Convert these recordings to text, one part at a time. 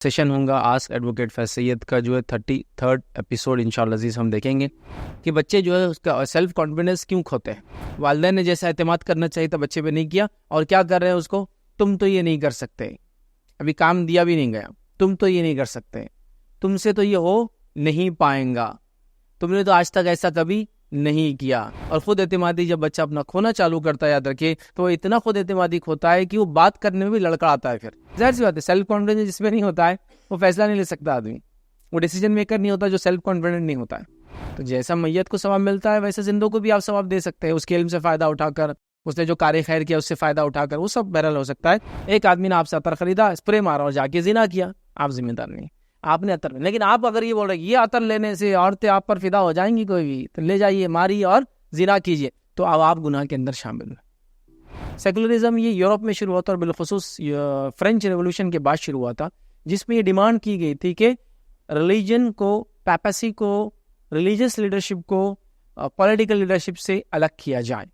Session ہوگا ask advocate فیض سید کا جو ہے 33 ایپیسوڈ انشاءاللہ عزیز ہم دیکھیں گے کہ بچے جو ہے اس کا سیلف کانفیڈنس کیوں کھوتے ہیں. والدین نے جیسا اعتماد کرنا چاہیے تھا بچے پہ نہیں کیا, اور کیا کر رہے ہیں اس کو, تم تو یہ نہیں کر سکتے, ابھی کام دیا بھی نہیں گیا, تم تو یہ نہیں کر سکتے, تم سے تو یہ ہو نہیں پائیں گا, تم نے تو آج تک ایسا کبھی نہیں کیا. اور خود اعتمادی جب بچہ اپنا کھونا چالو کرتا ہے, یاد رکھیے, تو وہ اتنا خود اعتمادی کھوتا ہے کہ وہ بات کرنے میں بھی لڑکا آتا ہے. پھر ظاہر سی بات ہے, سیلف کانفیڈنس جس میں نہیں ہوتا ہے وہ فیصلہ نہیں لے سکتا آدمی, وہ ڈیسیجن میکر نہیں ہوتا جو سیلف کانفیڈنٹ نہیں ہوتا ہے. تو جیسا میت کو ثواب ملتا ہے ویسے زندوں کو بھی آپ ثواب دے سکتے ہیں, اس کے علم سے فائدہ اٹھا کر, اس نے جو کار خیر کیا اس سے فائدہ اٹھا کر, وہ سب بہرحال ہو سکتا ہے. ایک آدمی نے آپ سے عطر خریدا, اسپرے مارا اور جا کے زنا کیا, آپ ذمہ دار نہیں, آپ نے عطر. لیکن آپ اگر یہ بول رہے یہ عطر لینے سے عورتیں آپ پر فدا ہو جائیں گی, کوئی بھی تو لے جائیے, ماری اور زنا کیجیے, تو اب آپ گناہ کے اندر شامل ہیں. سیکولرزم یہ یورپ میں شروع ہوتا اور بالخصوص فرینچ ریولوشن کے بعد شروع ہوا تھا, جس میں یہ ڈیمانڈ کی گئی تھی کہ ریلیجن کو, پیپسی کو, ریلیجس لیڈرشپ کو پولیٹیکل لیڈرشپ سے الگ کیا جائے.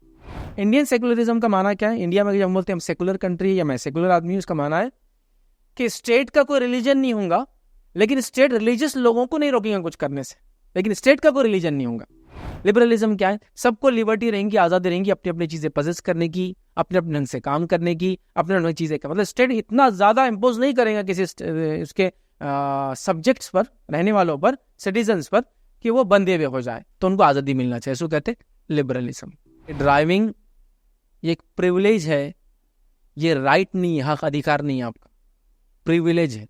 انڈین سیکولرزم کا معنی کیا ہے؟ انڈیا میں جب ہم بولتے ہیں ہم سیکولر کنٹری یا میں سیکولر آدمی ہوں, اس کا معنی ہے کہ اسٹیٹ کا کوئی ریلیجن نہیں ہوگا, لیکن اسٹیٹ ریلیجس لوگوں کو نہیں روکیں گا کچھ کرنے سے, لیکن اسٹیٹ کا کوئی ریلیجن نہیں ہوگا. لبرلزم کیا ہے؟ سب کو لیبرٹی رہیں گی, آزادی رہیں گی اپنی اپنی چیزیں پوزیس کرنے کی, اپنے اپنے ڈھنگ سے کام کرنے کی, اپنے اپنے چیزیں کا, مطلب اسٹیٹ اتنا زیادہ امپوز نہیں کرے گا کسی اس کے سبجیکٹس پر, رہنے والوں پر, سٹیزنس پر, کہ وہ بندے ہوئے ہو جائے, تو ان کو آزادی ملنا چاہیے. سو کہتے لبرلزم. ڈرائیونگ یہ ایک پریویلیج ہے, یہ رائٹ نہیں ہے, حق ادھیکار نہیں ہے آپ کا, پریویلیج ہے.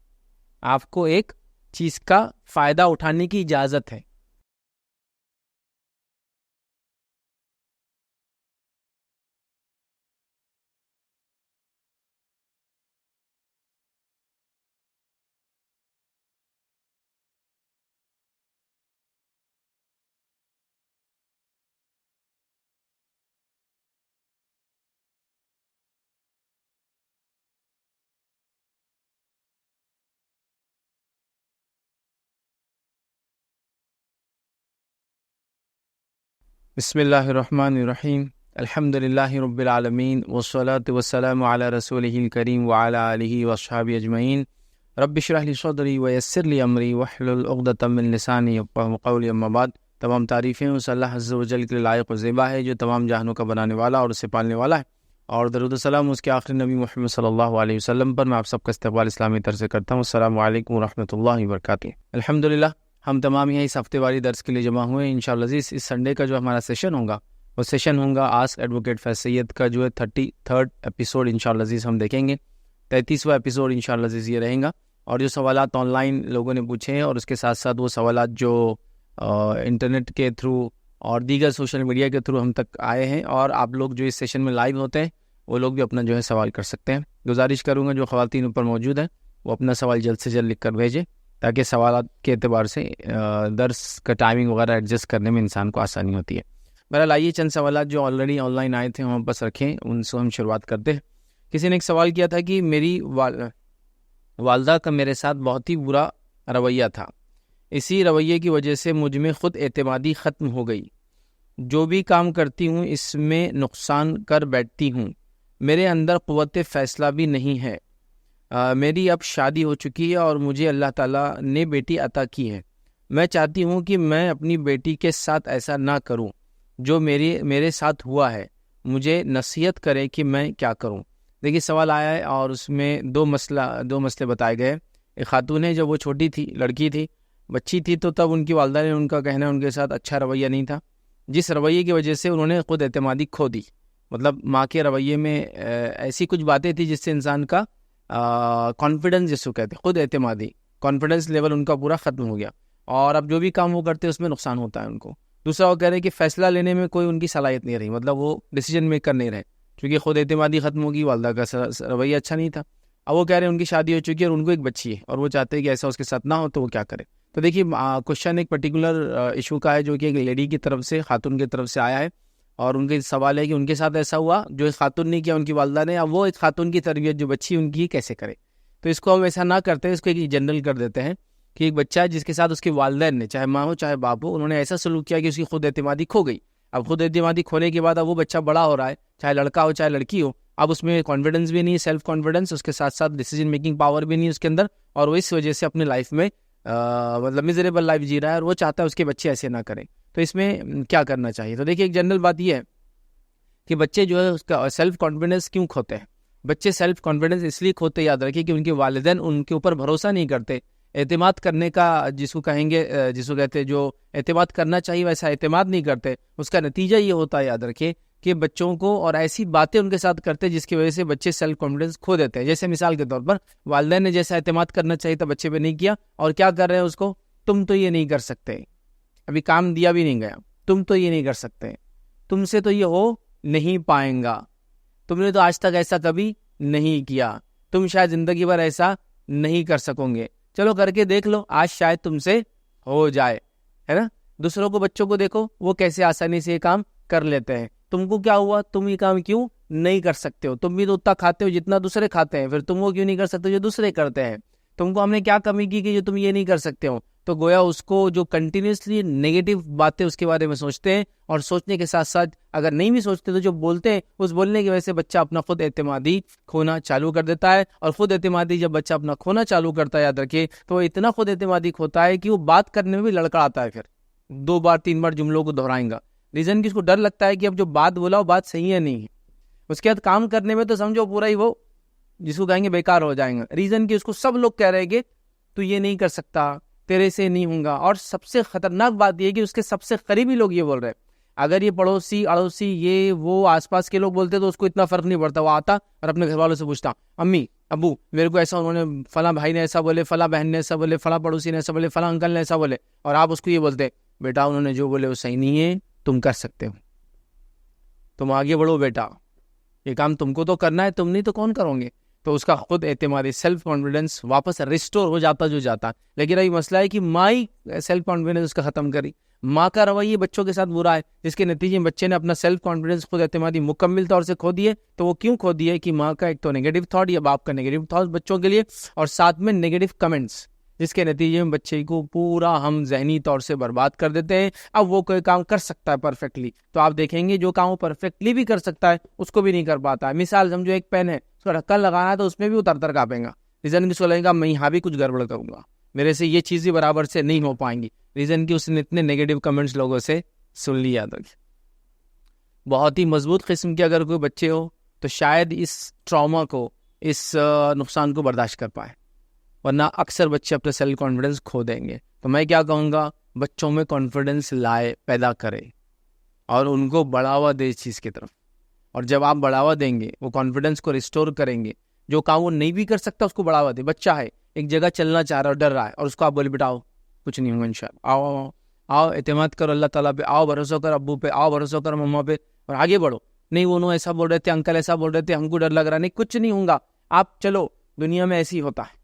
آپ کو ایک چیز کا فائدہ اٹھانے کی اجازت ہے. بسم اللہ الرحمن الرحیم. الحمد للہ رب العالمین والصلاة والسلام علی رسولہ الکریم وعلی آلہ واصحابہ اجمعین. رب اشرح لی صدری ویسر لی امری واحلل عقدۃ من لسانی یفقہوا قولی. اما بعد, تمام تعریفیں اس اللہ عز و جل کے لائق و زیبا ہے جو تمام جہانوں کا بنانے والا اور اسے پالنے والا ہے, اور درود و سلام اس کے آخری نبی محمد صلی اللہ علیہ وسلم پر. میں آپ سب کا استقبال اسلامی طرز سے کرتا ہوں. السلام علیکم ورحمۃ اللہ وبرکاتہ. الحمدللہ ہم تمام یہاں اس ہفتے والی درس کے لیے جمع ہوئے ہیں انشاءاللہ عزیز. اس سنڈے کا جو ہمارا سیشن ہوگا وہ سیشن ہوگا آسک ایڈوکیٹ فیض سید کا جو ہے 33 ایپیسوڈ انشاءاللہ عزیز ہم دیکھیں گے. 33واں ایپیسوڈ انشاءاللہ عزیز یہ رہے گا, اور جو سوالات آن لائن لوگوں نے پوچھے ہیں, اور اس کے ساتھ ساتھ وہ سوالات جو انٹرنیٹ کے تھرو اور دیگر سوشل میڈیا کے تھرو ہم تک آئے ہیں, اور آپ لوگ جو اس سیشن میں لائیو ہوتے ہیں وہ لوگ بھی اپنا جو ہے سوال کر سکتے ہیں. گزارش کروں گا جو خواتین اوپر موجود ہیں وہ اپنا سوال جلد سے جلد لکھ کر بھیجیں, تاکہ سوالات کے اعتبار سے درس کا ٹائمنگ وغیرہ ایڈجسٹ کرنے میں انسان کو آسانی ہوتی ہے. بہرحال آئیے چند سوالات جو آلریڈی آن لائن آئے تھے ہم بس رکھیں, ان سے ہم شروعات کرتے ہیں. کسی نے ایک سوال کیا تھا کہ میری والدہ کا میرے ساتھ بہت ہی برا رویہ تھا, اسی رویے کی وجہ سے مجھ میں خود اعتمادی ختم ہو گئی, جو بھی کام کرتی ہوں اس میں نقصان کر بیٹھتی ہوں, میرے اندر قوت فیصلہ بھی نہیں ہے. میری اب شادی ہو چکی ہے اور مجھے اللہ تعالیٰ نے بیٹی عطا کی ہے. میں چاہتی ہوں کہ میں اپنی بیٹی کے ساتھ ایسا نہ کروں جو میرے ساتھ ہوا ہے. مجھے نصیحت کرے کہ میں کیا کروں. دیکھیے سوال آیا ہے اور اس میں دو مسئلے بتائے گئے. ایک خاتون ہے, جب وہ چھوٹی تھی, لڑکی تھی, بچی تھی, تو تب ان کی والدہ نے, ان کا کہنا ان کے ساتھ اچھا رویہ نہیں تھا, جس رویے کی وجہ سے انہوں نے خود اعتمادی کھو دی. مطلب ماں کے رویے میں ایسی کچھ باتیں تھیں جس سے انسان کا کانفیڈنس, جس کو کہتے ہیں خود اعتمادی, کانفیڈنس لیول ان کا پورا ختم ہو گیا, اور اب جو بھی کام وہ کرتے ہیں اس میں نقصان ہوتا ہے ان کو. دوسرا وہ کہہ رہے ہیں کہ فیصلہ لینے میں کوئی ان کی صلاحیت نہیں رہی, مطلب وہ ڈیسیجن میکر نہیں رہے, کیونکہ خود اعتمادی ختم ہوگی, والدہ کا رویہ اچھا نہیں تھا. اب وہ کہہ رہے ہیں ان کی شادی ہو چکی ہے اور ان کو ایک بچی ہے, اور وہ چاہتے ہیں کہ ایسا اس کے ساتھ نہ ہو, تو وہ کیا کرے. تو دیکھیے کوشچن ایک پرٹیکولر ایشو کا ہے جو کہ ایک لیڈی کی طرف سے, خاتون کی طرف سے آیا ہے, اور ان کے سوال ہے کہ ان کے ساتھ ایسا ہوا جو ایک خاتون نے کیا, ان کی والدہ نے, اب وہ ایک خاتون کی تربیت جو بچی ان کی کیسے کرے. تو اس کو ہم ایسا نہ کرتے, اس کو ایک جنرل کر دیتے ہیں کہ ایک بچہ ہے جس کے ساتھ اس کے والدین نے, چاہے ماں ہو چاہے باپ ہو, انہوں نے ایسا سلوک کیا کہ اس کی خود اعتمادی کھو گئی. اب خود اعتمادی کھونے کے بعد اب وہ بچہ بڑا ہو رہا ہے, چاہے لڑکا ہو چاہے لڑکی ہو, اب اس میں کانفیڈنس بھی نہیں ہے، سیلف کانفیڈنس، اس کے ساتھ ساتھ ڈیسیجن میکنگ پاور بھی نہیں ہے اس کے اندر، اور وہ اس وجہ سے اپنے لائف میں مطلب میزریبل لائف جی رہا ہے، اور وہ چاہتا ہے اس کے بچے ایسے نہ کریں. تو اس میں کیا کرنا چاہیے؟ تو دیکھیے ایک جنرل بات یہ ہے کہ بچے جو ہے اس کا سیلف کانفیڈنس کیوں کھوتے ہیں. بچے سیلف کانفیڈنس اس لیے کھوتے، یاد رکھیے کہ ان کے والدین ان کے اوپر بھروسہ نہیں کرتے. اعتماد کرنے کا جس کو کہیں گے، جس کو کہتے ہیں جو اعتماد کرنا چاہیے ویسا اعتماد نہیں کرتے. اس کا نتیجہ یہ ہوتا ہے، یاد رکھیے، کہ بچوں کو اور ایسی باتیں ان کے ساتھ کرتے جس کی وجہ سے بچے سیلف کانفیڈنس کھو دیتے ہیں. جیسے مثال کے طور پر والدین نے جیسا اعتماد کرنا چاہیے تھا بچے پہ نہیں کیا، اور کیا کر رہے ہیں اس کو، تم تو یہ نہیں کر سکتے، ابھی کام دیا بھی نہیں گیا، تم تو یہ نہیں کر سکتے، تم سے تو یہ ہو نہیں پائیں گا، تم نے تو آج تک ایسا کبھی نہیں کیا، تم شاید زندگی بھر ایسا نہیں کر سکو گے، چلو کر کے دیکھ لو، آج شاید تم سے ہو جائے، ہے نا. دوسروں کو، بچوں کو دیکھو وہ کیسے آسانی سے یہ کام کر لیتے ہیں. تم کو کیا ہوا، تم یہ کام کیوں نہیں کر سکتے ہو؟ تم بھی تو اتنا کھاتے ہو جتنا دوسرے کھاتے ہیں، پھر تم وہ کیوں نہیں کر سکتے جو دوسرے کرتے ہیں؟ تم کو ہم نے کیا کمی کی کہ جو تم یہ نہیں کر سکتے ہو؟ تو گویا اس کو جو کنٹینیوسلی نیگیٹو باتیں اس کے بارے میں سوچتے ہیں، اور سوچنے کے ساتھ ساتھ اگر نہیں بھی سوچتے تو جو بولتے ہیں اس بولنے کی وجہ سے بچہ اپنا خود اعتمادی کھونا چالو کر دیتا ہے. اور خود اعتمادی جب بچہ اپنا کھونا چالو کرتا ہے، یاد رکھیے، تو وہ اتنا خود اعتمادی کھوتا ہے کہ وہ بات کرنے میں بھی لڑکڑاتا ہے، پھر 2 بار 3 بار جملوں کو دہرائیں گا. ریزن کہ اس کو ڈر لگتا ہے کہ اب جو بات بولا وہ بات صحیح ہے نہیں ہے. اس کے بعد کام کرنے میں تو سمجھو پورا ہی وہ جس کو کہیں گے بیکار ہو جائیں گا. ریزن کہ اس کو سب لوگ کہہ رہے ہیں کہ تو یہ نہیں کر سکتا، تیرے سے نہیں ہوں گا. اور سب سے خطرناک بات یہ ہے کہ اس کے سب سے قریبی لوگ یہ بول رہے ہیں. اگر یہ پڑوسی اڑوسی یہ وہ آس پاس کے لوگ بولتے تو اس کو اتنا فرق نہیں پڑتا. وہ آتا اور اپنے گھر والوں سے پوچھتا، امی ابو میرے کو ایسا، انہوں نے فلاں بھائی نے ایسا بولے، فلاں بہن نے ایسا بولے، فلاں پڑوسی نے ایسا بولے، فلاں انکل نے ایسا بولے. اور آپ اس کو یہ بولتے، بیٹا انہوں نے جو بولے وہ صحیح نہیں ہے، تم کر سکتے ہو، تم آگے بڑھو بیٹا، یہ کام تم کو تو کرنا ہے، تم نہیں تو کون کرو گے. تو اس کا خود اعتمادی سیلف کانفیڈنس واپس ریسٹور ہو جاتا جو جاتا. لیکن ابھی مسئلہ ہے کہ ماں ہی سیلف کانفیڈنس اس کا ختم کری. ماں کا رویہ بچوں کے ساتھ برا ہے، جس کے نتیجے میں بچے نے اپنا سیلف کانفیڈنس خود اعتمادی مکمل طور سے کھو دیے. تو وہ کیوں کھو دیے؟ کہ ماں کا ایک تو نیگیٹو تھاٹ یا باپ کا نیگیٹو تھاٹ بچوں کے لیے، اور ساتھ میں نیگیٹو کمنٹس، جس کے نتیجے میں بچے کو پورا ہم ذہنی طور سے برباد کر دیتے ہیں. اب وہ کوئی کام کر سکتا ہے پرفیکٹلی، تو آپ دیکھیں گے جو کام وہ پرفیکٹلی بھی کر سکتا ہے اس کو بھی نہیں کر پاتا ہے. مثال سمجھو ایک پین ہے، اس کو ڈھکن لگانا ہے تو اس میں بھی وہ تر کانپیں گا. ریزن اس کو لگے گا میں یہاں بھی کچھ گڑبڑ کروں گا، میرے سے یہ چیزیں برابر سے نہیں ہو پائیں گی. ریزن کہ اس نے اتنے نیگیٹو کمنٹس لوگوں سے سن لیا تھا. بہت ہی مضبوط قسم کے اگر کوئی بچے ہو تو شاید اس ٹراما کو، اس نقصان کو برداشت کر پائے، ورنہ اکثر بچے اپنے سیلف کانفیڈنس کھو دیں گے. تو میں کیا کہوں گا، بچوں میں کانفیڈنس لائے، پیدا کرے، اور ان کو بڑھاوا دے اس چیز کی طرف. اور جب آپ بڑھاوا دیں گے، وہ کانفیڈنس کو ریسٹور کریں گے. جو کام وہ نہیں بھی کر سکتا اس کو بڑھاوا دے. بچہ ہے ایک جگہ چلنا چاہ رہا ہے اور ڈر رہا ہے، اور اس کو آپ بولے بیٹا آؤ، کچھ نہیں ہوگا انشاءاللہ، آؤ آؤ، اعتماد کرو اللہ تعالیٰ پہ، آؤ بھروسہ کر ابو پہ، آؤ بھروسہ کر مما پہ، اور آگے بڑھو. نہیں وہ ایسا بول رہے تھے، انکل ایسا بول رہے تھے، ہم کو ڈر لگ رہا، نہیں کچھ نہیں ہوگا، آپ چلو، دنیا میں ایسی ہوتا ہے.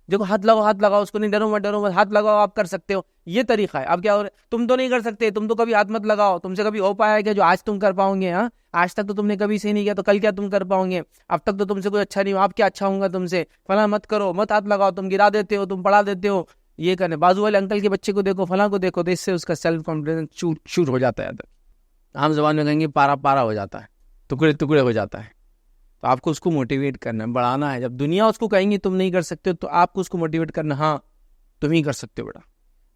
دیکھو ہاتھ لگاؤ، اس کو نہیں ڈرو مت، ہاتھ لگاؤ، آپ کر سکتے ہو. یہ طریقہ ہے. اب کیا ہو رہا ہے، تم تو نہیں کر سکتے، تم تو کبھی ہاتھ مت لگاؤ، تم سے کبھی ہو پایا ہے کہ جو آج تم کر پاؤ گے؟ ہاں آج تک تو تم نے کبھی سے نہیں کیا، تو کل کیا تم کر پاؤ گے؟ اب تک تو تم سے کوئی اچھا نہیں ہو، آپ کیا اچھا ہوں گا تم سے؟ فلاں مت کرو، مت ہاتھ لگاؤ، تم گرا دیتے ہو، تم پڑا دیتے ہو. یہ کرنے بازو والے انکل کے بچے کو دیکھو، فلاں کو دیکھو، تو اس سے اس کا سیلف کانفیڈنس چور ہو جاتا ہے. عام زبان میں کہیں گے پارا ہو جاتا ہے، ٹکڑے ہو جاتا ہے. تو آپ کو اس کو موٹیویٹ کرنا ہے، بڑھانا ہے. جب دنیا اس کو کہیں گی تم نہیں کر سکتے تو آپ کو اس کو موٹیویٹ کرنا، ہاں تم ہی کر سکتے ہو بیٹا.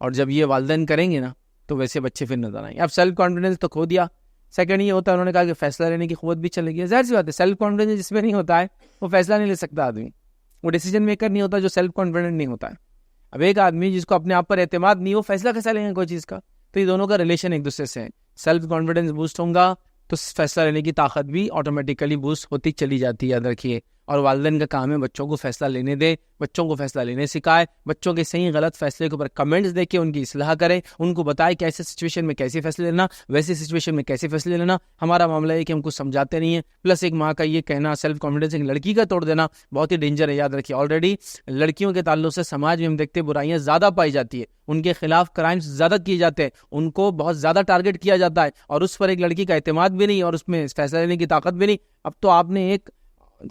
اور جب یہ والدین کریں گے نا تو ویسے بچے پھر نظر آئیں گے. اب سیلف کانفیڈنس تو کھو دیا. سیکنڈ یہ ہوتا ہے، انہوں نے کہا کہ فیصلہ لینے کی قوت بھی چلے گی. ظاہر سی بات ہے، سیلف کانفیڈنس جس میں نہیں ہوتا ہے وہ فیصلہ نہیں لے سکتا آدمی. وہ ڈیسیجن میکر نہیں ہوتا جو سیلف کانفیڈنٹ نہیں ہوتا ہے. اب ایک آدمی جس کو اپنے آپ پر اعتماد نہیں، وہ فیصلہ کیسا لیں گے کوئی چیز کا؟ تو یہ دونوں کا ریلیشن ایک دوسرے سے ہے. سیلف کانفیڈنس بوسٹ ہوگا تو فیصلہ لینے کی طاقت بھی آٹومیٹیکلی بوسٹ ہوتی چلی جاتی ہے. یاد رکھیے. اور والدین کا کام ہے بچوں کو فیصلہ لینے دے، بچوں کو فیصلہ لینے سکھائے، بچوں کے صحیح غلط فیصلے کے اوپر کمنٹس دے کے ان کی اصلاح کرے، ان کو بتائے کہ ایسے سچویشن میں کیسے فیصلے لینا، ویسے سچویشن میں کیسے فیصلے لینا. ہمارا معاملہ ہے کہ ہم کو سمجھاتے نہیں ہیں. پلس ایک ماں کا یہ کہنا، سیلف کانفیڈنس ایک لڑکی کا توڑ دینا بہت ہی ڈینجر ہے. یاد رکھیے، آلریڈی لڑکیوں کے تعلق سے سماج میں ہم دیکھتے برائیاں زیادہ پائی جاتی ہے، ان کے خلاف کرائمز زیادہ کیے جاتے ہیں، ان کو بہت زیادہ ٹارگٹ کیا جاتا ہے، اور اس پر ایک لڑکی کا اعتماد بھی نہیں اور اس میں فیصلہ لینے کی طاقت بھی نہیں. اب تو آپ نے ایک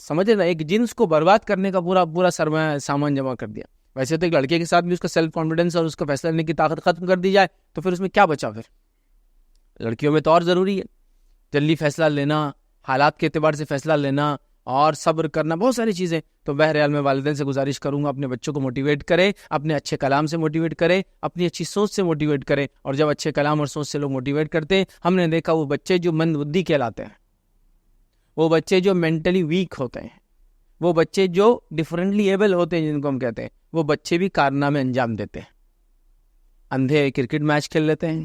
سمجھے نا، ایک جنس کو برباد کرنے کا پورا سرمایہ سامان جمع کر دیا. ویسے تو ایک لڑکے کے ساتھ بھی اس کا سیلف کانفیڈنس اور اس کا فیصلہ لینے کی طاقت ختم کر دی جائے تو پھر اس میں کیا بچا؟ پھر لڑکیوں میں تو اور ضروری ہے جلدی فیصلہ لینا، حالات کے اعتبار سے فیصلہ لینا، اور صبر کرنا، بہت ساری چیزیں. تو بہرحال میں والدین سے گزارش کروں گا اپنے بچوں کو موٹیویٹ کرے، اپنے اچھے کلام سے موٹیویٹ کرے، اپنی اچھی سوچ سے موٹیویٹ کرے. اور جب اچھے کلام اور سوچ سے لوگ موٹیویٹ کرتے ہیں، ہم نے دیکھا وہ بچے جو مند بدھی کہلاتے ہیں، وہ بچے جو مینٹلی ویک ہوتے ہیں، وہ بچے جو ڈفرینٹلی ایبل ہوتے ہیں جن کو ہم کہتے ہیں، وہ بچے بھی کارنامے انجام دیتے ہیں. اندھے کرکٹ میچ کھیل لیتے ہیں،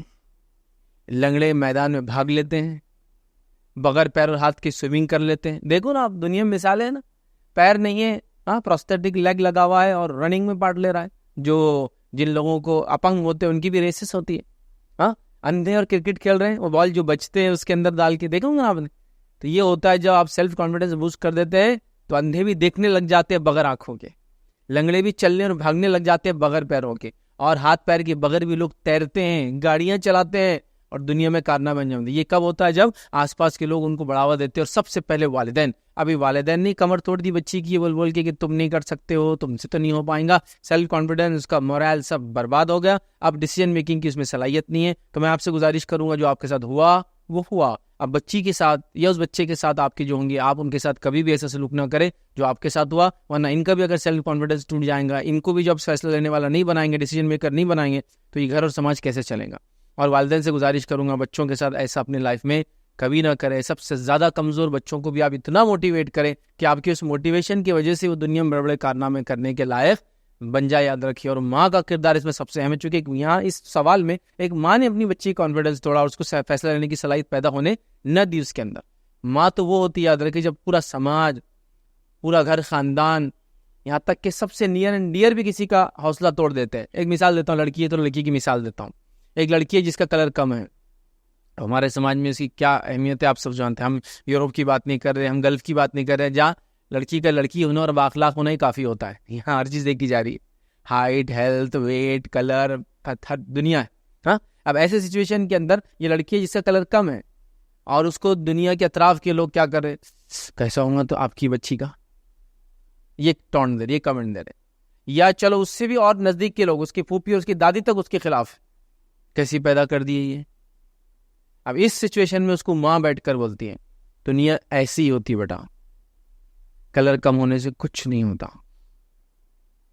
لنگڑے میدان میں بھاگ لیتے ہیں، بغیر پیر اور ہاتھ کی سوئمنگ کر لیتے ہیں. دیکھو نا آپ، دنیا میں مثالیں ہیں نا. پیر نہیں ہے، پروستھیٹک لیگ لگا ہوا ہے اور رننگ میں پارٹ لے رہا ہے. جن لوگوں کو اپنگ ہوتے ہیں ان کی بھی ریسز ہوتی ہے. اندھے اور کرکٹ کھیل رہے ہیں، وہ بال جو بچتے ہیں اس کے اندر ڈال کے دیکھو گے آپ نے. تو یہ ہوتا ہے جب آپ سیلف کانفیڈنس بوسٹ کر دیتے ہیں تو اندھے بھی دیکھنے لگ جاتے ہیں بغیر آنکھوں کے، لنگڑے بھی چلنے اور بھاگنے لگ جاتے ہیں بغیر پیروں کے، اور ہاتھ پیر کے بغیر بھی لوگ تیرتے ہیں، گاڑیاں چلاتے ہیں اور دنیا میں کارنامے انجام دیتے ہیں. یہ کب ہوتا ہے؟ جب آس پاس کے لوگ ان کو بڑھاوا دیتے ہیں، اور سب سے پہلے والدین. ابھی والدین نے کمر توڑ دی بچی کی بول کے کہ تم نہیں کر سکتے ہو، تم سے تو نہیں ہو پائیں گا. سیلف کانفیڈنس، اس کا مورال سب برباد ہو گیا. اب ڈیسیژن میکنگ کی اس میں صلاحیت نہیں ہے. تو میں آپ سے گزارش کروں گا جو آپ کے ساتھ ہوا وہ ہوا. اب بچی کے ساتھ یا اس بچے کے ساتھ آپ کی جو ہوں گی، آپ ان کے ساتھ کبھی بھی ایسا سلوک نہ کریں جو آپ کے ساتھ ہوا، ورنہ ان کا بھی اگر سیلف کانفیڈنس ٹوٹ جائے گا، ان کو بھی جب فیصلہ لینے والا نہیں بنائیں گے، ڈیسیژن میکر نہیں بنائیں گے، تو یہ گھر اور سماج کیسے چلے گا. اور والدین سے گزارش کروں گا بچوں کے ساتھ ایسا اپنے لائف میں کبھی نہ کرے. سب سے زیادہ کمزور بچوں کو بھی آپ اتنا موٹیویٹ کریں کہ آپ کی اس موٹیویشن کی وجہ سے وہ دنیا میں بڑے بڑے کارنامے کرنے کے لائق بن جائے. یاد رکھیے. اور ماں کا کردار اس میں سب سے اہم ہے، چونکہ یہاں اس سوال میں ایک ماں نے اپنی بچی کا کانفیڈنس توڑا اور اس کو فیصلہ لینے کی صلاحیت پیدا ہونے نہ دی اس کے اندر. ماں تو وہ ہوتی ہے، یاد رکھیے، جب پورا سماج، پورا گھر، خاندان، یہاں تک کہ سب سے نیئر اینڈ ڈیئر بھی کسی کا حوصلہ توڑ دیتے ہیں. ایک مثال دیتا ہوں، لڑکی ہے تو لڑکی کی مثال دیتا ہوں. ایک لڑکی ہے جس کا کلر کم ہے، ہمارے سماج میں اس کی کیا اہمیت ہے آپ سب جانتے ہیں. ہم یوروپ کی بات نہیں کر رہے، ہم گلف کی بات نہیں کر رہے، جہاں لڑکی کا لڑکی ہونا اور بااخلاق ہونا ہی کافی ہوتا ہے. یہاں ہر چیز دیکھی جا رہی ہے، ہائٹ، ہیلتھ، ویٹ، کلر، ہر دنیا ہے. اب ایسے سچویشن کے اندر یہ لڑکی ہے جس کا کلر کم ہے اور اس کو دنیا کے اطراف کے لوگ کیا کر رہے، کیسا ہوگا تو آپ کی بچی کا، یہ ٹونٹ دے رہے، یہ کمنٹ دے رہے. یا چلو اس سے بھی اور نزدیک کے لوگ، اس کی پھوپھی اور اس کی دادی تک اس کے خلاف، کیسی پیدا کر دی ہے یہ. اب اس سچویشن میں اس کو ماں بیٹھ کر بولتی ہے دنیا ایسی ہی ہوتی بیٹا، کلر کم ہونے سے کچھ نہیں ہوتا،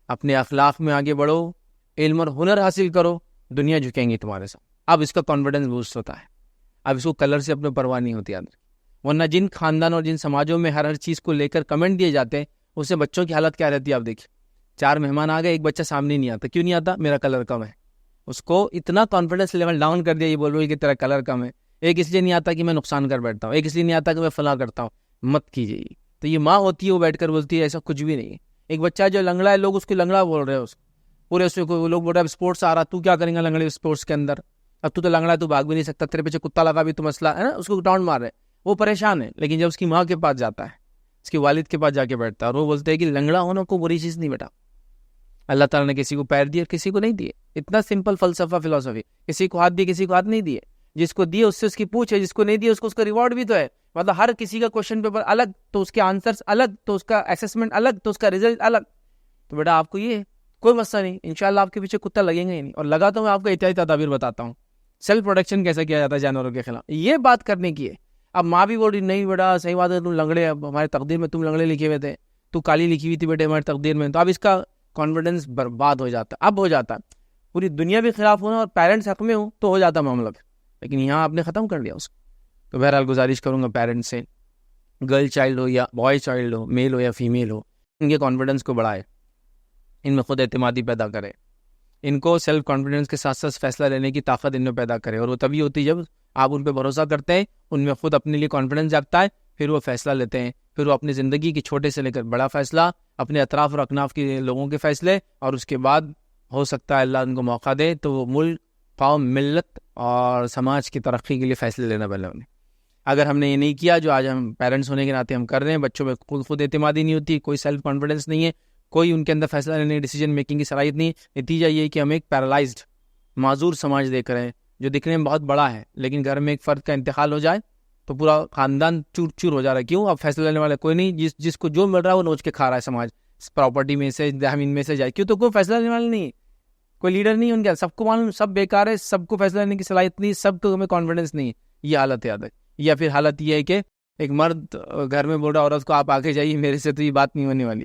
اپنے اخلاق میں آگے بڑھو، علم اور ہنر حاصل کرو، دنیا جھکیں گی تمہارے ساتھ. اب اس کا کانفیڈنس بوسٹ ہوتا ہے. اب اس کو کلر سے اپنے پرواہ نہیں ہوتی. ورنہ جن خاندان اور جن سماجوں میں ہر چیز کو لے کر کمنٹ دیے جاتے ہیں، اس سے بچوں کی حالت کیا رہتی ہے آپ دیکھیں. 4 مہمان آ گئے، ایک بچہ سامنے نہیں آتا. کیوں نہیں آتا؟ میرا کلر کم ہے. اس کو اتنا کانفیڈنس لیول ڈاؤن کر دیا یہ بول کہ تیرا کلر کم ہے. ایک اس لیے نہیں آتا کہ میں نقصان کر بیٹھتا ہوں، ایک اس لیے نہیں آتا کہ میں فلاں کرتا ہوں. مت کیجیے. تو یہ ماں ہوتی ہے، وہ بیٹھ کر بولتی ہے ایسا کچھ بھی نہیں ہے. ایک بچہ جو لنگڑا ہے، لوگ اس کو لنگڑا بول رہے ہیں، اس پورے اس کو لوگ بول رہے ہیں اسپورٹس آ رہا، تو کیا کریں گا لنگڑے اسپورٹس کے اندر، اب تو لنگڑا ہے، تو بھاگ بھی نہیں سکتا، تیرے پیچھے کتا لگا بھی تو مسئلہ ہے نا. اس کو ٹاؤنٹ مار رہے، وہ پریشان ہے. لیکن جب اس کی ماں کے پاس جاتا ہے، اس کے والد کے پاس جا کے بیٹھتا ہے، اور وہ بولتے ہیں کہ لنگڑا ہونا کو بری چیز نہیں بیٹا، اللہ تعالیٰ نے کسی کو پیر دیے اور کسی کو نہیں دیے. اتنا سمپل فلسفہ، فلسفی. کسی کو ہاتھ دیے، کسی کو ہاتھ نہیں دیے. جس کو دیے اس سے اس کی پوچھ ہے، جس کو نہیں دیے اس کو اس کا ریوارڈ بھی تو ہے. مطلب ہر کسی کا کوشچن پیپر الگ، تو اس کے آنسرس الگ، تو اس کا اسیسمنٹ الگ، تو اس کا رزلٹ الگ. تو بیٹا آپ کو یہ کوئی مسئلہ نہیں، انشاءاللہ آپ کے پیچھے کتا لگیں گے ہی نہیں. اور لگا تو میں آپ کو احتیاطی تدابیر بتاتا ہوں، سیلف پروٹیکشن کیسے کیا جاتا ہے جانوروں کے خلاف، یہ بات کرنے کی ہے. اب ماں بھی بول رہی نہیں بیٹا صحیح بات ہے، تم لنگڑے، اب ہمارے تقدیر میں تم لنگڑے لکھے ہوئے تھے، تو کالی لکھی ہوئی تھی بیٹے ہماری تقدیر میں. تو اب اس کا کانفیڈنس برباد ہو جاتا. اب ہو جاتا پوری دنیا بھی خلاف ہونا اور پیرنٹس حق میں ہوں تو ہو جاتا معاملہ. لیکن یہاں آپ نے ختم کر لیا اس کو. تو بہرحال گزارش کروں گا پیرنٹس سے، گرل چائلڈ ہو یا بوائے چائلڈ ہو، میل ہو یا فیمیل ہو، ان کے کانفیڈنس کو بڑھائے، ان میں خود اعتمادی پیدا کرے، ان کو سیلف کانفیڈنس کے ساتھ ساتھ فیصلہ لینے کی طاقت ان میں پیدا کرے. اور وہ تبھی ہوتی جب آپ ان پہ بھروسہ کرتے ہیں، ان میں خود اپنے لیے کانفیڈنس جاگتا ہے، پھر وہ فیصلہ لیتے ہیں. پھر وہ اپنی زندگی کی چھوٹے سے لے کر بڑا فیصلہ، اپنے اطراف اور اکناف کے لوگوں کے فیصلے، اور اس کے بعد ہو سکتا ہے اللہ ان کو موقع دے تو وہ ملک، قوم، ملت اور سماج کی ترقی کے لیے فیصلے لینا پہلے انہیں. اگر ہم نے یہ نہیں کیا جو آج ہم پیرنٹس ہونے کے ناطے ہم کر رہے ہیں، بچوں میں خود اعتمادی نہیں ہوتی، کوئی سیلف کانفیڈنس نہیں ہے، کوئی ان کے اندر فیصلہ لینے، ڈیسیجن میکنگ کی صلاحیت نہیں. نتیجہ یہ ہے کہ ہم ایک پیرالائزڈ، معذور سماج دیکھ رہے ہیں جو دکھنے میں بہت بڑا ہے، لیکن گھر میں ایک فرد کا انتقال ہو جائے تو پورا خاندان چور چور ہو جا رہا ہے. کیوں؟ اب فیصلہ لینے والا کوئی نہیں، جس کو جو مل رہا ہے وہ نوچ کے کھا رہا ہے سماج، پراپرٹی میں سے، زمین میں سے جائے. کیوں؟ تو کوئی فیصلہ لینے والا نہیں، کوئی لیڈر نہیں ان کے، سب کو معلوم سب بیکار ہے، سب کو فیصلہ لینے کی صلاحیت نہیں، سب کو ہمیں کانفیڈنس نہیں. یہ حالت ہے. یا پھر حالت یہ ہے کہ ایک مرد گھر میں بول رہا عورت کو آپ آگے جائیے، میرے سے تو یہ بات نہیں ہونے والی،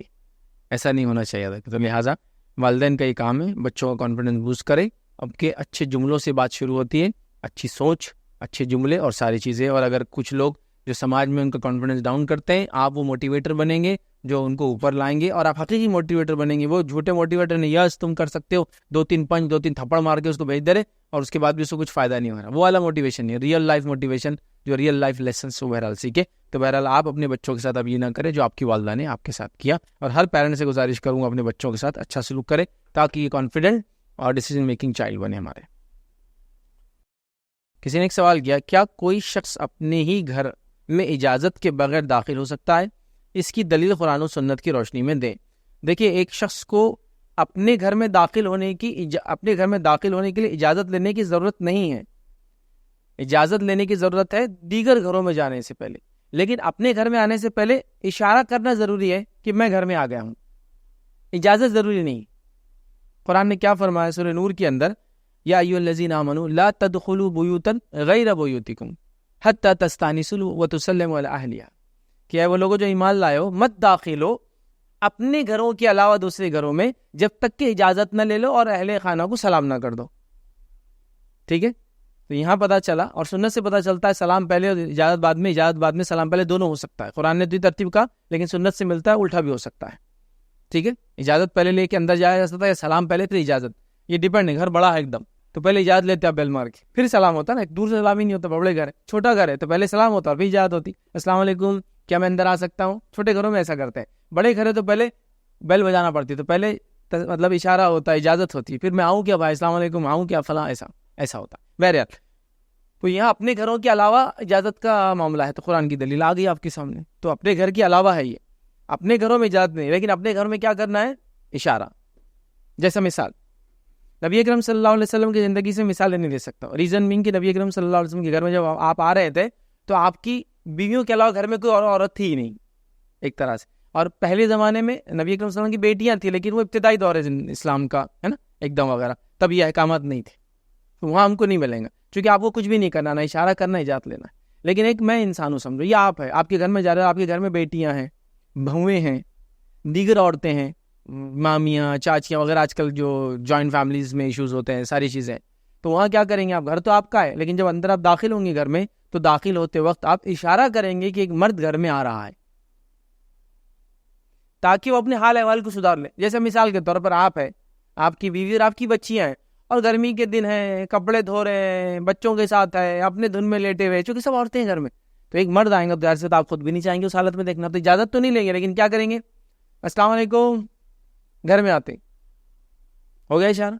ایسا نہیں ہونا چاہیے تھا. تو لہٰذا والدین کا یہ کام ہے بچوں کا کانفیڈنس بوسٹ کرے. اب کے اچھے جملوں سے بات شروع ہوتی ہے، اچھی سوچ، اچھے جملے اور ساری چیزیں. اور اگر کچھ لوگ جو سماج میں ان کا کانفیڈنس ڈاؤن کرتے ہیں، آپ وہ موٹیویٹر بنیں گے جو ان کو اوپر لائیں گے، اور آپ حقیقی موٹیویٹر بنیں گے. وہ جھوٹے موٹیویٹر نہیں، یس تم کر سکتے ہو، 2-3 پنچ 2-3 تھپڑ مار کے اس کو بھیج دے رہے اور اس کے بعد بھی اس کو کچھ فائدہ نہیں ہو رہا. وہ والا موٹیویشن نہیں، ریئل لائف موٹیویشن جو ریئل لائف لیسنس بہرحال سیکھے. تو بہرحال آپ اپنے بچوں کے ساتھ اب یہ نہ کریں جو آپ کی والدہ نے آپ کے ساتھ کیا. اور ہر پیرنٹ سے گزارش کروں گا اپنے بچوں کے ساتھ اچھا سلوک کرے تاکہ یہ کانفیڈنٹ اور ڈیسیجن میکنگ چائلڈ بنے ہمارے. کسی نے ایک سوال کیا، کیا کوئی شخص اپنے ہی گھر میں اجازت کے بغیر داخل ہو سکتا ہے؟ اس کی دلیل قرآن و سنت کی روشنی میں دیں. دیکھیے، ایک شخص کو اپنے گھر میں داخل ہونے کے لیے اجازت لینے کی ضرورت نہیں ہے. اجازت لینے کی ضرورت ہے دیگر گھروں میں جانے سے پہلے، لیکن اپنے گھر میں آنے سے پہلے اشارہ کرنا ضروری ہے کہ میں گھر میں آ گیا ہوں. اجازت ضروری نہیں. قرآن نے کیا فرمایا سورہ نور کے اندر، یا ایھا الذین آمنوا لا تدخلوا بیوتا غیر بیوتکم حتی تستأنسوا وتسلموا علی اہلہا، کہ اے وہ لوگوں جو ایمان لائے ہو، مت داخل ہو اپنے گھروں کے علاوہ دوسرے گھروں میں جب تک کہ اجازت نہ لے لو اور اہل خانہ کو سلام نہ کر دو. ٹھیک ہے، تو یہاں پتہ چلا، اور سنت سے پتہ چلتا ہے سلام پہلے اور اجازت بعد میں سلام پہلے دونوں ہو سکتا ہے. قرآن نے تو ترتیب کا، لیکن سنت سے ملتا ہے الٹا بھی ہو سکتا ہے. ٹھیک ہے، اجازت پہلے لے کے اندر جایا جا سکتا ہے یا سلام پہلے پھر اجازت، یہ ڈیپینڈ ہے. گھر بڑا ہے ایک دم تو پہلے اجازت لیتے آپ بیل مار کے، پھر سلام ہوتا ہے نا. ایک دور سے سلام ہی نہیں ہوتا. بڑے گھر ہے، چھوٹا گھر ہے تو پہلے سلام ہوتا اور پھر اجازت ہوتی. السلام علیکم، کیا میں اندر آ سکتا ہوں؟ چھوٹے گھروں میں ایسا کرتے ہیں. بڑے گھر ہے تو پہلے بیل بجانا پڑتی، تو پہلے مطلب اشارہ ہوتا ہے، اجازت ہوتی ہے، پھر میں آؤں کیا بھائی، السلام علیکم، آؤں کیا فلاں، ایسا ہوتا. بہرحال تو یہاں اپنے گھروں کے علاوہ اجازت کا معاملہ ہے، تو قرآن کی دلیل آ گئی آپ کے سامنے. تو اپنے گھر کے علاوہ ہے، یہ اپنے گھروں میں اجازت نہیں، لیکن اپنے گھر میں کیا کرنا ہے؟ اشارہ. جیسا مثال نبی اکرم صلی اللہ علیہ وسلم کی زندگی سے مثال نہیں دے سکتا. ریزن بینگ کہ نبی اکرم صلی اللہ علیہ وسلم کے گھر میں جب آپ آ رہے تھے تو آپ کی بیویوں کے علاوہ گھر میں کوئی اور عورت تھی ہی نہیں ایک طرح سے. اور پہلے زمانے میں نبی اکرم صلی اللہ علیہ وسلم کی بیٹیاں تھیں، لیکن وہ ابتدائی دور ہے اسلام کا، ہے نا، ایک دم وغیرہ، تب یہ احکامات نہیں تھے. تو وہاں ہم کو نہیں ملیں گا، چونکہ آپ کو کچھ بھی نہیں کرنا، نہ اشارہ کرنا، اجازت لینا. لیکن ایک میں انسان ہوں، سمجھو یہ آپ ہے، آپ کے گھر میں جا رہے ہو، آپ کے گھر میں بیٹیاں ہیں، بہویں ہیں، دیگر عورتیں ہیں، مامیاں، چاچیاں وغیرہ. آج کل جو جوائنٹ فیملیز میں ایشوز ہوتے ہیں، ساری چیزیں، تو وہاں کیا کریں گے آپ؟ گھر تو آپ کا ہے، لیکن جب اندر آپ داخل ہوں گے گھر میں تو داخل ہوتے وقت آپ اشارہ کریں گے کہ ایک مرد گھر میں آ رہا ہے، تاکہ وہ اپنے حال احوال کو سدھار لے. جیسے مثال کے طور پر آپ ہے، آپ کی بیوی اور آپ کی بچیاں ہیں، اور گرمی کے دن ہیں، کپڑے دھو رہے ہیں، بچوں کے ساتھ ہے، اپنے دھن میں لیٹے ہوئے، چونکہ سب عورتیں ہیں گھر میں. تو ایک مرد آئیں گا تو سے آپ خود بھی نہیں چاہیں گے اس حالت میں دیکھنا، تو اجازت تو نہیں لیں گے، لیکن کیا کریں گے؟ السلام علیکم، گھر میں آتے ہو گیا اشارہ،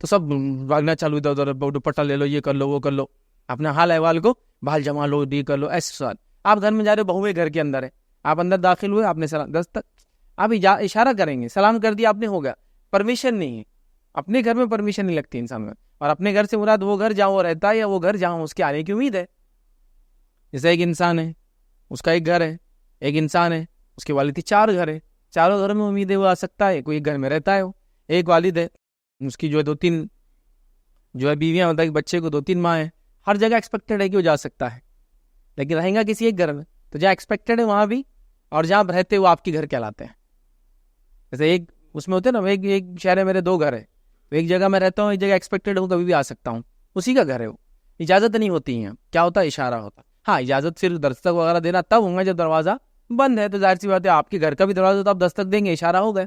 تو سب بھاگنا چالو، ادھر ادھر دوپٹہ لے لو، یہ کر لو، وہ کر لو، اپنا حال احوال کو بحال جما لو، یہ کر لو. ایسے سوال آپ گھر میں جا رہے، بہویں گھر کے اندر ہے، آپ اندر داخل ہوئے، آپ نے سلام دستک، آپ اشارہ کریں گے، سلام کر دیا آپ نے، ہو گیا. پرمیشن نہیں ہے، اپنے گھر میں پرمیشن نہیں لگتی انسان میں. اور اپنے گھر سے مراد وہ گھر جہاں وہ رہتا ہے یا وہ گھر جہاں اس کے آنے کی امید ہے. جیسے ایک انسان ہے، اس کا ایک گھر ہے، ایک انسان ہے، اس کے والد کی 4 گھر ہے، چاروں گھروں میں امید ہے وہ آ سکتا ہے، کوئی ایک گھر میں رہتا ہے. وہ ایک والد ہے، اس کی جو ہے 2-3 جو ہے بیویاں ہوتا ہے، بچے کو 2-3 ماں ہے، ہر جگہ ایکسپیکٹڈ ہے کہ وہ جا سکتا ہے، لیکن رہیں گا کسی ایک گھر میں. تو جہاں ایکسپیکٹڈ ہے وہاں بھی، اور جہاں رہتے وہ آپ کے گھر کہلاتے ہیں. جیسے ایک اس میں ہوتے ہیں نا، ایک شہر ہے، میرے 2 گھر ہے، ایک جگہ میں رہتا ہوں، ایک جگہ ایکسپیکٹڈ ہوں، کبھی بھی آ سکتا ہوں، اسی کا گھر ہے. وہ اجازت نہیں ہوتی ہے، کیا ہوتا ہے؟ اشارہ ہوتا. ہاں، اجازت صرف دستک وغیرہ دینا تب ہوگا جب دروازہ بند ہے، تو ظاہر سی بات ہے آپ کے گھر کا بھی دروازہ تو آپ دستک دیں گے، اشارہ ہو گئے،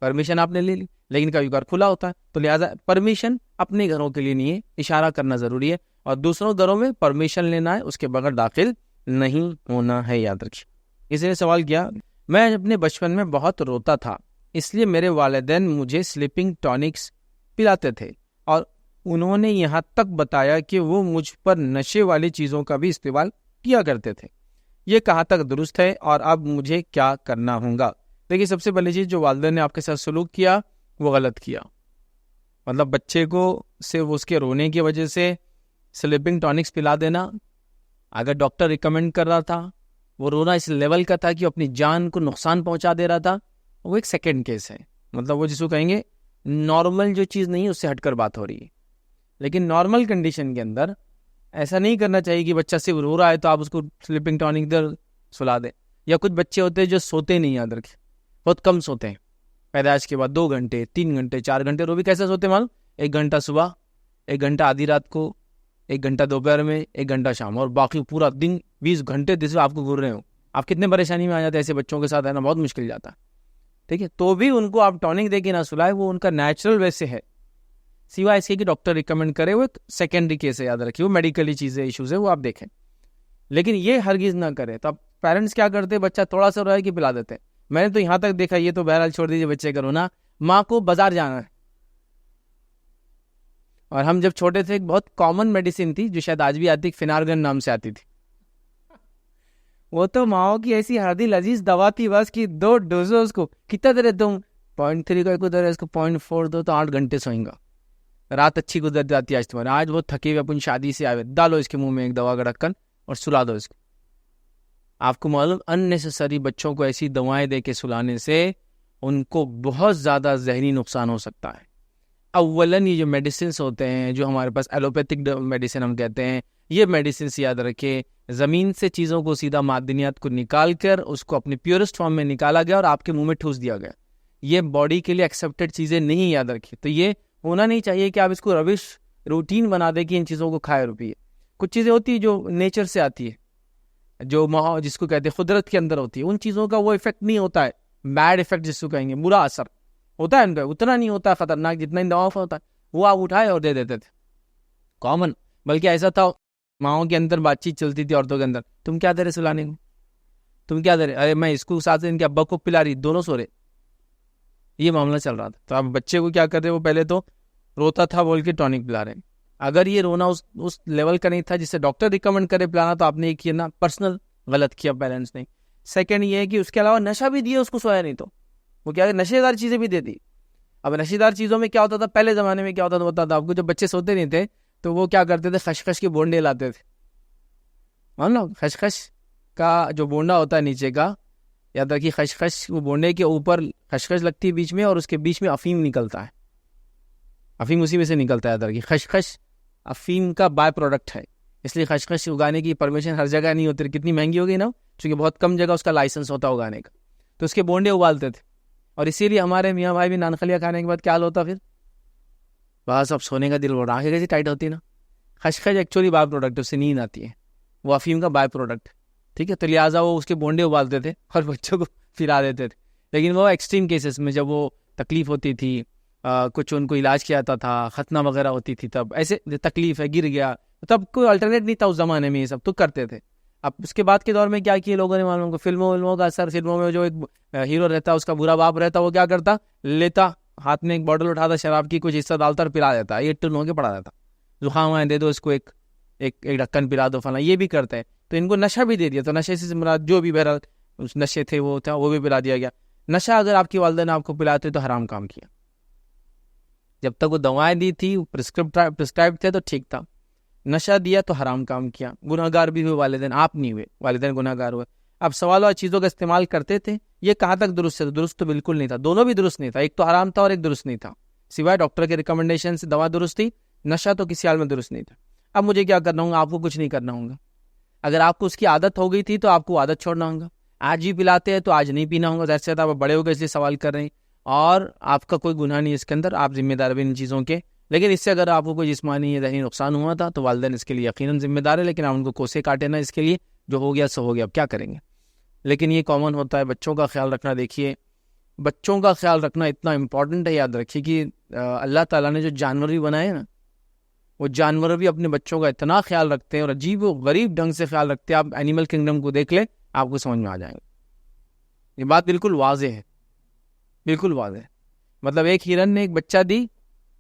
پرمیشن آپ نے لے لی. لیکن کبھی گھر کھلا ہوتا ہے، تو لہٰذا پرمیشن اپنے گھروں کے لیے نہیں ہے، اشارہ کرنا ضروری ہے، اور دوسروں گھروں میں پرمیشن لینا ہے، اس کے بغیر داخل نہیں ہونا ہے، یاد رکھیے. کسی نے سوال کیا، میں اپنے بچپن میں بہت روتا تھا، اس لیے میرے والدین مجھے سلیپنگ ٹانکس پلاتے تھے، اور انہوں نے یہاں تک بتایا کہ وہ مجھ پر نشے والی چیزوں کا بھی استعمال کیا کرتے تھے. یہ کہاں تک درست ہے اور اب مجھے کیا کرنا ہوگا؟ دیکھیے، سب سے پہلی چیز، جو والدین نے آپ کے ساتھ سلوک کیا وہ غلط کیا. مطلب بچے کو صرف اس کے رونے کی وجہ سے سلیپنگ ٹانکس پلا دینا، اگر ڈاکٹر ریکمینڈ کر رہا تھا، وہ رونا اس لیول کا تھا کہ اپنی جان کو نقصان پہنچا دے رہا تھا، وہ ایک سیکنڈ کیس ہے. مطلب وہ جس کو کہیں گے نارمل جو چیز نہیں ہے اس سے ہٹ کر بات ہو رہی ہے. لیکن نارمل کنڈیشن کے اندر ایسا نہیں کرنا چاہیے کہ بچہ صرف رو رہا ہے تو آپ اس کو سلیپنگ ٹانک دے سلا دیں. یا کچھ بچے ہوتے ہیں جو سوتے نہیں یاد رکھے, بہت کم سوتے ہیں, پیدائش کے بعد 2 گھنٹے 3 گھنٹے 4 گھنٹے, اور وہ بھی کیسے سوتے معلوم, 1 گھنٹہ صبح, 1 گھنٹہ آدھی رات کو, 1 گھنٹہ دوپہر میں, 1 گھنٹہ شام, اور باقی پورا دن 20 گھنٹے جس میں آپ کو گر رہے ہو. آپ کتنے پریشانی میں آ جاتے ہیں ایسے بچوں کے ساتھ, ہے نا, بہت مشکل جاتا ہے. ٹھیک ہے, تو بھی ان کو آپ ٹونک دے کے نہ سلائے, وہ ان کا نیچرل ویسے ہے, سوائے اس کے کہ ڈاکٹر ریکمینڈ کرے, وہ ایک سیکنڈری کیس ہے, یاد رکھیے, وہ میڈیکلی چیزیں ایشوز ہے, وہ آپ دیکھیں, لیکن یہ ہرگز نہ کرے. تو اب پیرنٹس کیا کرتے ہیں, بچہ تھوڑا سا رہے کہ پلا دیتے ہیں. میں نے تو یہاں تک دیکھا, یہ تو بہرحال چھوڑ دیجیے بچے کا رونا, ماں کو بازار جانا ہے. اور ہم جب چھوٹے تھے, ایک بہت کامن میڈیسن تھی جو شاید آج بھی آتی, فینارگن نام سے آتی تھی. وہ تو ماؤں کی ایسی ہردی لذیذ دوا تھی, بس کی 2 ڈوزوں اس کو کتنا دے رہے تم, 0.3 کا ایک ادھر ہے, اس کو 0.4 دو تو 8 گھنٹے سوئیں گا, رات اچھی گزر جاتی ہے. آج تمہارے, آج وہ تھکے ہوئے اپنی شادی سے آئے, ڈالو اس کے منہ میں ایک دوا کا ڈھکن اور سلا دو اس کو. آپ کو معلوم اننیسیسری بچوں کو ایسی دوائیں دے کے سلانے سے ان کو بہت زیادہ ذہنی نقصان ہو سکتا ہے. اولاً یہ جو میڈیسنس ہوتے ہیں, جو ہمارے پاس ایلوپیتھک میڈیسن ہم کہتے ہیں, یہ میڈیسنس یاد رکھے, زمین سے چیزوں کو سیدھا معدنیات کو نکال کر اس کو اپنی پیورسٹ فارم میں نکالا گیا اور آپ کے منہ میں ٹھوس دیا گیا. یہ باڈی کے لیے ایکسیپٹڈ چیزیں نہیں, یاد رکھیے. تو یہ ہونا نہیں چاہیے کہ آپ اس کو روش روٹین بنا دیں کہ ان چیزوں کو کھائے روپیے. کچھ چیزیں ہوتی ہیں جو نیچر سے آتی ہے, جو جس کو کہتے ہیں قدرت کے اندر ہوتی ہے, ان چیزوں کا وہ ایفیکٹ نہیں ہوتا ہے, بیڈ ایفیکٹ جس کو کہیں گے, برا اثر ہوتا ہے ان کا, اتنا نہیں ہوتا خطرناک جتنا ان دواؤں کا ہوتا ہے. وہ آپ اٹھائے اور دے دیتے تھے, کامن. بلکہ ایسا تھا, ماؤں کے اندر بات چیت چلتی تھی عورتوں کے اندر, تم کیا دے رہے سلانے کو, تم کیا دے رہے, ارے میں اس کو ساتھ ان کے ابا کو پلا رہی, دونوں سو رہے. یہ معاملہ چل رہا تھا. تو آپ بچے کو کیا کر رہے, وہ پہلے تو روتا تھا بول کے ٹونک پلا رہے ہیں. اگر یہ رونا اس لیول کا نہیں تھا جسے ڈاکٹر ریکمینڈ کرے پلانا, تو آپ نے یہ کیا نا, پرسنل غلط کیا پیرنٹس نے. سیکنڈ یہ ہے کہ اس کے علاوہ نشہ بھی دیا اس کو, سویا نہیں تو وہ کیا نشے دار چیزیں بھی دے دی. اب نشے دار چیزوں میں کیا ہوتا تھا, پہلے زمانے میں کیا ہوتا تھا بتا تھا آپ کو, جب بچے سوتے نہیں تھے تو وہ کیا کرتے تھے, خشخش کے بونڈے لاتے تھے. مان لو خشخش کا جو بونڈا ہوتا ہے نیچے کا, یاد رکھیے, خشخش وہ بونڈے کے اوپر خشخش لگتی ہے بیچ میں, اور اس کے بیچ میں افیم نکلتا ہے, افیم اسی میں سے نکلتا ہے. یاد رکھیے, خشخش افیم کا بائی پروڈکٹ ہے, اس لیے خشخش اگانے کی پرمیشن ہر جگہ نہیں ہوتی. کتنی مہنگی ہوگی نا, چونکہ بہت کم جگہ اس کا لائسنس ہوتا ہے اگانے کا, تو اس کے بونڈے ابالتے تھے. اور اسی لیے ہمارے میاں بھائی بھی نان خلیہ کھانے کے بعد کیا حال ہوتا پھر, بس اب سونے کا دل ہو رہا ہے, کیسی ٹائٹ ہوتی ہے نا. خشخش ایکچولی بائی پروڈکٹ, اس سے نیند آتی ہے, وہ افیم کا بائی پروڈکٹ. ٹھیک ہے, تو لہٰذا وہ اس کے بونڈے ابالتے تھے اور بچوں کو پلا دیتے تھے. لیکن وہ ایکسٹریم کیسز میں, جب وہ تکلیف ہوتی تھی, کچھ ان کو علاج کیا جاتا تھا, ختنہ وغیرہ ہوتی تھی, تب ایسے تکلیف ہے, گر گیا, تب کوئی الٹرنیٹ نہیں تھا اس زمانے میں, یہ سب تو کرتے تھے. اب اس کے بعد کے دور میں کیا کیے لوگوں نے معلوم کو, فلموں کا اثر. فلموں میں جو ایک ہیرو رہتا, اس کا برا باپ رہتا, وہ کیا کرتا, لیتا ہاتھ میں ایک بوٹل اٹھاتا شراب کی, کچھ حصہ ڈالتا اور پلا دیتا, یہ ٹن ہو کے پڑا دیتا, زخام آئے دے دو اس کو ایک ڈھکن پلا دو فلاں, یہ بھی کرتے ہیں. تو ان کو نشہ بھی دے دیا, تو نشے سے مراد جو بھی بہرحال اس نشے تھے وہ تھا, وہ بھی پلا دیا گیا. نشہ اگر آپ کی والدہ نے آپ کو پلاتے تو حرام کام کیا. جب تک وہ دوائیں دی تھی, پرسکرائب تھے تو ٹھیک تھا. نشہ دیا تو حرام کام کیا, گناہ گار بھی ہوئے والدین, آپ نہیں ہوئے, والدین گناہ گار ہوئے. اب سوال اور چیزوں کا استعمال کرتے تھے, یہ کہاں تک درست ہے, درست تو بالکل نہیں تھا, دونوں بھی درست نہیں تھا. ایک تو حرام تھا اور ایک درست نہیں تھا, سوائے ڈاکٹر کے ریکمنڈیشن سے دوا درست تھی, نشہ تو کسی حال میں درست نہیں تھا. اب مجھے کیا کرنا ہوگا, آپ کو کچھ نہیں کرنا ہوگا. اگر آپ کو اس کی عادت ہو گئی تھی تو آپ کو عادت چھوڑنا ہوگا. آج بھی پلاتے ہیں تو آج نہیں پینا ہوگا, ظاہر سی بات آپ بڑے ہو گئے اس لیے سوال کر رہے ہیں, اور آپ کا کوئی گناہ نہیں اس کے اندر, آپ ذمہ دار بھی ان چیزوں کے. لیکن اس سے اگر آپ کو کوئی جسمانی یا ذہنی نقصان ہوا تھا تو والدین اس کے لیے یقیناً ذمہ دار ہے, لیکن آپ ان کو کوسے کاٹے نا اس کے لیے, جو ہو گیا سو ہو گیا, اب کیا کریں گے. لیکن یہ کامن ہوتا ہے. بچوں کا خیال رکھنا, دیکھیے بچوں کا خیال رکھنا اتنا امپورٹنٹ ہے. یاد رکھیے کہ اللہ تعالیٰ نے جو جانور بھی بنائے نا, وہ جانور بھی اپنے بچوں کا اتنا خیال رکھتے ہیں, اور عجیب و غریب ڈھنگ سے خیال رکھتے ہیں. آپ اینیمل کنگڈم کو دیکھ لیں, آپ کو سمجھ میں آ جائیں گے. یہ بات بالکل واضح ہے, بالکل واضح ہے. مطلب ایک ہرن نے ایک بچہ دی,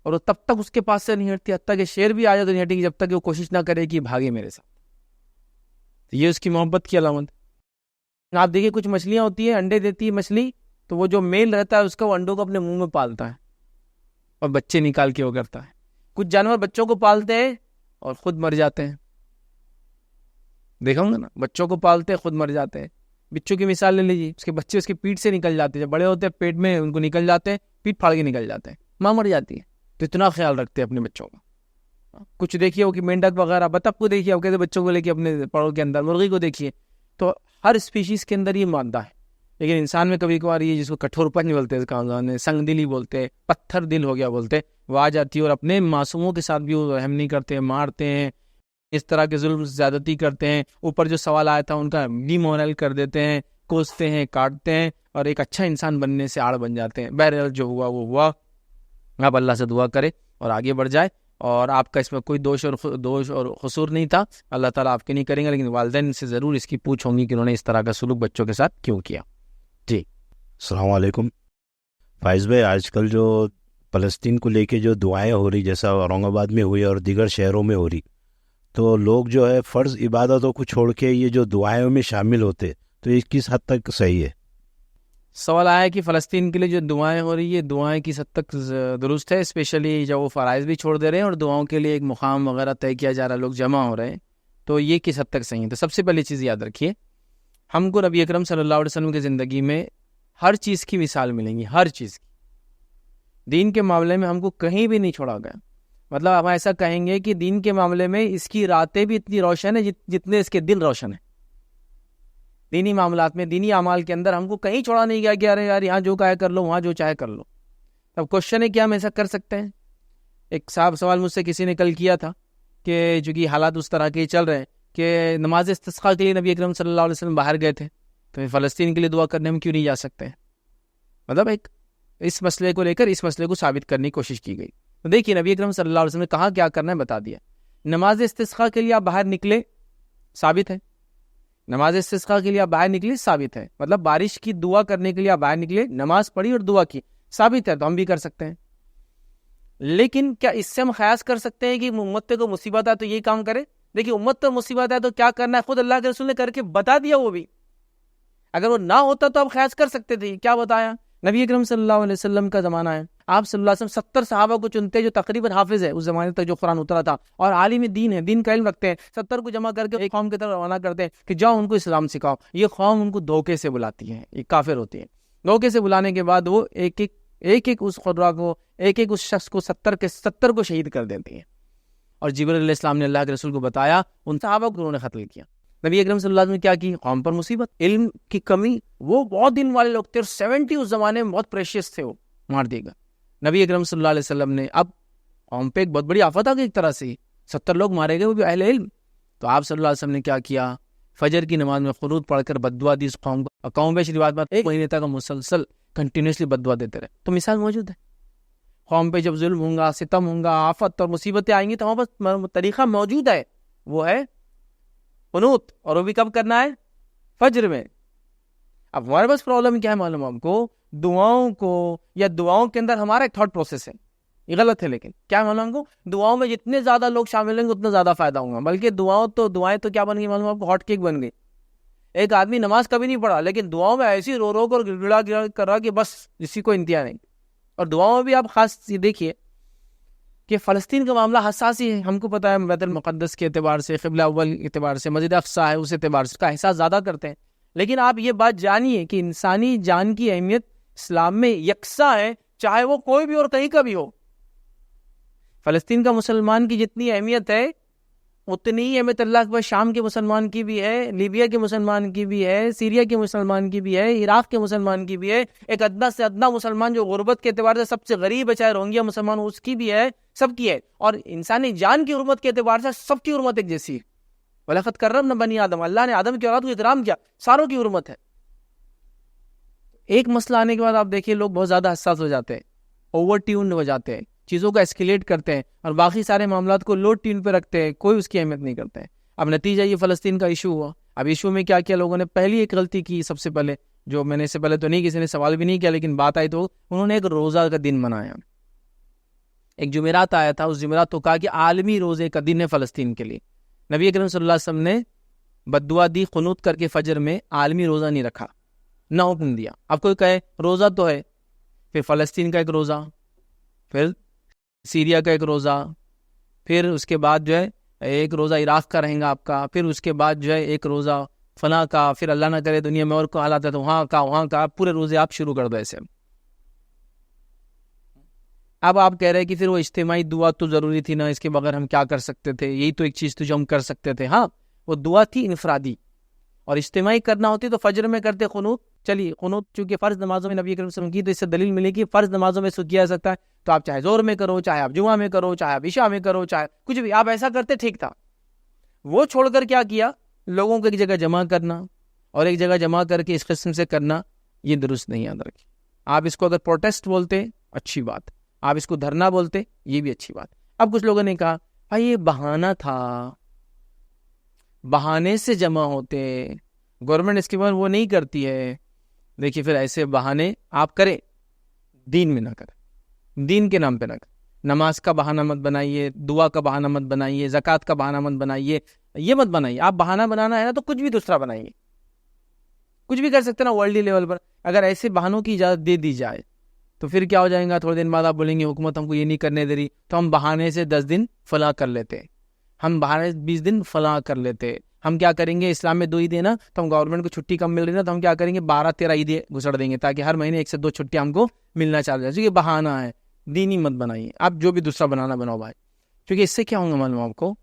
اور وہ تب تک اس کے پاس سے نہیں ہٹتی, حتیٰ کہ شیر بھی آ جائے تو نہیں ہٹے گی جب تک کہ وہ کوشش نہ کرے کہ بھاگے میرے ساتھ. تو یہ اس کی محبت کی علامت. آپ دیکھیے کچھ مچھلیاں ہوتی ہیں, انڈے دیتی ہے مچھلی, تو وہ جو میل رہتا ہے اس کا, وہ انڈوں کو اپنے منہ میں پالتا ہے اور بچے نکال کے وہ کرتا ہے. کچھ جانور بچوں کو پالتے ہیں اور خود مر جاتے ہیں. دیکھا ہوں گا نا, بچوں کو پالتے ہیں خود مر جاتے ہیں. بچوں کی مثال لے لیجیے, اس کے بچے اس کی پیٹ سے نکل جاتے ہیں, جب بڑے ہوتے ہیں پیٹ میں ان کو نکل جاتے ہیں, پیٹ پھاڑ کے نکل جاتے ہیں, ماں مر جاتی ہے. تو اتنا خیال رکھتے ہیں اپنے بچوں کا. کچھ دیکھیے وہ کہ مینڈک وغیرہ، بطخ کو دیکھیے، آپ کہتے بچوں کو لے کے اپنے پڑوں کے اندر، مرغی کو دیکھیے، تو ہر اسپیشیز کے اندر یہ مادہ ہے. لیکن انسان میں کبھی کبھار یہ جس کو کٹھور پن بولتے ہیں، سنگ دلی بولتے ہیں، پتھر دل ہو گیا بولتے، وہ آ جاتی ہے اور اپنے معصوموں کے ساتھ بھی وہ رحم نہیں کرتے ہیں، مارتے ہیں، اس طرح کے ظلم زیادتی کرتے ہیں. اوپر جو سوال آیا تھا ان کا ڈی مورل کر دیتے ہیں، کوستے ہیں، کاٹتے ہیں، اور ایک اچھا انسان بننے سے آڑ بن جاتے ہیں. بہرحال جو ہوا وہ ہوا. آپ اللہ سے دعا کرے اور آگے بڑھ جائے، اور آپ کا اس میں کوئی دوش اور قصور نہیں تھا، اللہ تعالیٰ آپ کے نہیں کریں گے، لیکن والدین سے ضرور اس کی پوچھ ہوں گی کہ انہوں نے اس طرح کا سلوک بچوں کے ساتھ کیوں کیا. جی السلام علیکم. فائز بھائی، آج کل جو فلسطین کو لے کے جو دعائیں ہو رہی، جیسا اورنگ آباد میں ہوئی اور دیگر شہروں میں ہو رہی، تو لوگ جو ہے فرض عبادتوں کو چھوڑ کے یہ جو دعائیں میں شامل ہوتے، تو یہ کس حد تک صحیح ہے؟ سوال آیا کہ فلسطین کے لیے جو دعائیں ہو رہی ہے، دعائیں کس حد تک درست ہے، اسپیشلی جب وہ فرائض بھی چھوڑ دے رہے ہیں اور دعاؤں کے لیے ایک مقام وغیرہ طے کیا جا رہا ہے، لوگ جمع ہو رہے ہیں، تو یہ کس حد تک صحیح ہے؟ تو سب سے پہلی چیز یاد رکھیے، ہم کو نبی اکرم صلی اللہ علیہ وسلم کی زندگی میں ہر چیز کی مثال ملیں گی، ہر چیز کی. دین کے معاملے میں ہم کو کہیں بھی نہیں چھوڑا گیا. مطلب ہم ایسا کہیں گے کہ دین کے معاملے میں اس کی راتیں بھی اتنی روشن ہیں جتنے اس کے دن روشن ہیں. دینی معاملات میں، دینی اعمال کے اندر ہم کو کہیں چھوڑا نہیں گیا کہ ارے یار یہاں جو کہے کر لو، وہاں جو چاہے کر لو. اب کوشچن ہے کیا ہم ایسا کر سکتے ہیں؟ ایک صاحب سوال مجھ سے کسی نے کل کیا تھا کہ چونکہ حالات اس طرح کے چل رہے ہیں کہ نماز استسقاء کے لیے نبی اکرم صلی اللہ علیہ وسلم باہر گئے تھے، تو فلسطین کے لیے دعا کرنے ہم کیوں نہیں جا سکتے ہیں؟ مطلب ایک اس مسئلے کو لے کر اس مسئلے کو ثابت کرنے کی کوشش کی گئی. تو دیکھیے نبی اکرم صلی اللہ علیہ وسلم نے کہاں کیا کرنا ہے بتا دیا. نماز استسقاء کے لیے آپ باہر نکلے، ثابت ہے. نماز استسقاء کے لیے آپ باہر نکلے، ثابت ہے. مطلب بارش کی دعا کرنے کے لیے آپ باہر نکلے، نماز پڑھی اور دعا کی، ثابت ہے، تو ہم بھی کر سکتے ہیں. لیکن کیا اس سے ہم خیاس کر سکتے ہیں کہ امت کو مصیبت ہے تو یہ کام کرے؟ دیکھیے امت تو مصیبت ہے تو کیا کرنا ہے خود اللہ کے رسول نے کر کے بتا دیا. وہ بھی اگر وہ نہ ہوتا تو آپ خیاس کر سکتے تھے. کیا بتایا؟ نبی اکرم صلی اللہ علیہ وسلم کا زمانہ ہے، آپ صلی اللہ علیہ وسلم 70 صحابہ کو چنتے جو تقریباً حافظ ہے اس زمانے تک جو قرآن اترا تھا اور عالم دین ہے، دین کا علم رکھتے ہیں. 70 کو جمع کر کے ایک قوم کی طرف روانہ کرتے ہیں کہ جاؤ ان کو اسلام سکھاؤ. یہ قوم ان کو دھوکے سے بلاتی ہے، یہ کافر ہوتی ہے. دھوکے سے بلانے کے بعد وہ ایک اس خدا کو، ایک اس شخص کو 70 کے 70 کو شہید کر دیتی ہیں. اور جبرائیل علیہ السلام نے اللہ کے رسول کو بتایا، ان صحابہ کو انہوں نے قتل کیا. نبی اکرم صلی اللہ علیہ وسلم نے کیا کی؟ قوم پر مصیبت، علم کی کمی. وہ بہت دن والے لوگ تھے، 70 اس زمانے میں بہت پریشیس تھے، وہ مار دیے گا. نبی اکرم صلی اللہ علیہ وسلم نے اب قوم پہ ایک بہت بڑی آفت آ گئی، ایک طرح سے 70 لوگ مارے گئے، وہ بھی اہل علم. تو آپ صلی اللہ علیہ وسلم نے کیا کیا؟ فجر کی نماز میں قنوت پڑھ کر بد دعا دی اس قوم کو. اور قوم پہ روایت میں 1 مہینے تک مسلسل کنٹینیوسلی بد دعا دیتے رہے. تو مثال موجود ہے. قوم پہ جب ظلم ہوں گا، ستم ہوں گا، آفت اور مصیبتیں آئیں گی تو ہمارے پاس طریقہ موجود ہے، وہ ہے قنوت. اور وہ بھی کب کرنا ہے؟ فجر میں. اب ہمارے پاس پرابلم کیا ہے معلوم آپ کو؟ دعاؤں کو یا دعاؤں کے اندر ہمارا ایک تھاٹ پروسیس ہے، یہ غلط ہے. لیکن کیا ہے معلوم آپ کو؟ دعاؤں میں جتنے زیادہ لوگ شامل ہوں گے اتنا زیادہ فائدہ ہوگا. بلکہ دعائیں تو کیا بن گئی معلوم آپ کو؟ ہاٹ کیک بن گئی. ایک آدمی نماز کبھی نہیں پڑھا لیکن دعاؤں میں ایسی رو رو کر گڑا گڑا کر رہا کہ بس اسی کو انتہا نہیں. اور دعاؤں میں بھی آپ خاص دیکھیے کہ فلسطین کا معاملہ حساس ہی ہے. ہم کو پتہ ہے بیت المقدس کے اعتبار سے، قبلہ اول کے اعتبار سے، مسجد اقصیٰ ہے اس اعتبار سے کا احساس زیادہ کرتے ہیں. لیکن آپ یہ بات جانیے کہ انسانی جان کی اہمیت اسلام میں یکساں ہے، چاہے وہ کوئی بھی اور کہیں کا بھی ہو. فلسطین کا مسلمان کی جتنی اہمیت ہے اتنی ہی احمد اللہ کے شام کے مسلمان کی بھی ہے، لیبیا کے مسلمان کی بھی ہے، سیریا کے مسلمان کی بھی ہے، عراق کے مسلمان کی بھی ہے. ایک ادنا سے ادنا مسلمان جو غربت کے اعتبار سے سب سے غریب ہے، چاہے روہنگیا مسلمان، اس کی بھی ہے، سب کی ہے. اور انسانی جان کی حرمت کے اعتبار سے سب کی حرمت ایک جیسی ہے. وَلَقَدْ كَرَّمْنَا بَنِي آدم، اللہ نے آدم کی اولاد کو احترام کیا، ساروں کی حرمت ہے. ایک مسئلہ آنے کے بعد آپ دیکھیے لوگ بہت زیادہ حساس ہو جاتے ہیں، اوور ٹیون ہو جاتے ہیں، چیزوں کو ایسکیلیٹ کرتے ہیں اور باقی سارے معاملات کو لو ٹیون پہ رکھتے ہیں، کوئی اس کی اہمیت نہیں کرتے ہیں. اب نتیجہ یہ فلسطین کا ایشو ہوا. اب ایشو میں کیا کیا لوگوں نے؟ پہلی ایک غلطی کی سب سے پہلے، جو میں نے اس سے پہلے تو نہیں کسی نے سوال بھی نہیں کیا لیکن بات آئی تو انہوں نے ایک روزہ کا دن منایا. ایک جمعرات آیا تھا، اس جمعرات کو کہا کہ عالمی روزے کا دن ہے فلسطین کے لیے. نبی اکرم صلی اللہ علیہ وسلم نے بد دعا دی، قنوت کر کے فجر میں عالمی روزہ نہیں رکھا، نہ حکم دیا. اب کوئی کہے روزہ تو ہے، پھر فلسطین کا ایک روزہ، پھر سیریا کا ایک روزہ، پھر اس کے بعد جو ہے ایک روزہ عراق کا رہیں گا آپ کا، پھر اس کے بعد جو ہے ایک روزہ فلاں کا، پھر اللہ نہ کرے دنیا میں اور کو حالات ہے تو وہاں کا، پورے روزے آپ شروع کر دو. ایسے اب آپ کہہ رہے ہیں کہ پھر وہ اجتماعی دعا تو ضروری تھی نا، اس کے بغیر ہم کیا کر سکتے تھے، یہی تو ایک چیز تھی جو ہم کر سکتے تھے. ہاں وہ دعا تھی انفرادی، اور اجتماعی کرنا ہوتی تو فجر میں کرتے قنوت. چلیے قنوت چونکہ فرض نمازوں میں نبی کریم صلی اللہ علیہ وسلم کی، تو اس سے دلیل ملے گی فرض نمازوں میں اس کیا جا سکتا ہے. تو آپ چاہے زور میں کرو، چاہے آپ جمعہ میں کرو، چاہے آپ عشاء میں کرو، چاہے کچھ بھی آپ ایسا کرتے ٹھیک تھا. وہ چھوڑ کر کیا کیا، لوگوں کو ایک جگہ جمع کرنا، اور ایک جگہ جمع کر کے اس قسم سے کرنا، یہ درست نہیں. یاد رکھیے، آپ اس کو اگر پروٹیسٹ بولتے اچھی بات، آپ اس کو دھرنا بولتے یہ بھی اچھی بات. اب کچھ لوگوں نے کہا بھائی یہ بہانہ تھا، بہانے سے جمع ہوتے، گورنمنٹ اس کے بعد وہ نہیں کرتی ہے. دیکھیے پھر ایسے بہانے آپ کریں، دین میں نہ کریں، دین کے نام پہ نہ کریں. نماز کا بہانہ مت بنائیے، دعا کا بہانہ مت بنائیے، زکوٰۃ کا بہانہ مت بنائیے، یہ مت بنائیے. آپ بہانہ بنانا ہے نا تو کچھ بھی دوسرا بنائیے، کچھ بھی کر سکتے نا ورلڈی لیول پر. اگر ایسے بہانوں کی اجازت دے دی جائے تو پھر کیا ہو جائے گا، تھوڑے دن بعد آپ بولیں گے حکومت ہم کو یہ نہیں کرنے دے رہی، تو ہم بہانے سے 10 دن فلاں کر لیتے، ہم بہانے 20 دن فلاں کر لیتے. ہم کیا کریں گے، اسلام میں 2 عیدیں نا، تو ہم گورنمنٹ کو چھٹی کم مل رہی نا، تو ہم کیا کریں گے 12-13 عیدیں گھسڑ دیں گے، تاکہ ہر مہینے 1 سے 2 چھٹی ہم کو ملنا چاہ جائے. یہ بہانہ ہے، دینی مت بنائیے. آپ جو بھی دوسرا بنانا بناؤ بھائی، کیونکہ اس سے کیا ہوں گا معلوم آپ کو،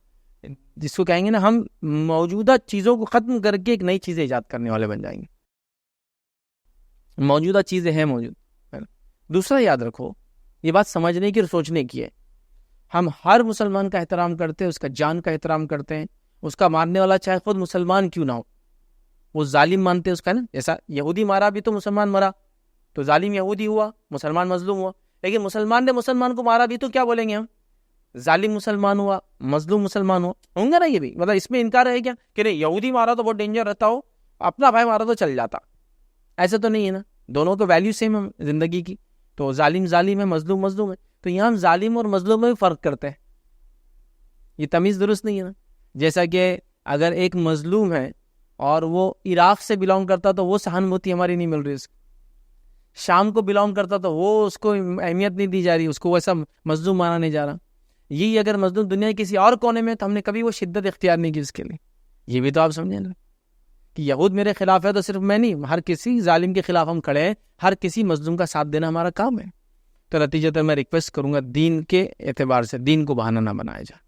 جس کو کہیں گے نا ہم موجودہ چیزوں کو ختم کر کے ایک نئی چیزیں ایجاد کرنے والے بن جائیں گے. موجودہ چیزیں ہیں موجود. دوسرا یاد رکھو، یہ بات سمجھنے کی اور سوچنے کی ہے، ہم ہر مسلمان کا احترام کرتے ہیں، اس کا جان کا احترام کرتے ہیں، اس کا مارنے والا چاہے خود مسلمان کیوں نہ ہو، وہ ظالم مانتے ہیں اس کا نا. جیسا یہودی مارا بھی تو مسلمان مرا، تو ظالم یہودی ہوا، مسلمان مظلوم ہوا. لیکن مسلمان نے مسلمان کو مارا بھی تو کیا بولیں گے ہم، ظالم مسلمان ہوا، مظلوم مسلمان ہوا. ہوں گا نا یہ بھی، مطلب اس میں انکار ہے کیا کہ نہیں یہودی مارا تو بہت ڈینجر رہتا ہو، اپنا بھائی مارا تو چل جاتا. ایسا تو نہیں ہے نا، دونوں تو ویلیو سیم ہے زندگی کی. تو ظالم ظالم ہے، مظلوم مظلوم ہے. تو یہاں ہم ظالم اور مظلوم میں بھی فرق کرتے ہیں، یہ تمیز درست نہیں ہے نا. جیسا کہ اگر ایک مظلوم ہے اور وہ عراق سے بلانگ کرتا تو وہ سہانبھوتی ہماری نہیں مل رہی، اس شام کو بلانگ کرتا تو وہ اس کو اہمیت نہیں دی جا رہی، اس کو ویسا مظلوم مانا نہیں جا رہا. یہی اگر مظلوم دنیا کے کسی اور کونے میں تو ہم نے کبھی وہ شدت اختیار نہیں کی اس کے لیے. یہ بھی تو آپ سمجھیں نا کہ یہود میرے خلاف ہے تو صرف میں نہیں، ہر کسی ظالم کے خلاف ہم کھڑے ہیں، ہر کسی مظلوم کا ساتھ دینا ہمارا کام ہے. تو نتیجتاً میں ریکویسٹ کروں گا دین کے اعتبار سے دین کو بہانہ نہ بنایا جائے.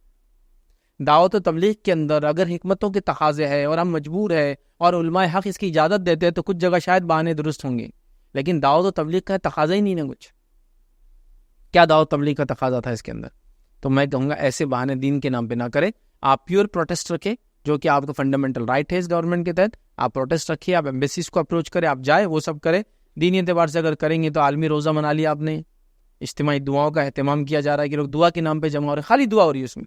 دعوت و تبلیغ کے اندر اگر حکمتوں کے تقاضے ہے اور ہم مجبور ہے اور علماء حق اس کی اجازت دیتے ہیں تو کچھ جگہ شاید بہانے درست ہوں گے، لیکن دعوت و تبلیغ کا تقاضا ہی نہیں نا کچھ. کیا دعوت تبلیغ کا تقاضا تھا اس کے اندر؟ تو میں کہوں گا ایسے بہانے دین کے نام پہ نہ کریں. آپ پیور پروٹیسٹ رکھیں، جو کہ آپ کا فنڈامنٹل رائٹ ہے اس گورنمنٹ کے تحت. آپ پروٹیسٹ رکھیے، آپ ایمبیسیز کو اپروچ کریں، آپ جائیں، وہ سب کریں. دینی اعتبار سے اگر کریں گے تو عالمی روزہ منا لیا آپ نے، اجتماعی دعاؤں کا اہتمام کیا جا رہا ہے کہ لوگ دعا کے نام پہ جمع ہو رہے ہیں، خالی دعا ہو رہی ہے اس میں.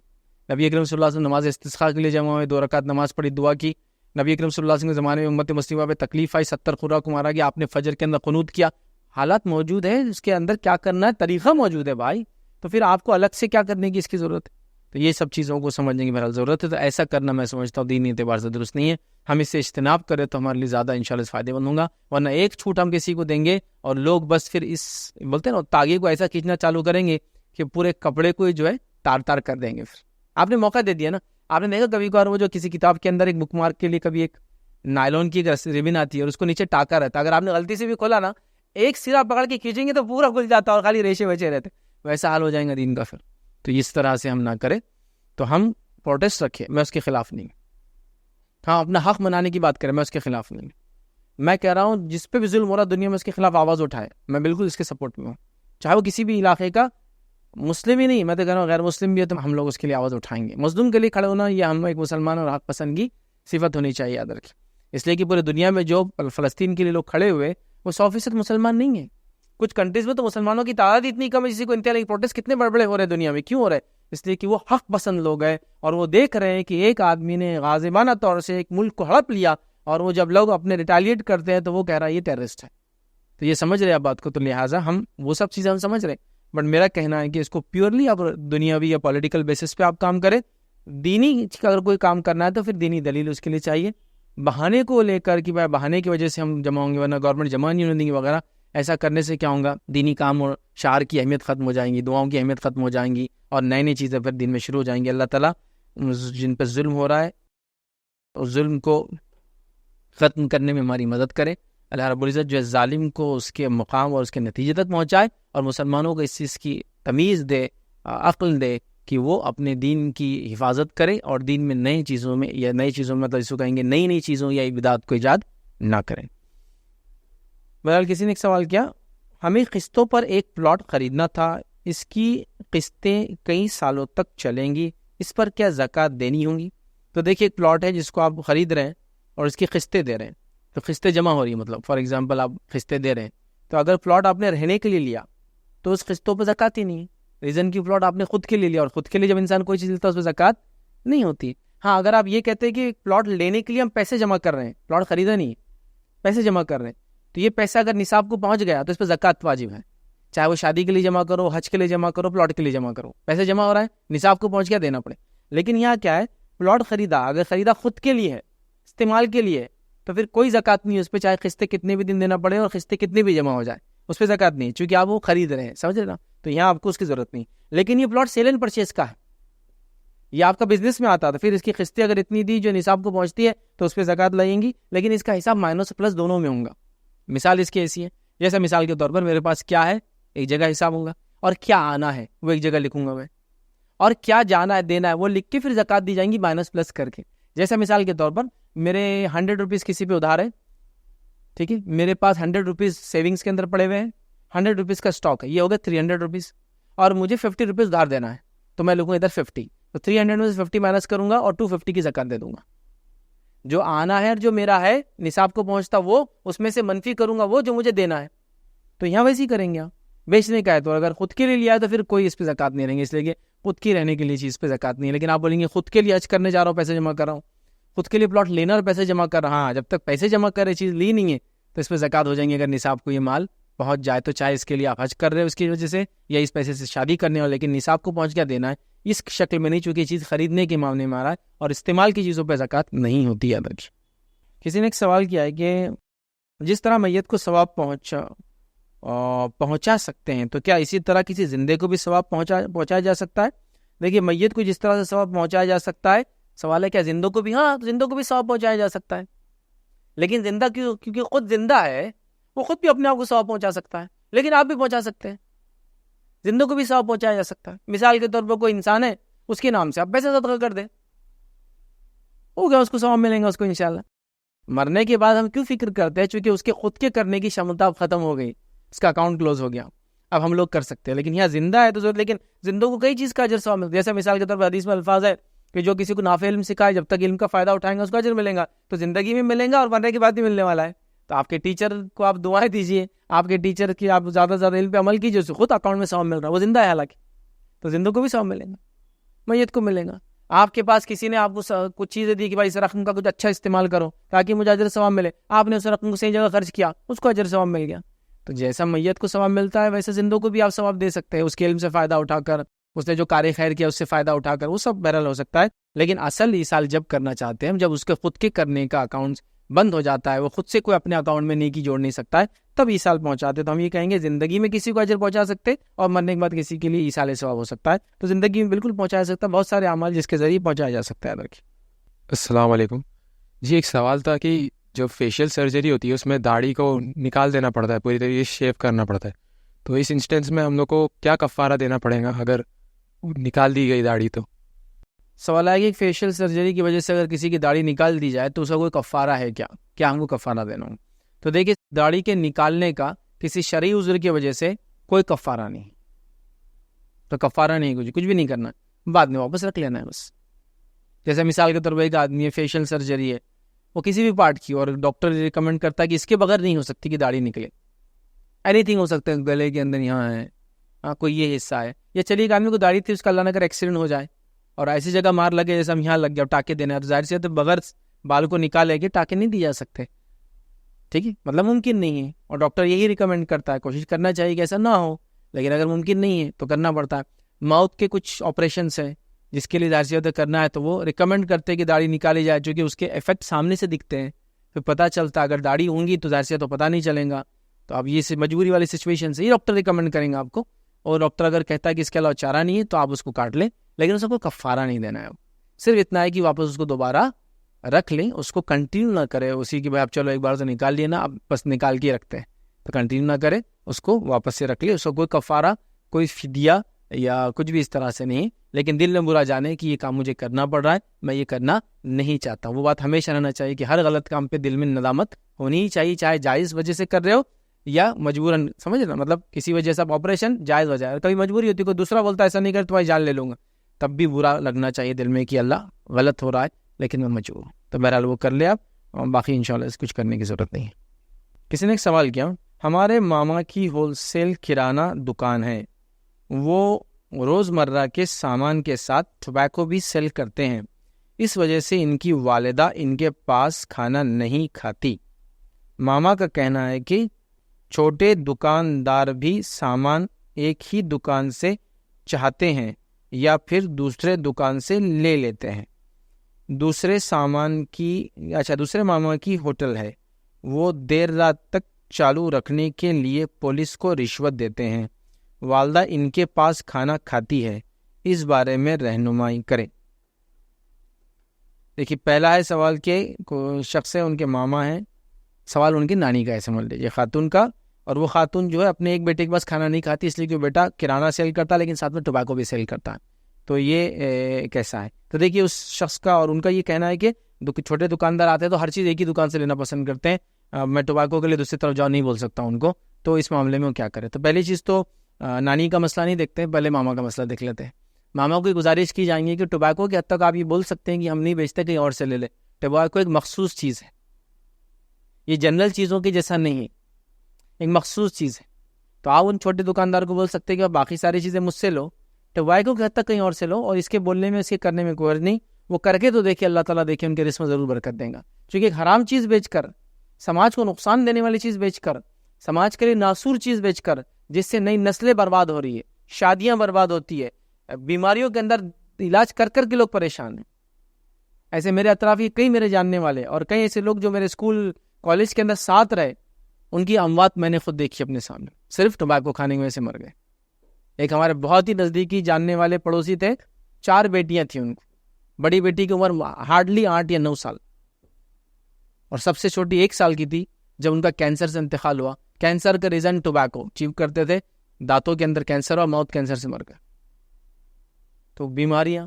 نبی اکرم صلی اللہ علیہ وسلم نماز استسقاء کے لیے جمع ہوئے، 2 رکعت نماز پڑھی، دعا کی. نبی اکرم صلی اللہ علیہ وسلم کے زمانے میں امت مسلمہ پہ تکلیف آئی، 70 قرہ کو مارا گیا، آپ نے فجر کے اندر قنوت کیا. حالات موجود ہے، اس کے اندر کیا کرنا ہے طریقہ موجود ہے بھائی. تو پھر آپ کو الگ سے کیا کرنے کی اس کی ضرورت ہے؟ تو یہ سب چیزوں کو سمجھنے کی بہرحال ضرورت ہے. تو ایسا کرنا میں سمجھتا ہوں دینی اعتبار سے درست نہیں ہے. ہم اس سے اجتناب کریں تو ہمارے لیے زیادہ انشاءاللہ فائدہ مند ہوگا. ورنہ ایک چھوٹ ہم کسی کو دیں گے اور لوگ بس پھر اس بولتے ہیں نا تاغے کو ایسا کھینچنا چالو کریں گے کہ پورے کپڑے کو جو ہے تار تار کر دیں گے. پھر آپ نے موقع دے دیا نا. آپ نے دیکھا کبھی کبھار وہ جو کسی کتاب کے اندر ایک بک مارک کے لیے کبھی ایک نائلون کی ریبن آتی ہے اور اس کو نیچے ٹاکا رہتا ہے، اگر آپ نے غلطی سے بھی کھولا نا، ایک سرا پکڑ کے کھینچیں گے تو پورا کھل جاتا اور خالی ریشے بچے رہتے. ویسا حال ہو جائے گا دین کا پھر. تو اس طرح سے ہم نہ کریں. تو ہم پروٹیسٹ رکھیں، میں اس کے خلاف نہیں. ہاں اپنا حق منانے کی بات کریں، میں اس کے خلاف نہیں. میں کہہ رہا ہوں جس پہ بھی ظلم ہو رہا دنیا میں اس کے خلاف آواز اٹھائے، میں بالکل اس کے سپورٹ میں ہوں، چاہے وہ کسی بھی علاقے کا مسلم ہی نہیں، میں تو کہہ رہا ہوں غیر مسلم بھی ہے تو ہم لوگ اس کے لیے آواز اٹھائیں گے. مظلوم کے لیے کھڑے ہونا یہ ہم ایک مسلمان اور حق پسند کی صفت ہونی چاہیے، یاد رکھیں. اس لیے کہ پورے دنیا میں جو فلسطین کے لیے لوگ کھڑے ہوئے وہ 100% مسلمان نہیں ہیں. کچھ کنٹریز میں تو مسلمانوں کی تعداد اتنی کم ہے، جسی کو انتہائی پروٹیسٹ کتنے بڑے بڑے ہو رہے ہیں دنیا میں. کیوں ہو رہے؟ اس لیے کہ وہ حق پسند لوگ ہیں اور وہ دیکھ رہے ہیں کہ ایک آدمی نے غازبانہ طور سے ایک ملک کو ہڑپ لیا، اور وہ جب لوگ اپنے ریٹیلیٹ کرتے ہیں تو وہ کہہ رہا ہے یہ ٹیررسٹ ہے. تو یہ سمجھ رہے ہیں آپ بات کو. تو لہٰذا ہم وہ سب چیزیں ہم سمجھ رہے ہیں، بٹ میرا کہنا ہے کہ اس کو پیورلی آپ دنیاوی یا پولیٹیکل بیسس پہ آپ کام کریں. دینی اگر کوئی کام کرنا ہے تو پھر دینی دلیل اس کے لیے چاہیے. بہانے کو لے کر کہ بھائی بہانے کی وجہ سے ہم جمع ہوں گے ورنہ گورنمنٹ جمع نہیں ہونے دیں گی وغیرہ، ایسا کرنے سے کیا ہوگا؟ دینی کام اور شعار کی اہمیت ختم ہو جائیں گی، دعاؤں کی اہمیت ختم ہو جائیں گی، اور نئی نئی چیزیں پھر دین میں شروع ہو جائیں گی. اللہ تعالیٰ جن پہ ظلم ہو رہا ہے اس ظلم کو ختم کرنے میں ہماری مدد کرے. اللہ رب العزت جو ہے ظالم کو اس کے مقام اور اس کے نتیجے تک پہنچائے، اور مسلمانوں کو اس چیز کی تمیز دے، عقل دے کہ وہ اپنے دین کی حفاظت کرے اور دین میں نئی چیزوں میں یا نئی چیزوں میں مطلب اس کو کہیں گے نئی چیزوں یا بدعات کو ایجاد نہ کریں۔ بہرحال کسی نے ایک سوال کیا، ہمیں قسطوں پر ایک پلاٹ خریدنا تھا، اس کی قسطیں کئی سالوں تک چلیں گی، اس پر کیا زکوٰۃ دینی ہوں گی؟ تو دیکھیے ایک پلاٹ ہے جس کو آپ خرید رہے ہیں اور اس کی قسطیں دے رہے ہیں، تو قسطیں جمع ہو رہی ہیں، مطلب فار ایگزامپل آپ قسطیں دے رہے ہیں، تو اگر پلاٹ آپ نے رہنے کے لیے لیا تو اس قسطوں پہ زکوٰۃ ہی نہیں ہے۔ ریزن کی پلاٹ آپ نے خود کے لیے لیا، اور خود کے لیے جب انسان کوئی چیز لیتا ہے اس پہ زکوٰۃ نہیں ہوتی۔ ہاں اگر آپ یہ کہتے ہیں کہ پلاٹ لینے کے لیے ہم پیسے جمع کر رہے ہیں، پلاٹ خریدا نہیں، پیسے جمع کر رہے ہیں، تو یہ پیسہ اگر نصاب کو پہنچ گیا تو اس پہ زکوٰۃ واجب ہے، چاہے وہ شادی کے لیے جمع کرو، حج کے لیے جمع کرو، پلاٹ کے لیے جمع کرو، پیسے جمع ہو رہا ہے، نصاب کو پہنچ گیا، دینا پڑے۔ لیکن یہاں کیا ہے، پلاٹ خریدا، اگر خریدا خود کے لیے ہے، استعمال کے لیے، تو پھر کوئی زکوٰۃ نہیں ہے اس پہ، چاہے قسطیں کتنے بھی دن دینا پڑے اور قسطیں کتنی بھی جمع ہو جائے، اس پہ زکوٰۃ نہیں، چونکہ آپ وہ خرید رہے ہیں، سمجھ رہے نا، تو یہاں آپ کو اس کی ضرورت نہیں۔ لیکن یہ پلاٹ سیل اینڈ پرچیز کا ہے، یہ آپ کا بزنس میں آتا، تو پھر اس کی قسطیں اگر اتنی دی جو نصاب کو پہنچتی ہے تو اس پہ زکوٰۃ لگیں گی، لیکن اس کا حساب مائنس پلس دونوں میں ہوں گا۔ مثال اس کی ایسی ہے، جیسے مثال کے طور پر میرے پاس کیا ہے ایک جگہ حساب ہوگا، اور کیا آنا ہے وہ ایک جگہ لکھوں گا میں، اور کیا جانا ہے دینا ہے وہ لکھ کے پھر زکوٰۃ دی جائیں گی مائنس پلس کر کے۔ جیسے مثال کے طور پر میرے 100 روپیز کسی پہ ادھار ہے، ٹھیک ہے، میرے پاس 100 روپیز سیونگس کے اندر پڑے ہوئے ہیں، 100 روپیز کا اسٹاک ہے، یہ ہوگا 300 روپیز، اور مجھے 50 روپیز ادھار دینا ہے، تو میں لکھوں ادھر 50، تو 300 میں سے 50 مائنس کروں گا اور 250 کی زکوٰۃ دے دوں گا۔ جو آنا ہے اور جو میرا ہے نصاب کو پہنچتا وہ، اس میں سے منفی کروں گا وہ جو مجھے دینا ہے۔ تو یہاں ویسے ہی کریں گے، آپ بیچنے کا ہے تو اگر خود کے لیے لیا ہے تو پھر کوئی اس پہ زکوٰۃ نہیں رہیں گے، اس لیے کہ خود کی رہنے کے لیے چیز پہ زکوٰۃ نہیں ہے۔ لیکن آپ بولیں گے خود کے لیے حج کرنے جا رہا ہوں، پیسے جمع کر رہا ہوں، خود کے لیے پلاٹ لینا اور پیسے جمع کر رہا ہوں، جب تک پیسے جمع کر رہے چیز لی نہیں ہے تو اس پہ زکوٰۃ ہو جائیں گے اگر نصاب کو یہ مال پہنچ جائے، تو چاہے اس کے لیے آپ حج کر رہے ہو اس کی وجہ سے یا اس پیسے سے شادی کرنے ہو، لیکن نصاب کو پہنچ گیا دینا ہے اس شکل میں نہیں، چونکہ یہ چیز خریدنے کے معاملے میں آ رہا ہے اور استعمال کی چیزوں پہ زکوٰۃ نہیں ہوتی ہے۔ کسی نے ایک سوال کیا ہے کہ جس طرح میت کو ثواب پہنچا سکتے ہیں تو کیا اسی طرح کسی زندے کو بھی ثواب پہنچایا جا سکتا ہے؟ دیکھیے میت کو جس طرح سے ثواب پہنچایا جا سکتا ہے، سوال ہے کیا زندوں کو بھی؟ ہاں زندوں کو بھی ثواب پہنچایا جا سکتا ہے، لیکن زندہ کیونکہ خود زندہ ہے وہ خود بھی اپنے آپ کو ثواب پہنچا سکتا ہے، لیکن آپ بھی پہنچا سکتے ہیں، زندوں کو بھی ثواب پہنچایا جا سکتا ہے۔ مثال کے طور پر کوئی انسان ہے، اس کے نام سے آپ پیسے صدقہ کر دیں، ہو گیا، اس کو ثواب ملیں گا اس کو انشاءاللہ۔ مرنے کے بعد ہم کیوں فکر کرتے ہیں؟ چونکہ اس کے خود کے کرنے کی شمتا ختم ہو گئی، اس کا اکاؤنٹ کلوز ہو گیا، اب ہم لوگ کر سکتے ہیں، لیکن یہاں زندہ ہے تو ضرورت، لیکن زندوں کو کئی چیز کا اجر ثواب ملتا ہے۔ جیسے مثال کے طور پر حدیث میں الفاظ ہے کہ جو کسی کو نافع علم سکھائے جب تک علم کا فائدہ اٹھائیں گا اس کو اجر ملے گا، تو زندگی میں ملے گا اور مرنے کے بعد بھی ملنے والا ہے۔ تو آپ کے ٹیچر کو آپ دعائیں دیجیے، آپ کے ٹیچر کی آپ زیادہ سے زیادہ علم پہ عمل کیجیے، اس کو خود اکاؤنٹ میں ثواب مل رہا ہے، وہ زندہ ہے حالانکہ، تو زندوں کو بھی ثواب ملے گا، میت کو ملے گا۔ آپ کے پاس کسی نے آپ کو کچھ چیزیں دی کہ بھائی اس رقم کا کچھ اچھا استعمال کرو تاکہ مجھے اجر ثواب ملے، آپ نے اس رقم کو صحیح جگہ خرچ کیا، اس کو اجر ثواب مل گیا۔ تو جیسا میت کو ثواب ملتا ہے ویسے زندوں کو بھی آپ ثواب دے سکتے ہیں، اس کے علم سے فائدہ اٹھا کر، اس نے جو کار خیر کیا اس سے فائدہ اٹھا کر، وہ سب بہرحال ہو سکتا ہے۔ لیکن اصل ایصال جب کرنا چاہتے ہیں ہم، جب اس کے خود کے کرنے کا اکاؤنٹ بند ہو جاتا ہے، وہ خود سے کوئی اپنے اکاؤنٹ میں نیکی جوڑ نہیں سکتا ہے، تب ایصال پہنچاتے، تو ہم یہ کہیں گے زندگی میں کسی کو اجر پہنچا سکتے اور مرنے کے بعد کسی کے لیے ایصال ثواب ہو سکتا ہے، تو زندگی میں بالکل پہنچایا سکتا ہے، بہت سارے اعمال جس کے ذریعے پہنچایا جا سکتا ہے۔ السلام علیکم جی، ایک سوال تھا کہ جو فیشیل سرجری ہوتی ہے اس میں داڑھی کو نکال دینا پڑتا ہے، پوری طریقے سے شیو کرنا پڑتا ہے، تو اس انسٹنس میں ہم لوگ کو کیا کفارہ دینا پڑے گا اگر نکال دی گئی داڑھی؟ تو سوال ہے کہ فیشیل سرجری کی وجہ سے اگر کسی کی داڑھی نکال دی جائے تو اس کا کوئی کفارہ ہے کیا ہم کو کفارہ دینا ہو؟ تو دیکھیے داڑھی کے نکالنے کا کسی شرعی عذر کی وجہ سے کوئی کفارہ نہیں، تو کفارہ نہیں، کچھ بھی نہیں کرنا، بعد میں واپس رکھ لینا ہے بس۔ جیسے مثال کے طور پر ایک آدمی ہے، فیشیل سرجری ہے، وہ کسی بھی پارٹ کی، اور ڈاکٹر ریکمینڈ کرتا ہے کہ اس کے بغیر نہیں ہو سکتی کہ داڑھی نکلے، اینی تھنگ ہو سکتا ہے، گلے کے اندر یہاں ہے، کوئی یہ حصہ ہے، یا چلیے ایک آدمی کو داڑھی تھی، اس کا اللہ نہ کرے ایکسیڈنٹ ہو جائے اور ایسی جگہ مار لگے جیسے ہم یہاں لگ گیا، ٹاکے دینا ہے، تو ظاہر سی تو بغیر بال کو نکالے کے ٹاکے نہیں دیے جا سکتے، ٹھیک ہے، مطلب ممکن نہیں ہے، اور ڈاکٹر یہی ریکمینڈ کرتا ہے، کوشش کرنا چاہیے کہ ایسا نہ ہو، لیکن اگر ممکن نہیں ہے تو کرنا پڑتا ہے۔ موت کے کچھ آپریشنس ہیں جس کے لیے ظاہر سی کرنا ہے، تو وہ ریکمینڈ کرتے ہیں کہ داڑھی نکالی جائے، چونکہ اس کے افیکٹ سامنے سے دکھتے ہیں، پھر پتہ چلتا ہے، اگر داڑھی ہوں گی تو ظاہر سی تو پتہ نہیں چلے گا، تو اب یہ مجبوری والی سچویشن سے یہ ڈاکٹر ریکمینڈ کریں گے آپ کو، اور ڈاکٹر اگر کہتا ہے کہ اس کے علاوہ چارہ نہیں ہے تو آپ اس کو کاٹ لیں، لیکن اس کو کفارہ نہیں دینا ہے، صرف اتنا ہے کہ واپس اس کو دوبارہ رکھ لیں, اس کو کنٹینیو نہ کرے اسی کی بھائی اب چلو ایک بار تو نکال لیے نا, اب بس نکال کے رکھتے ہیں, تو کنٹینیو نہ کرے, اس کو واپس سے رکھ لے. اس کو کوئی کفارہ, کوئی فدیہ یا کچھ بھی اس طرح سے نہیں, لیکن دل میں برا جانے کہ یہ کام مجھے کرنا پڑ رہا ہے, میں یہ کرنا نہیں چاہتا. وہ بات ہمیشہ رہنا چاہیے کہ ہر غلط کام پہ دل میں ندامت ہونی ہی چاہیے, چاہے جائز وجہ سے کر رہے ہو یا مجبوراً, سمجھ نا, مطلب کسی وجہ سے آپریشن جائز وجہ ہے, کبھی مجبوری ہوتی ہے, کوئی دوسرا بولتا ہے ایسا نہیں کر تمہاری جان لے لوں گا, تب بھی برا لگنا چاہیے دل میں کہ اللہ غلط ہو رہا ہے لیکن میں مجبور ہوں. تو بہرحال وہ کر لے آپ, باقی انشاءاللہ اس کچھ کرنے کی ضرورت نہیں ہے. کسی نے ایک سوال کیا, ہمارے ماما کی ہول سیل کرانہ دکان ہے, وہ روزمرہ کے سامان کے ساتھ ٹبیکو بھی سیل کرتے ہیں, اس وجہ سے ان کی والدہ ان کے پاس کھانا نہیں کھاتی. ماما کا کہنا ہے کہ چھوٹے دکاندار بھی سامان ایک ہی دکان سے چاہتے ہیں یا پھر دوسرے دکان سے لے لیتے ہیں. دوسرے ماما کی ہوٹل ہے, وہ دیر رات تک چالو رکھنے کے لیے پولیس کو رشوت دیتے ہیں. والدہ ان کے پاس کھانا کھاتی ہے, اس بارے میں رہنمائی کریں. دیکھیے پہلا ہے سوال کہ شخص ہے, ان کے ماما ہیں, سوال ان کی نانی کا ہے سمجھ لیجیے, خاتون کا, اور وہ خاتون جو ہے اپنے ایک بیٹے کے پاس کھانا نہیں کھاتی, اس لیے کہ وہ بیٹا کرانہ سیل کرتا ہے لیکن ساتھ میں ٹبیکو بھی سیل کرتا ہے. تو یہ کیسا ہے؟ تو دیکھیے اس شخص کا اور ان کا یہ کہنا ہے کہ چھوٹے دکاندار آتے ہیں تو ہر چیز ایک ہی دکان سے لینا پسند کرتے ہیں, میں ٹبیکو کے لیے دوسری طرف جاؤ نہیں بول سکتا ان کو, تو اس معاملے میں وہ کیا کرے؟ تو پہلی چیز تو نانی کا مسئلہ نہیں دیکھتے ہیں, پہلے ماما کا مسئلہ دیکھ لیتے ہیں. ماما کو گزارش کی جائیں گی کہ ٹبیکو کے حد تک آپ یہ بول سکتے ہیں کہ ہم نہیں بیچتے, کہیں اور سے لے لے. ٹبیکو ایک مخصوص چیز ہے, یہ جنرل چیزوں کی جیسا نہیں ہے, ایک مخصوص چیز ہے. تو آپ ان چھوٹے دکاندار کو بول سکتے ہیں کہ آپ باقی ساری چیزیں مجھ سے لو, ٹبیکو کے حد تک کہیں اور سے لو, اور اس کے بولنے میں, اس کے کرنے میں کوئی حرج نہیں. وہ کر کے تو دیکھیں, اللہ تعالیٰ دیکھیں ان کے رزق میں ضرور برکت دیں گا. چونکہ ایک حرام چیز بیچ کر, سماج کو نقصان دینے والی چیز بیچ کر, سماج کے لیے ناسور چیز بیچ کر, جس سے نئی نسلیں برباد ہو رہی ہے, شادیاں برباد ہوتی ہے, بیماریوں کے اندر علاج کر کر کے لوگ پریشان ہیں. ایسے میرے اطراف یہ کئی میرے جاننے والے اور کئی ایسے لوگ جو میرے اسکول کالج کے اندر ساتھ رہے, ان کی اموات میں نے خود دیکھی اپنے سامنے, صرف ٹبیکو کھانے کی وجہ سے مر گئے. ایک ہمارے بہت ہی نزدیکی جاننے والے پڑوسی تھے, 4 بیٹیاں تھیں ان کو, بڑی بیٹی کی عمر ہارڈلی 8 یا 9 سال, اور سب سے چھوٹی 1 سال کی تھی جب ان کا کینسر سے انتقال ہوا. کینسر کا ریزن ٹبیکو چیو کرتے تھے, دانتوں کے اندر کینسر اور موت کینسر سے مر گئے. تو بیماریاں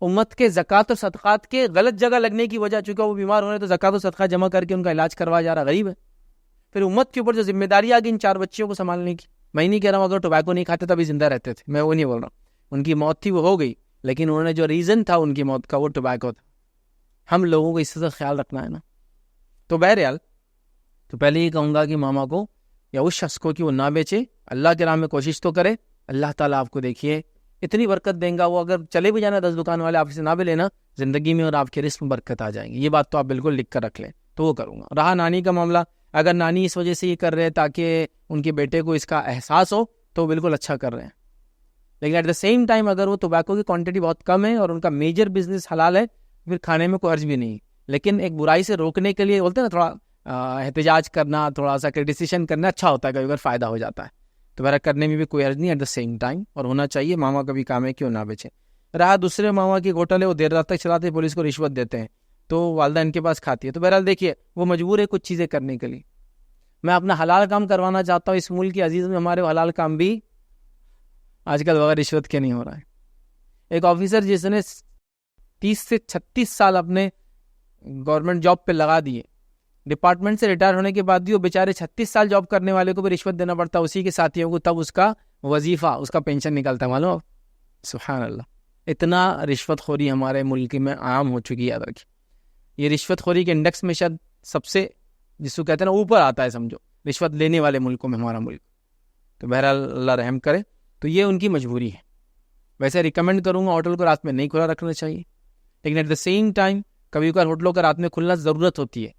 امت کے زکوٰۃ و صدقات کے غلط جگہ لگنے کی وجہ, چونکہ وہ بیمار ہو رہے تو زکوٰۃ و صدقات جمع کر کے ان کا علاج کروایا جا رہا, غریب ہے. پھر امت کے اوپر جو ذمہ داری آ گئی ان 4 بچیوں کو سنبھالنے کی. میں نہیں کہہ رہا ہوں اگر ٹبیکو نہیں کھاتے تبھی زندہ رہتے تھے, میں وہ نہیں بول رہا ہوں, ان کی موت تھی وہ ہو گئی, لیکن انہوں نے جو ریزن تھا ان کی موت کا وہ ٹبیکو تھا. ہم لوگوں کو اس سے خیال رکھنا ہے نا. تو بہرحال تو پہلے یہ کہوں گا کہ ماما کو یا اس شخص کو کہ وہ نہ بیچے, اللہ کے راہ میں کوشش تو کرے. اللہ تعالیٰ آپ کو دیکھیے اتنی برکت دیں گا, وہ اگر چلے بھی جانا 10 دکان والے آپ سے نہ بھی لینا زندگی میں, اور آپ کے رزق میں برکت آ جائیں گی. یہ بات تو آپ بالکل لکھ کر رکھ لیں, تو وہ کروں گا. رہا نانی کا معاملہ, اگر نانی اس وجہ سے یہ کر رہے ہیں تاکہ ان کے بیٹے کو اس کا احساس ہو تو بالکل اچھا کر رہے ہیں, لیکن ایٹ دا سیم ٹائم اگر وہ ٹبیکو کی کوانٹٹی بہت کم ہے اور ان کا میجر بزنس حلال ہے, پھر کھانے میں کوئی حرج بھی نہیں. لیکن ایک برائی سے روکنے کے لیے بولتے ہیں نا, تھوڑا احتجاج کرنا, تھوڑا سا کرٹیسیشن کرنا اچھا ہوتا ہے, کبھی اگر فائدہ ہو جاتا ہے تو میرا کرنے میں بھی کوئی حرج نہیں ایٹ دا سیم ٹائم, اور ہونا چاہیے. ماما کا بھی کام ہے کہ وہ نہ بیچے. رہا دوسرے ماما کی ہوٹل ہے, وہ دیر رات تک چلاتے ہیں, پولیس کو رشوت دیتے ہیں, تو والدہ ان کے پاس کھاتی ہے. تو بہرحال دیکھیے وہ مجبور ہے کچھ چیزیں کرنے کے لیے. میں اپنا حلال کام کروانا چاہتا ہوں, اس ملک کی عزیز میں ہمارے حلال کام بھی آج کل بغیر رشوت کے نہیں ہو رہا ہے. ایک آفیسر جس نے 30 سے 36 سال اپنے گورنمنٹ جاب پہ لگا دیے, ڈپارٹمنٹ سے ریٹائر ہونے کے بعد بھی وہ بیچارے 36 سال جاب کرنے والے کو بھی رشوت دینا پڑتا ہے, اسی کے ساتھیوں کو, تب اس کا وظیفہ, اس کا پینشن نکلتا ہے. معلوم, سبحان اللہ, اتنا رشوت خوری ہمارے ملک میں عام ہو چکی ہے. یاد رکھیے یہ رشوت خوری کے انڈیکس میں شاید سب سے, جس کو کہتے ہیں نا, اوپر آتا ہے سمجھو, رشوت لینے والے ملکوں میں ہمارا ملک. تو بہرحال اللہ رحم کرے. تو یہ ان کی مجبوری ہے. ویسے ریکمینڈ کروں گا ہوٹل کو رات میں نہیں کھلا رکھنا چاہیے, لیکن ایٹ دا سیم ٹائم کبھی کبھار ہوٹلوں کا رات میں کھلنا ضرورت ہوتی ہے.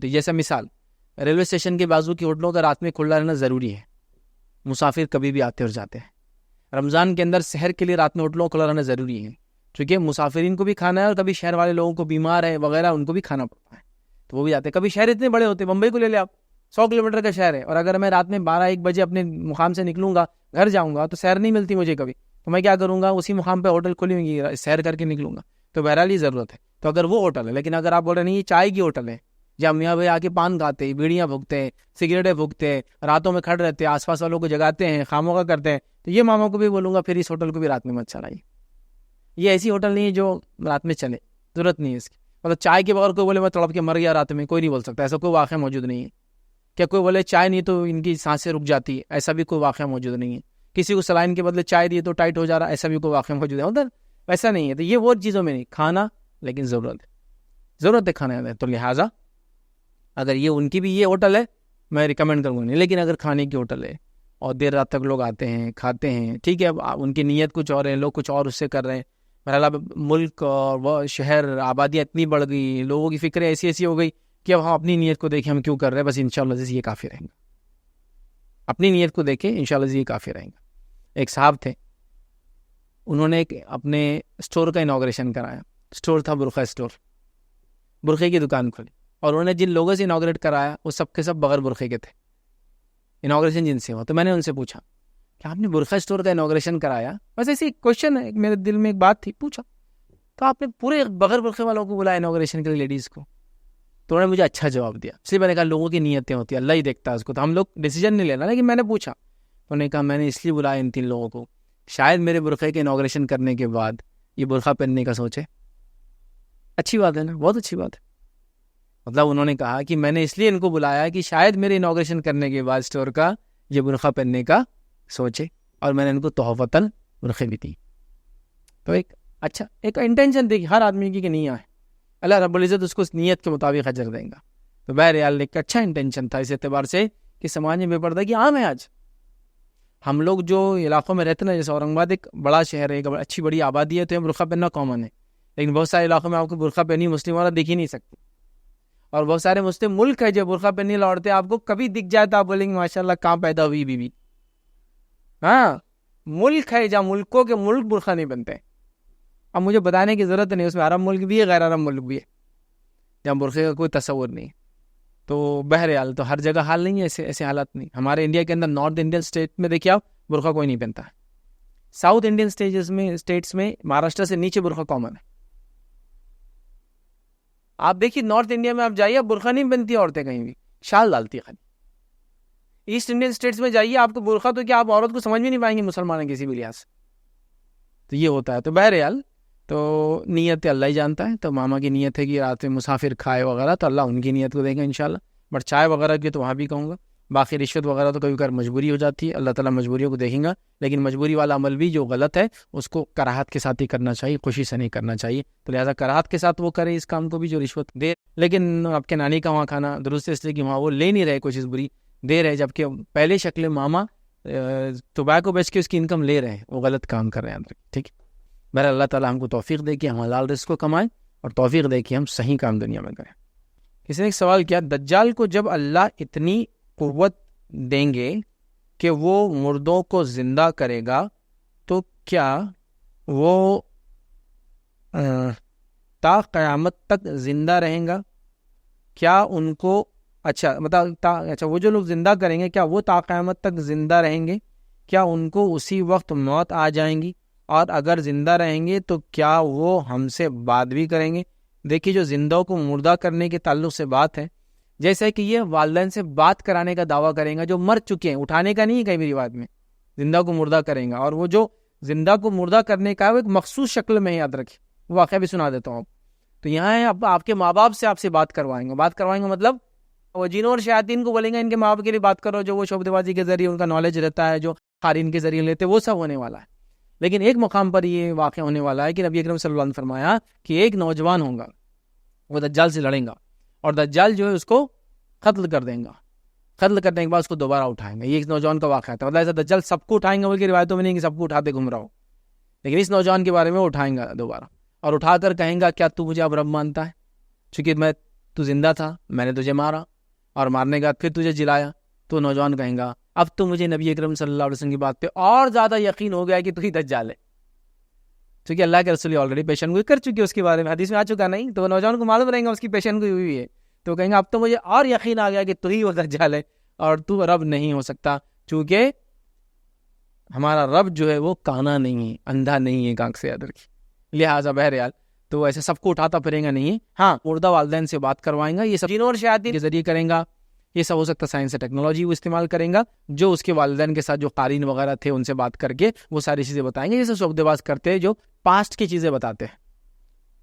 جیسا مثال ریلوے اسٹیشن کے بازو کی ہوٹلوں کا رات میں کھلا رہنا ضروری ہے. مسافر کبھی بھی آتے اور جاتے ہیں. رمضان کے اندر سحر کے لیے رات میں ہوٹلوں کھلا رہنا ضروری ہے, کیونکہ مسافرین کو بھی کھانا ہے, اور کبھی شہر والے لوگوں کو بیمار ہے وغیرہ ان کو بھی کھانا پڑتا ہے, تو وہ بھی آتے ہیں. کبھی شہر اتنے بڑے ہوتے ہیں, ممبئی کو لے لیں آپ, 100 کلومیٹر کا شہر ہے, اور اگر میں رات میں 12-1 بجے اپنے مقام سے نکلوں گا, گھر جاؤں گا, تو سیر نہیں ملتی مجھے کبھی, تو میں کیا کروں گا, اسی مقام پہ ہوٹل کھلی ہوئی سیر کر کے نکلوں گا. تو بہرحال یہ ضرورت ہے. تو اگر وہ ہوٹل ہے، لیکن اگر آپ بول رہے نہیں یہ چائے کی ہوٹل ہے جہاں میاں بھائی آ کے پان کھاتے ہیں، بیڑیاں پھونکتے ہیں، سگریٹیں پھونکتے ہیں، راتوں میں کھڑے رہتے ہیں، آس پاس والوں کو جگاتے ہیں، خاموخا کرتے ہیں، تو یہ ماما کو بھی بولوں گا پھر اس ہوٹل کو بھی رات میں مت چلائیے. یہ ایسی ہوٹل نہیں ہے جو رات میں چلے، ضرورت نہیں ہے اس کی. مطلب چائے کے بغیر کوئی بولے میں تڑپ کے مر گیا رات میں، کوئی نہیں بول سکتا، ایسا کوئی واقعہ موجود نہیں ہے. کیا کوئی بولے چائے نہیں تو ان کی سانسیں رک جاتی ہے، ایسا بھی کوئی واقعہ موجود نہیں ہے. کسی کو سلائن کے بدلے چائے دیے تو ٹائٹ ہو جا رہا، ایسا بھی کوئی واقعہ موجود ہے ادھر، ویسا نہیں ہے. تو یہ وہ چیزوں میں نہیں، کھانا لیکن ضرورت ہے کھانا ہے. تو لہٰذا اگر یہ ان کی بھی یہ ہوٹل ہے میں ریکمینڈ کروں گا نہیں. لیکن اگر کھانے کی ہوٹل ہے اور دیر رات تک لوگ آتے ہیں کھاتے ہیں، ٹھیک ہے، ان کی نیت کچھ اور ہے، لوگ کچھ اور اس سے کر رہے ہیں. بہرحال اب ملک اور وہ شہر آبادیاں اتنی بڑھ گئی، لوگوں کی فکریں ایسی ہو گئی کہ اب ہم اپنی نیت کو دیکھیں ہم کیوں کر رہے ہیں، بس انشاءاللہ یہ کافی رہیں گا. اپنی نیت کو دیکھیں انشاءاللہ یہ کافی رہیں گا. ایک صاحب تھے، انہوں نے ایک اپنے اسٹور کا انوگریشن کرایا. اسٹور تھا برقع اسٹور، برقعے کی دکان کھولی، اور انہوں نے جن لوگوں سے انوگریٹ کرایا وہ سب کے سب بغیر برقعے کے تھے. انوگریشن جن سے ہوا تو میں نے ان سے پوچھا کہ آپ نے برقع اسٹور کا انوگریشن کرایا، بس ایسی کوشچن ہے، میرے دل میں ایک بات تھی، پوچھا تو آپ نے پورے بغیر برقعے والوں کو بلایا انوگریشن کے لیے، لیڈیز کو؟ تو انہوں نے مجھے اچھا جواب دیا. اس لیے میں نے کہا لوگوں کی نیتیں ہوتی ہیں، اللہ ہی دیکھتا ہے اس کو، تو ہم لوگ ڈیسیجن نہیں لینا. لیکن میں نے پوچھا، انہوں نے کہا میں نے اس لیے بلایا ان 3 لوگوں کو، شاید میرے برقعے کے انوگریشن کرنے کے بعد یہ برقع پہننے کا سوچے. اچھی بات ہے نا، بہت اچھی بات ہے. مطلب انہوں نے کہا کہ میں نے اس لیے ان کو بلایا کہ شاید میرے انوگریشن کرنے کے بعد اسٹور کا یہ برقع پہننے کا سوچے، اور میں نے ان کو تحفتاً برقعے بھی دی. تو ایک انٹینشن دیکھی ہر آدمی کی کہ نہیں آئے، اللہ رب العزت اس کو اس نیت کے مطابق اجر دیں گا. تو بہرحال ایک اچھا انٹینشن تھا اس اعتبار سے کہ سماج میں بے پردگی عام ہے. آج ہم لوگ جو علاقوں میں رہتے ہیں، جیسے اورنگ آباد ایک بڑا شہر ہے، ایک اچھی بڑی آبادی ہے، تو یہاں برقع پہننا کامن ہے. لیکن بہت سارے علاقوں میں آپ کو برقع پہنی مسلم والا دیکھ ہی نہیں سکتے، اور بہت سارے مسلم ملک ہے جو برقع پہنی عورتیں آپ کو کبھی دکھ جائے تو آپ بولیں گے ماشاء اللہ کہاں پیدا ہوئی بیوی. ہاں، ملک ہے جہاں ملکوں کے ملک برقع نہیں بنتے. اب مجھے بتانے کی ضرورت نہیں، اس میں عرب ملک بھی ہے، غیر عرب ملک بھی ہے جہاں برقعے کا کوئی تصور نہیں. تو بہرحال تو ہر جگہ حال نہیں ہے، ایسے حالات نہیں. ہمارے انڈیا کے اندر نارتھ انڈین اسٹیٹ میں دیکھیے آپ برقع کوئی نہیں پہنتا ہے. ساؤتھ انڈین اسٹیٹس میں مہاراشٹر سے نیچے برقع کامن ہے. آپ دیکھیے نارتھ انڈیا میں آپ جائیے، برقع نہیں پہنتی عورتیں کہیں بھی، شال ڈالتی خالی. ایسٹ انڈین اسٹیٹس میں جائیے آپ کو برقع تو کیا آپ عورت کو سمجھ بھی نہیں پائیں گے مسلمان ہیں کسی بھی لحاظ سے. تو یہ ہوتا ہے. تو بہرحال تو نیت اللہ ہی جانتا ہے. تو ماما کی نیت ہے کہ رات میں مسافر کھائے وغیرہ، تو اللہ ان کی نیت کو دے گا انشاءاللہ. بٹ چائے وغیرہ کی تو وہاں بھی کہوں گا. باقی رشوت وغیرہ تو کبھی کبھار مجبوری ہو جاتی ہے، اللہ تعالیٰ مجبوریوں کو دیکھیں گا. لیکن مجبوری والا عمل بھی جو غلط ہے اس کو کراہت کے ساتھ ہی کرنا چاہیے، خوشی سے نہیں کرنا چاہیے. تو لہٰذا کراہت کے ساتھ وہ کرے اس کام کو بھی جو رشوت دے. لیکن آپ کے نانی کا وہاں کھانا درست اس لیے کہ وہاں وہ لے نہیں رہے، کوئی چیز بری دے رہے، جبکہ پہلے شکل ماما ٹوبیکو بیچ کے اس کی انکم لے رہے ہیں، وہ غلط کام کر رہے ہیں اندر. ٹھیک ہے، بہرحال اللہ تعالیٰ ہم کو توفیق دے کہ ہم حلال رزق کو کمائیں، اور توفیق دے کہ ہم صحیح کام دنیا میں کریں. کسی نے ایک سوال کیا، دجال کو جب اللہ اتنی قوت دیں گے کہ وہ مردوں کو زندہ کرے گا تو کیا وہ تا قیامت تک زندہ رہیں گا؟ کیا ان کو وہ جو لوگ زندہ کریں گے کیا وہ تا قیامت تک زندہ رہیں گے؟ کیا ان کو اسی وقت موت آ جائیں گی؟ اور اگر زندہ رہیں گے تو کیا وہ ہم سے بات بھی کریں گے؟ دیکھیے جو زندوں کو مردہ کرنے کے تعلق سے بات ہے، جیسے کہ یہ والدین سے بات کرانے کا دعویٰ کریں گا جو مر چکے ہیں، اٹھانے کا نہیں ہے کہیں بھی روایت میں، زندہ کو مردہ کریں گا. اور وہ جو زندہ کو مردہ کرنے کا ہے وہ ایک مخصوص شکل میں یاد رکھیں، وہ واقعہ بھی سنا دیتا ہوں آپ. تو یہاں ہے آپ کے ماں باپ سے آپ سے بات کروائیں گے مطلب وہ جنوں اور شیاطین کو بولیں گے ان کے ماں باپ کے لیے بات کرو، جو وہ شعبدے بازی کے ذریعے ان کا نالج رہتا ہے، جو قارئین کے ذریعے لیتے، وہ سب ہونے والا ہے. لیکن ایک مقام پر یہ واقعہ ہونے والا ہے کہ نبی اکرم صلی اللہ علیہ وسلم نے فرمایا کہ ایک نوجوان ہوگا، وہ دجال سے لڑیں گا، اور دجال جو ہے اس کو قتل کر دیں گا. قتل کرنے کے بعد اس کو دوبارہ اٹھائیں گے. یہ ایک نوجوان کا واقعہ تھا. مطلب ایسا دجال سب کو اٹھائیں گے بلکہ روایتوں میں نہیں کہ سب کو اٹھاتے گھوم رہا ہو، لیکن اس نوجوان کے بارے میں وہ اٹھائیں گا دوبارہ، اور اٹھا کر کہیں گا کیا تو مجھے اب رب مانتا ہے؟ چونکہ تو زندہ تھا، میں نے تجھے مارا، اور مارنے کے بعد پھر تجھے جلایا. تو نوجوان کہیں گا اب تو مجھے نبی اکرم صلی اللہ علیہ وسلم کی بات پہ اور زیادہ یقین ہو گیا کہ تو ہی دجال ہے، چونکہ اللہ کے رسول آلریڈی پیشن گوئی کر چکے، اس کے بارے میں حدیث میں آ چکا نہیں. تو نوجوان کو معلوم رہے گا اس کی پیشن گوئی ہوئی ہے، تو کہیں گا اب تو مجھے اور یقین آ گیا کہ تو ہی وہ دجال ہے اور تو رب نہیں ہو سکتا، چونکہ ہمارا رب جو ہے وہ کانا نہیں ہے، اندھا نہیں ہے، آنکھ سے یاد رکھی. لہٰذا بہرحال تو ایسے سب کو اٹھاتا پھریں گا نہیں. ہاں مردہ والدین سے بات کروائیں گا, یہ سب جنوں اور شیاطین کے ذریعے کریں گا. یہ سب ہو سکتا ہے سائنس ٹیکنالوجی وہ استعمال کریں گا, جو اس کے والدین کے ساتھ جو قارین وغیرہ تھے ان سے بات کر کے وہ ساری چیزیں بتائیں گے. جیسے شعبدے باز کرتے ہیں, جو پاسٹ کی چیزیں بتاتے ہیں,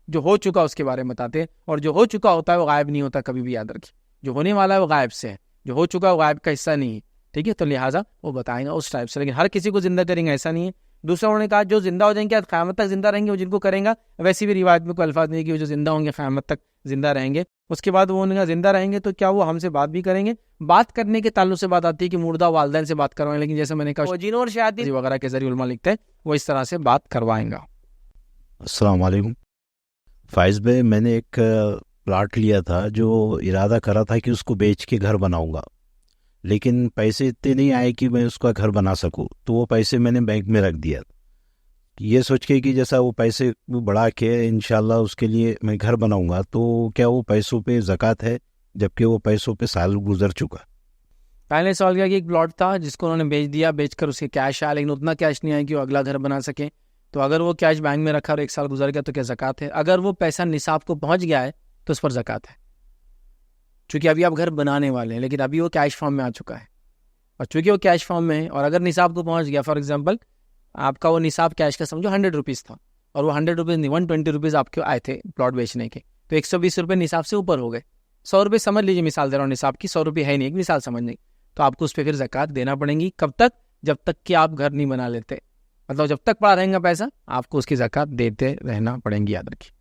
جو ہو چکا اس کے بارے میں بتاتے ہیں, اور جو ہو چکا ہوتا ہے وہ غائب نہیں ہوتا, کبھی بھی یاد رکھیں. جو ہونے والا ہے وہ غائب سے ہے, جو ہو چکا ہے وہ غائب کا حصہ نہیں ہے. ٹھیک ہے, تو لہٰذا وہ بتائیں گا اس ٹائپ سے, لیکن ہر کسی کو زندہ کریں گے ایسا نہیں ہے. دوسرا انہوں نے کہا جو زندہ ہو جائیں گے قیامت تک زندہ رہیں گے, وہ جن کو کریں گا. ویسی بھی روایت میں کوئی الفاظ نہیں کہ وہ جو زندہ ہوں گے قیامت تک زندہ رہیں گے. اس کے بعد وہ انہوں نے کہا زندہ رہیں گے تو کیا وہ ہم سے بات بھی کریں گے؟ بات کرنے کے تعلق سے بات آتی ہے کہ مردہ والدین سے بات کروائیں, لیکن جیسے میں نے کہا جنوں اور شیاطین وغیرہ کے ذریعے علماء لکھتے ہیں وہ اس طرح سے بات کروائیں گا. السلام علیکم. فائز بھائی, میں نے ایک پلاٹ لیا تھا جو ارادہ کرا تھا کہ اس کو بیچ کے گھر بناؤں گا, لیکن پیسے اتنے نہیں آئے کہ میں اس کا گھر بنا سکوں, تو وہ پیسے میں نے بینک میں رکھ دیا, یہ سوچ کے کہ جیسا وہ پیسے بڑھا کے انشاءاللہ اس کے لیے میں گھر بناؤں گا, تو کیا وہ پیسوں پہ زکوٰۃ ہے جبکہ وہ پیسوں پہ سال گزر چکا؟ پہلے سوال کیا کہ ایک پلاٹ تھا جس کو انہوں نے بیچ دیا, بیچ کر اس کے کیش آیا, لیکن اتنا کیش نہیں آیا کہ وہ اگلا گھر بنا سکیں. تو اگر وہ کیش بینک میں رکھا اور ایک سال گزر گیا تو کیا زکوٰۃ ہے؟ اگر وہ پیسہ نصاب کو پہنچ گیا ہے تو اس پر زکوٰۃ ہے, چونکہ ابھی آپ گھر بنانے والے ہیں, لیکن ابھی وہ کیش فارم میں آ چکا ہے. اور چونکہ وہ کیش فارم میں ہے اور اگر نصاب کو پہنچ گیا, فار ایگزامپل آپ کا وہ نصاب کیش کا سمجھو 100 روپیز تھا, اور وہ 100 روپیز نہیں 120 روپیز آپ کے آئے تھے پلاٹ بیچنے کے, تو 120 روپے نصاب سے اوپر ہو گئے. 100 روپے سمجھ لیجیے, مثال دے رہا ہوں نصاب کی, 100 روپے ہے نہیں, ایک مثال سمجھنے کی, تو آپ کو اس پہ پھر زکوٰۃ دینا پڑیں گی. کب تک؟ جب تک کہ آپ گھر نہیں بنا لیتے, مطلب جب تک پڑا رہیں گا پیسہ آپ کو اس کی زکوٰۃ دیتے رہنا پڑیں گی, یاد رکھیے.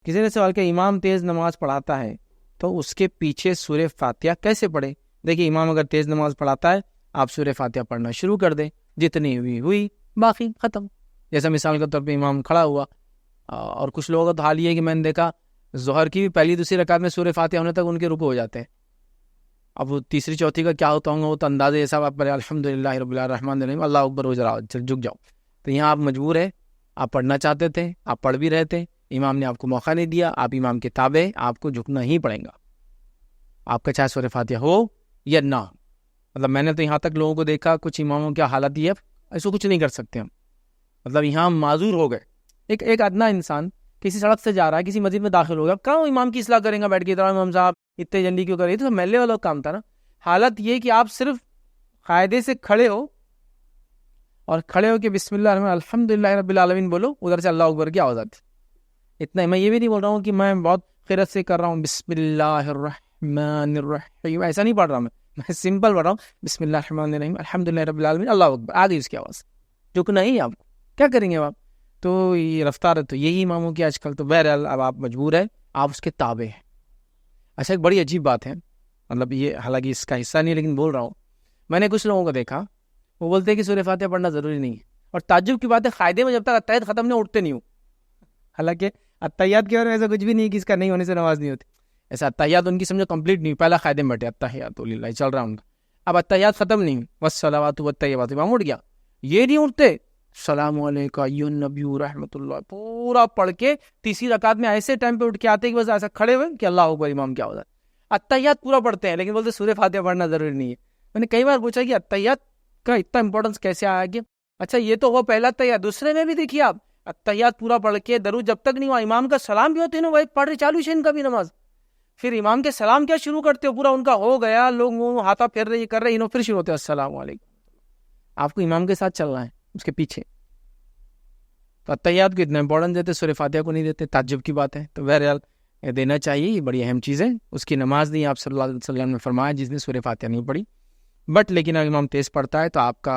کسی نے سوال کیا امام تیز نماز پڑھاتا ہے تو اس کے پیچھے سورہ فاتحہ کیسے پڑھے؟ دیکھیے امام اگر تیز نماز پڑھاتا ہے آپ سورہ فاتحہ پڑھنا شروع کر دیں, جتنی ہوئی باقی ختم. جیسا مثال کے طور پہ امام کھڑا ہوا, اور کچھ لوگوں کا تو حال یہ ہے کہ میں نے دیکھا ظہر کی بھی پہلی دوسری رکعت میں سورہ فاتحہ ہونے تک ان کے رکوع ہو جاتے ہیں. اب وہ تیسری چوتھی کا کیا ہوتا ہوگا وہ تو اندازے ایسا آپ پڑھے الحمدللہ رب الرحمن الرحیم اللہ اکبر ہو جا جھک جاؤ. تو یہاں آپ مجبور ہے, آپ پڑھنا چاہتے تھے, آپ پڑھ بھی رہے تھے, امام نے آپ کو موقع نہیں دیا, آپ امام کے تابع, آپ کو جھکنا ہی پڑے گا, آپ کا چاہے سورہ فاتحہ ہو یا نہ. مطلب میں نے تو یہاں تک لوگوں کو دیکھا, کچھ اماموں کی حالت یہ ہے ایسا کچھ نہیں کر سکتے ہم, مطلب یہاں معذور ہو گئے. ایک ادنا انسان کسی سڑک سے جا رہا ہے, کسی مسجد میں داخل ہو گیا, کہاں امام کی اصلاح کریں گا بیٹھ کے, امام صاحب اتنے جلدی کیوں کر رہی؟ تو محلے والا کام تھا نا. حالت یہ کہ آپ صرف قاعدے سے کھڑے ہو, اور کھڑے ہو کے بسم اللہ الرحمن الحمدللہ رب العالمین بولو, ادھر سے اللہ اکبر کی آواز آتی. اتنا میں یہ بھی نہیں بول رہا ہوں کہ میں بہت خیرت سے کر رہا ہوں بسم اللہ الرحمن الرحیم, ایسا نہیں پڑھ رہا میں سمپل پڑھ رہا ہوں بسم اللہ الرحمن الرحیم الحمدللہ رب العالمین اللہ اکبر, آ گئی اس کی آواز. جھکنا ہی آپ کو, کیا کریں گے آپ؟ تو یہ رفتار ہے تو یہی اماموں کی آج کل. تو بہرحال اب آپ مجبور ہے, آپ اس کے تابع ہیں. اچھا ایک بڑی عجیب بات ہے, مطلب یہ حالانکہ اس کا حصہ نہیں لیکن بول رہا ہوں, میں نے کچھ لوگوں کو دیکھا وہ بولتے ہیں کہ سورہ فاتحہ پڑھنا ضروری نہیں ہے, اور تعجب کی بات ہے قاعدے میں جب تک اتحیات ختم نہیں اٹھتے نہیں ہوں. حالانکہ اتحیات کے بارے میں ایسا کچھ بھی نہیں کہ اس کا نہیں ہونے سے نماز نہیں ہوتی, ایسا اتحیات ان کی سمجھو کمپلیٹ نہیں, پہلا قاعدے میں بیٹھے اتحیات للہ چل رہا ان کا, اب اتحیات ختم نہیں, والصلوات والطیبات, امام اٹھ گیا, یہ نہیں اٹھتے السلام علیکم ایھا النبی رحمۃ اللہ پورا پڑھ کے تیسری رکعت میں ایسے ٹائم پہ اٹھ کے آتے کہ بس ایسا کھڑے ہوئے کہ اللہ اکبر امام کیا ہوتا ہے. اتحیات پورا پڑھتے ہیں لیکن بولتے سورہ فاتحہ پڑھنا ضروری نہیں ہے. میں نے کئی بار پوچھا کہ اتحیات کا اتنا امپورٹنس کیسے آیا کہ اچھا یہ تو وہ پہلا اتحیات, دوسرے میں بھی دیکھیے آپ اتحیات پورا پڑھ کے درود جب تک نہیں ہوا, امام کا سلام بھی ہوتے ہیں نا وہ ایک پڑھ رہے چالو شین کا بھی نماز, پھر امام کے سلام کیا شروع کرتے ہو, پورا ان کا ہو گیا, لوگ ہاتھا پھیر رہے کر رہے, پھر شروع ہوتے ہیں السلام علیکم. آپ کو امام کے ساتھ چلنا ہے, اس کے پیچھے. تو اتحیات کو اتنا امپورٹنس دیتے, سورہ فاتحہ کو نہیں دیتے, تعجب کی بات ہے. تو بہرحال دینا چاہیے, یہ بڑی اہم چیز ہے. اس کی نماز نہیں, آپ صلی اللہ علیہ وسلم نے فرمایا جس نے سورہ فاتحہ نہیں پڑھی. بٹ لیکن اگر امام تیز پڑھتا ہے تو آپ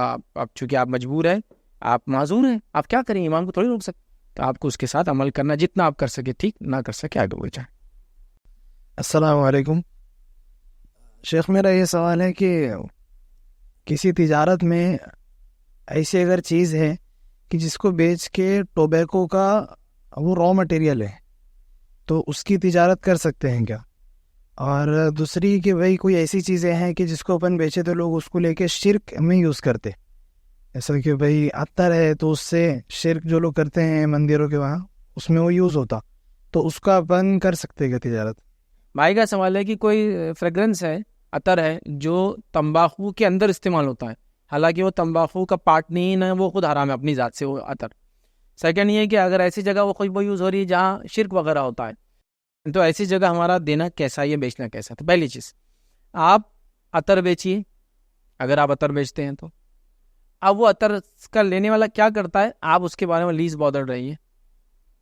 چونکہ آپ مجبور ہیں, آپ معذور ہیں, آپ کیا کریں, امام کو تھوڑی روک سکتے, تو آپ کو اس کے ساتھ عمل کرنا جتنا آپ کر سکے ٹھیک, نہ کر سکے آگے بڑھ جائیں. السلام علیکم شیخ, میرا یہ سوال ہے کہ کسی تجارت میں ایسی اگر چیز ہے کہ جس کو بیچ کے ٹوبیکو کا وہ را مٹیریل ہے تو اس کی تجارت کر سکتے ہیں کیا؟ اور دوسری کہ بھائی کوئی ایسی چیزیں ہیں کہ جس کو اپن بیچے تو لوگ اس کو لے کے شرک میں یوز کرتے, ایسا کہ بھائی عطر ہے تو اس سے شرک جو لوگ کرتے ہیں مندروں کے وہاں اس میں وہ یوز ہوتا, تو اس کا اپن کر سکتے کیا تجارت؟ بھائی کا سوال ہے کہ کوئی فریگرنس ہے, عطر ہے جو تمباکو کے اندر استعمال ہوتا ہے, حالانکہ وہ تمباکو کا پارٹ نہیں ہے, وہ خود حرام ہے اپنی ذات سے وہ عطر. سیکنڈ یہ کہ اگر ایسی جگہ وہ خوشبو یوز ہو رہی ہے جہاں شرک وغیرہ ہوتا ہے تو ایسی جگہ ہمارا دینا کیسا ہے، بیچنا کیسا. تو پہلی چیز آپ عطر بیچیے اگر آپ عطر بیچتے ہیں تو. اب وہ عطر کا لینے والا کیا کرتا ہے آپ اس کے بارے میں لیز بادر رہیے،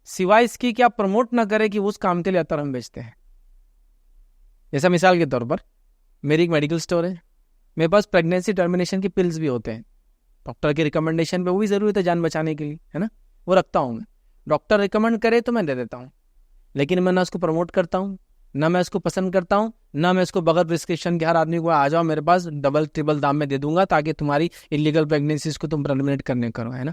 سوائے اس کی کہ آپ پروموٹ نہ کریں کہ اس کام کے لیے عطر ہم بیچتے ہیں. جیسا مثال کے طور پر میری ایک میڈیکل سٹور ہے، میرے پاس پریگنینسی ٹرمینیشن کے پلز بھی ہوتے ہیں، ڈاکٹر کی ریکمنڈیشن پہ وہ بھی ضرورت ہے جان بچانے کے لیے، ہے نا، وہ رکھتا ہوں میں. ڈاکٹر ریکمنڈ کرے تو میں دے دیتا ہوں، لیکن میں نہ اس کو پروموٹ کرتا ہوں، نہ میں اس کو پسند کرتا ہوں، نہ میں اس کو بغیر پرسکرپشن کے ہر آدمی کو آ جاؤ میرے پاس ڈبل ٹربل دام میں دے دوں گا تاکہ تمہاری انلیگل پریگنینسیز کو تم ٹرمینیٹ کرنے کرو، ہے نا.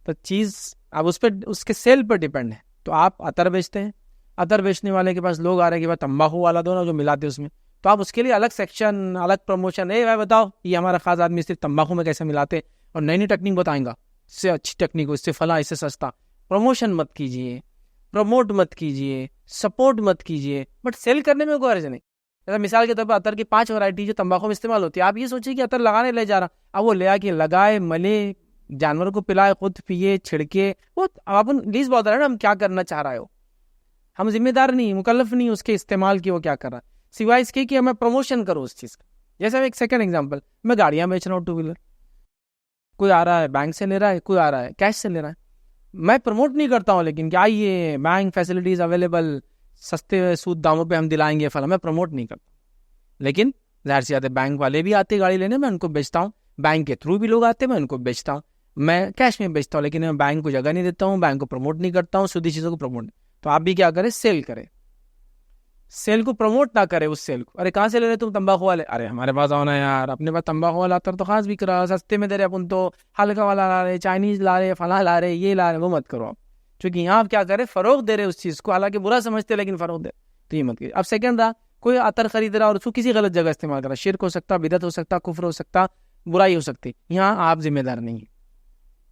تو چیز اب اس پہ اس کے سیل پر ڈیپینڈ ہے. تو آپ عطر بیچتے ہیں، عطر بیچنے والے کے پاس لوگ آ رہے ہیں کہ بھائی تمباکو والا دو نا جو ملاتے اس میں، تو آپ اس کے لیے الگ سیکشن الگ پروموشن، بھائی بتاؤ یہ ہمارا خاص آدمی صرف تمباکو میں کیسے ملاتے اور نئی نئی ٹیکنیک بتائیں گا، اس سے اچھی ٹیکنیک ہو، اس سے فلاں، اس سے سستا. پروموشن مت کیجیے، پروموٹ مت کیجیے، سپورٹ مت کیجیے، بٹ سیل کرنے میں کوئی عرض نہیں. جیسا مثال کے طور پر عطر کی 5 ورائٹی جو تمباکو میں استعمال ہوتی ہے، آپ یہ سوچیے کہ عطر لگانے لے جا رہا، اب وہ لے آ کے لگائے، ملے، جانوروں کو پلائے، خود پیے، چھڑکے، وہ آپ لیز بہت ہے نا، ہم کیا کرنا چاہ رہے ہو، ہم ذمہ دار نہیں، مکلف نہیں اس کے استعمال کی وہ کیا کر رہا ہے، سوائے اس کے کہ میں پروموشن کروں اس چیز کا. جیسے ایک سیکنڈ ایگزامپل، میں گاڑیاں بیچ رہا ہوں، 2 ویلر، کوئی آ رہا ہے بینک سے لے رہا ہے، کوئی آ رہا ہے کیش سے لے رہا ہے، میں پروموٹ نہیں کرتا ہوں، لیکن کہ آئیے بینک فیسلٹیز اویلیبل، سستے سود داموں پہ ہم دلائیں گے فلاں، میں پروموٹ نہیں کرتا. لیکن ظاہر سی بات ہے بینک والے بھی آتے گاڑی لینے، میں ان کو بیچتا ہوں، بینک کے تھرو بھی لوگ آتے میں ان کو بیچتا ہوں، میں کیش میں بیچتا ہوں، لیکن میں بینک کو جگہ نہیں دیتا ہوں، بینک کو پروموٹ نہیں کرتا ہوں، سودی چیزوں کو پروموٹ. تو آپ بھی کیا کریں، سیل کریں، سیل کو پروموٹ نہ کرے اس سیل کو. ارے کہاں سے لے رہے تم تمباکو والے، ارے ہمارے پاس آنا یار، اپنے پاس تمباکو والا عطر تو خاص بک رہا، سستے میں دے رہے، اپن تو ہلکا والا لا رہے، چائنیز لا رہے، فلاں لا رہے، یہ لا رہے، وہ مت کرو آپ، چونکہ یہاں آپ کیا کریں، فروغ دے رہے اس چیز کو، حالانکہ برا سمجھتے لیکن فروغ دے، تو یہ مت کیجیے. اب سیکنڈ رہا، کوئی عطر خرید رہا اور اس کو کسی غلط جگہ استعمال کر رہا، شرک ہو سکتا، بدعت ہو سکتا، کفر ہو سکتا، برائی ہو سکتی، یہاں آپ ذمہ دار نہیں ہیں.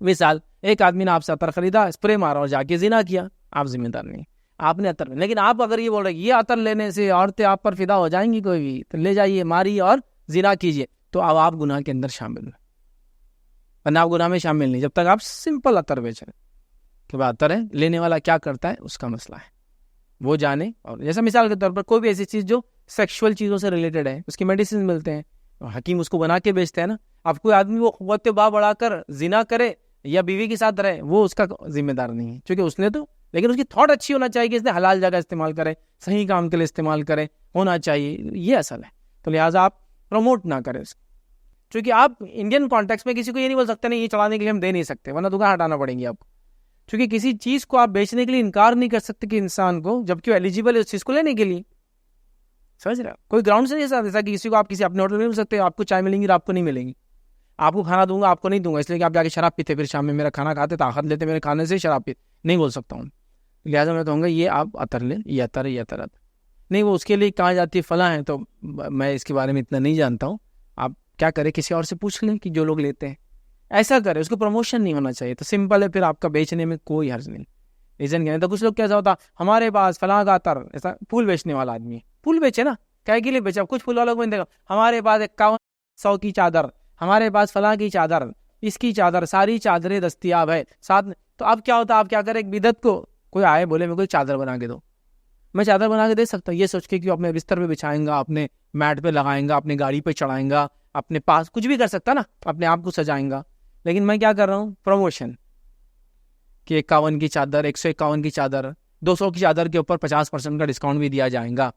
مثال، ایک آدمی نے آپ سے عطر خریدا، اسپرے مارا اور جا کے زنا کیا، آپ ذمہ دار نہیں، آپ نے عطر. لیکن آپ اگر یہ بول رہے یہ عطر لینے سے عورتیں آپ پر فدا ہو جائیں گی، کوئی بھی تو لے جائیے، ماریے اور زنا کیجیے، تو اب آپ گناہ کے اندر شامل ہیں، ورنہ آپ گناہ میں شامل نہیں جب تک آپ سمپل عطر بیچ رہے کہ بھائی عطر ہے، لینے والا کیا کرتا ہے اس کا مسئلہ ہے، وہ جانے. اور جیسا مثال کے طور پر کوئی بھی ایسی چیز جو سیکشول چیزوں سے ریلیٹڈ ہے، اس کی میڈیسن ملتے ہیں، حکیم اس کو بنا کے بیچتے ہیں نا. اب کوئی آدمی وہ قوت با بڑھا کر زنا کرے یا بیوی کے ساتھ رہے، وہ اس کا ذمہ دار نہیں ہے، چونکہ اس نے تو، لیکن اس کی تھاٹ اچھی ہونا چاہیے کہ اس نے حلال جگہ استعمال کرے، صحیح کام کے لیے استعمال کرے، ہونا چاہیے، یہ اصل ہے. تو لہٰذا آپ پروموٹ نہ کریں اس کو، چونکہ آپ انڈین کانٹیکس میں کسی کو یہ نہیں بول سکتے نہیں یہ چلانے کے لیے ہم دے نہیں سکتے، ورنہ دکان ہٹانا پڑیں گی آپ کو. چونکہ کسی چیز کو آپ بیچنے کے لیے انکار نہیں کر سکتے کہ انسان کو، جبکہ وہ ایلیجیبل ہے اس چیز کو لینے کے لیے. سمجھ رہے، کوئی گراؤنڈ سے نہیں جیسا کہ کسی کو آپ کسی اپنے ہوٹل میں مل سکتے، آپ کو چائے ملیں گی اور آپ کو نہیں ملیں گی، آپ کو کھانا دوں گا آپ کو نہیں دوں گا، اس لیے کہ آپ جا کے شراب پیتے، پھر شام میں میرا کھانا کھاتے، طاقت لیتے میرے کھانے سے، شراب پیتے نہیں بول سکتا ہوں. لہٰذا میں کہوں گا یہ آپ عطر لیں، یہ عطر ہے، یہ عطر نہیں، وہ اس کے لیے کہا جاتی ہے فلاں ہے، تو میں اس کے بارے میں اتنا نہیں جانتا ہوں. آپ کیا کریں، کسی اور سے پوچھ لیں کہ جو لوگ لیتے ہیں ایسا کرے، اس کو پروموشن نہیں ہونا چاہیے. تو سمپل ہے، پھر آپ کا بیچنے میں کوئی حرج نہیں. ریزن کیا ہے، تو کچھ لوگ کیسا ہوتا، ہمارے پاس فلاں کا عطر، ایسا پھول بیچنے والا آدمی ہے، پھول بیچے نا، کیا کے لیے بیچا، کچھ پھول والوں کو دیکھا، ہمارے پاس 5100 کی چادر، ہمارے پاس فلاں کی چادر، اس کی چادر، ساری چادریں دستیاب ہے ساتھ میں. تو اب کیا ہوتا، آپ کیا کریں، ایک بدعت کو کوئی آئے بولے میں کوئی چادر بنا کے دو، میں چادر بنا کے دے سکتا ہوں، یہ سوچ کے کہ اپنے بستر پہ بچھائیں گا، اپنے میٹ پہ لگائیں گا، اپنے گاڑی پہ چڑھائیں گا، اپنے پاس کچھ بھی کر سکتا نا، اپنے آپ کو سجائیں گا. لیکن میں کیا کر رہا ہوں، پروموشن، کہ 51 کی چادر، 151 کی چادر، 200 کی چادر کے اوپر 50% کا ڈسکاؤنٹ بھی دیا جائے گا،